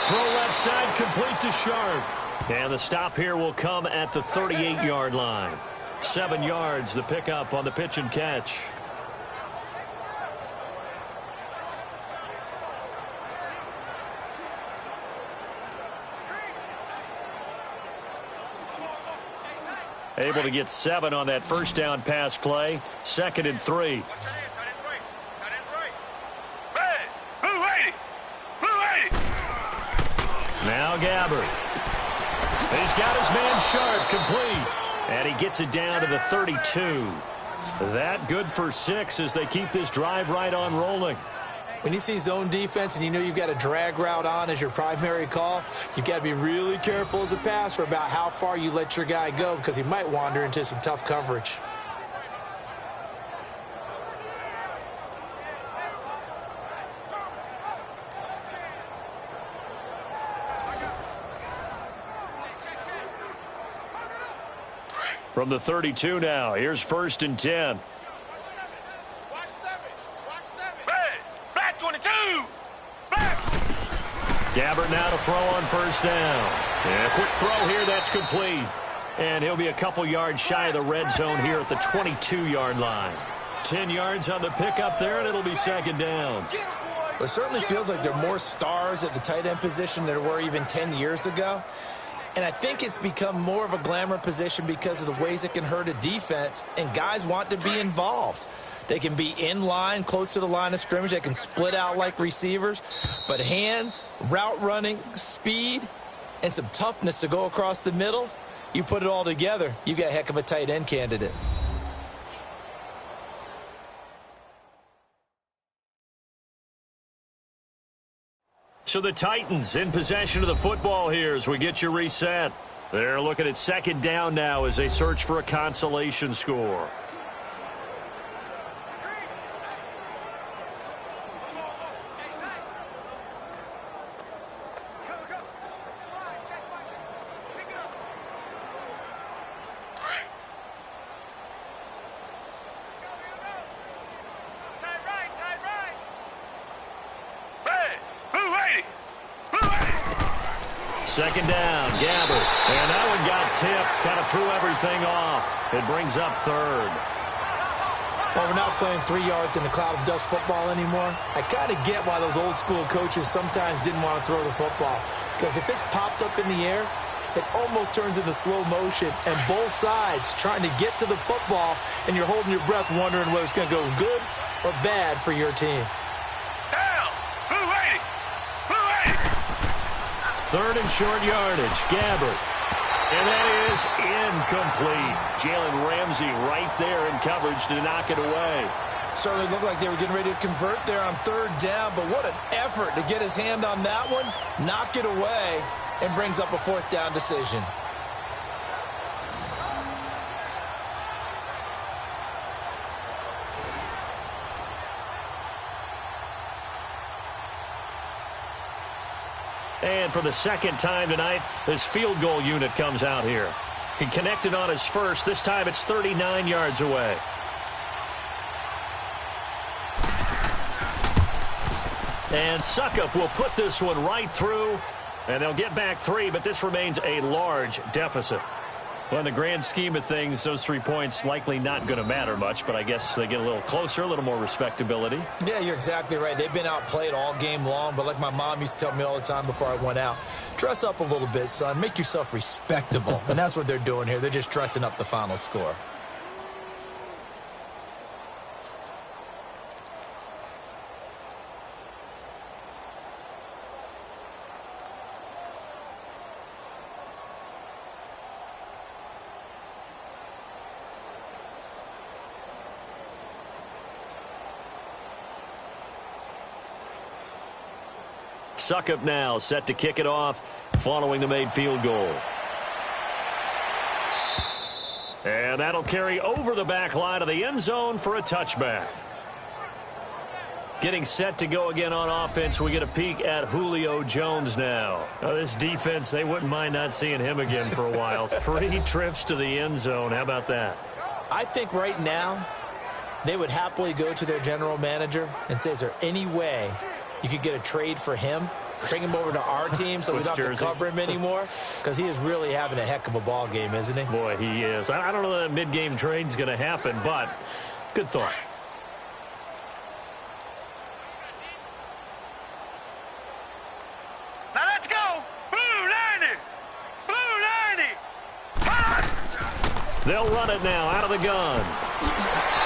Throw left side, complete to Sharp. And the stop here will come at the 38-yard line. 7 yards, the pickup on the pitch and catch. Able to get 7 on that 1st down pass play. 2nd and 3. Now Gabbard. He's got his man Sharp complete. And he gets it down to the 32. That good for 6 as they keep this drive right on rolling. When you see zone defense and you know you've got a drag route on as your primary call, you've got to be really careful as a passer about how far you let your guy go because he might wander into some tough coverage. From the 32 now, here's 1st and 10. Flat 22. Gabbert now to throw on 1st down. And a quick throw here, that's complete. And he'll be a couple yards shy of the red zone here at the 22-yard line. 10 yards on the pickup there, and it'll be 2nd down. It certainly feels like there are more stars at the tight end position than there were even 10 years ago. And I think it's become more of a glamour position because of the ways it can hurt a defense, and guys want to be involved. They can be in line, close to the line of scrimmage. They can split out like receivers. But hands, route running, speed, and some toughness to go across the middle, you put it all together, you got a heck of a tight end candidate. So the Titans in possession of the football here as we get you reset. They're looking at 2nd down now as they search for a consolation score. Second down, Gabbert. And that one got tipped, kind of threw everything off. It brings up 3rd. Well, we're not playing 3 yards in the cloud of dust football anymore. I kind of get why those old school coaches sometimes didn't want to throw the football. Because if it's popped up in the air, it almost turns into slow motion. And both sides trying to get to the football, and you're holding your breath wondering whether it's going to go good or bad for your team. 3rd and short yardage, Gabbert. And that is incomplete. Jalen Ramsey right there in coverage to knock it away. Certainly looked like they were getting ready to convert there on 3rd down, but what an effort to get his hand on that one, knock it away, and brings up a 4th down decision. And for the 2nd time tonight, this field goal unit comes out here. He connected on his first. This time it's 39 yards away. And Suckup will put this one right through. And they'll get back 3, but this remains a large deficit. Well, in the grand scheme of things, those 3 points likely not going to matter much, but I guess they get a little closer, a little more respectability. Yeah, you're exactly right. They've been outplayed all game long, but like my mom used to tell me all the time before I went out, dress up a little bit, son. Make yourself respectable. And that's what they're doing here. They're just dressing up the final score. Suckup now set to kick it off following the made field goal. And that'll carry over the back line of the end zone for a touchback. Getting set to go again on offense, we get a peek at Julio Jones now. Now this defense, they wouldn't mind not seeing him again for a while. 3 trips to the end zone. How about that? I think right now they would happily go to their general manager and say, is there any way you could get a trade for him, bring him over to our team so we don't have to cover him anymore? Because he is really having a heck of a ball game, isn't he? Boy, he is. I don't know that mid-game trade's going to happen, but good thought. Now let's go. Blue 90. Blue 90. They'll run it now out of the gun.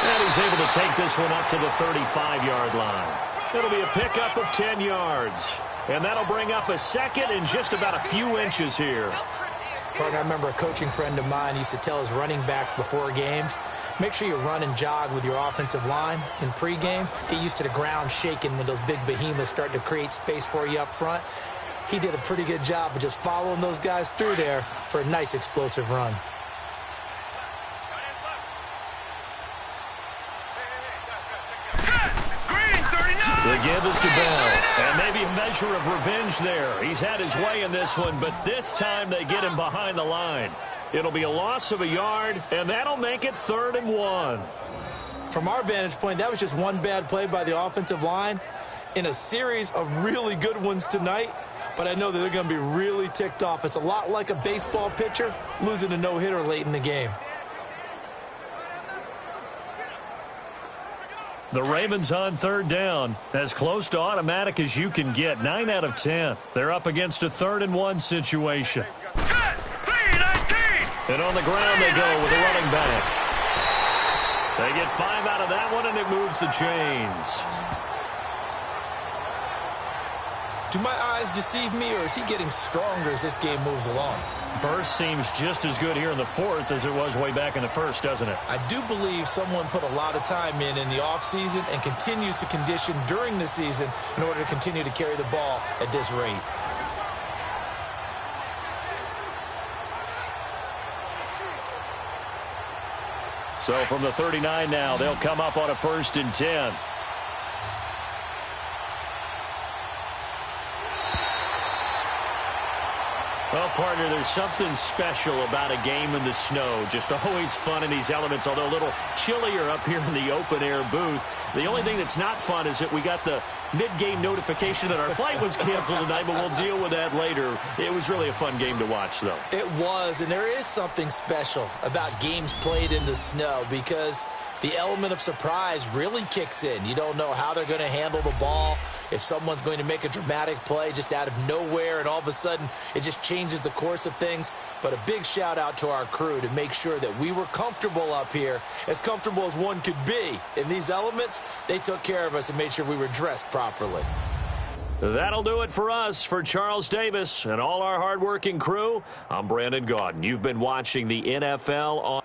And he's able to take this one up to the 35-yard line. It'll be a pickup of 10 yards. And that'll bring up a 2nd and just about a few inches here. I remember a coaching friend of mine used to tell his running backs before games, make sure you run and jog with your offensive line in pregame. Get used to the ground shaking when those big behemoths start to create space for you up front. He did a pretty good job of just following those guys through there for a nice explosive run. The give is to Bell, and maybe a measure of revenge there. He's had his way in this one, but this time they get him behind the line. It'll be a loss of a yard, and that'll make it 3rd and 1. From our vantage point, that was just one bad play by the offensive line in a series of really good ones tonight. But I know that they're going to be really ticked off. It's a lot like a baseball pitcher losing a no-hitter late in the game. The Ravens on 3rd down, as close to automatic as you can get, 9 out of 10. They're up against a 3rd and 1 situation. Set! Clean, 19! And on the ground they go with a running back. They get 5 out of that one, and it moves the chains. Do my eyes deceive me, or is he getting stronger as this game moves along? Burst seems just as good here in the 4th as it was way back in the 1st, doesn't it? I do believe someone put a lot of time in the offseason and continues to condition during the season in order to continue to carry the ball at this rate. So from the 39 now, they'll come up on a 1st and 10. Well, partner, there's something special about a game in the snow. Just always fun in these elements, although a little chillier up here in the open-air booth. The only thing that's not fun is that we got the mid-game notification that our flight was canceled tonight, but we'll deal with that later. It was really a fun game to watch, though. It was, and there is something special about games played in the snow because the element of surprise really kicks in. You don't know how they're going to handle the ball, if someone's going to make a dramatic play just out of nowhere, and all of a sudden it just changes the course of things. But a big shout out to our crew to make sure that we were comfortable up here, as comfortable as one could be. In these elements, they took care of us and made sure we were dressed properly. That'll do it for us. For Charles Davis and all our hardworking crew, I'm Brandon Gaudin. You've been watching the NFL on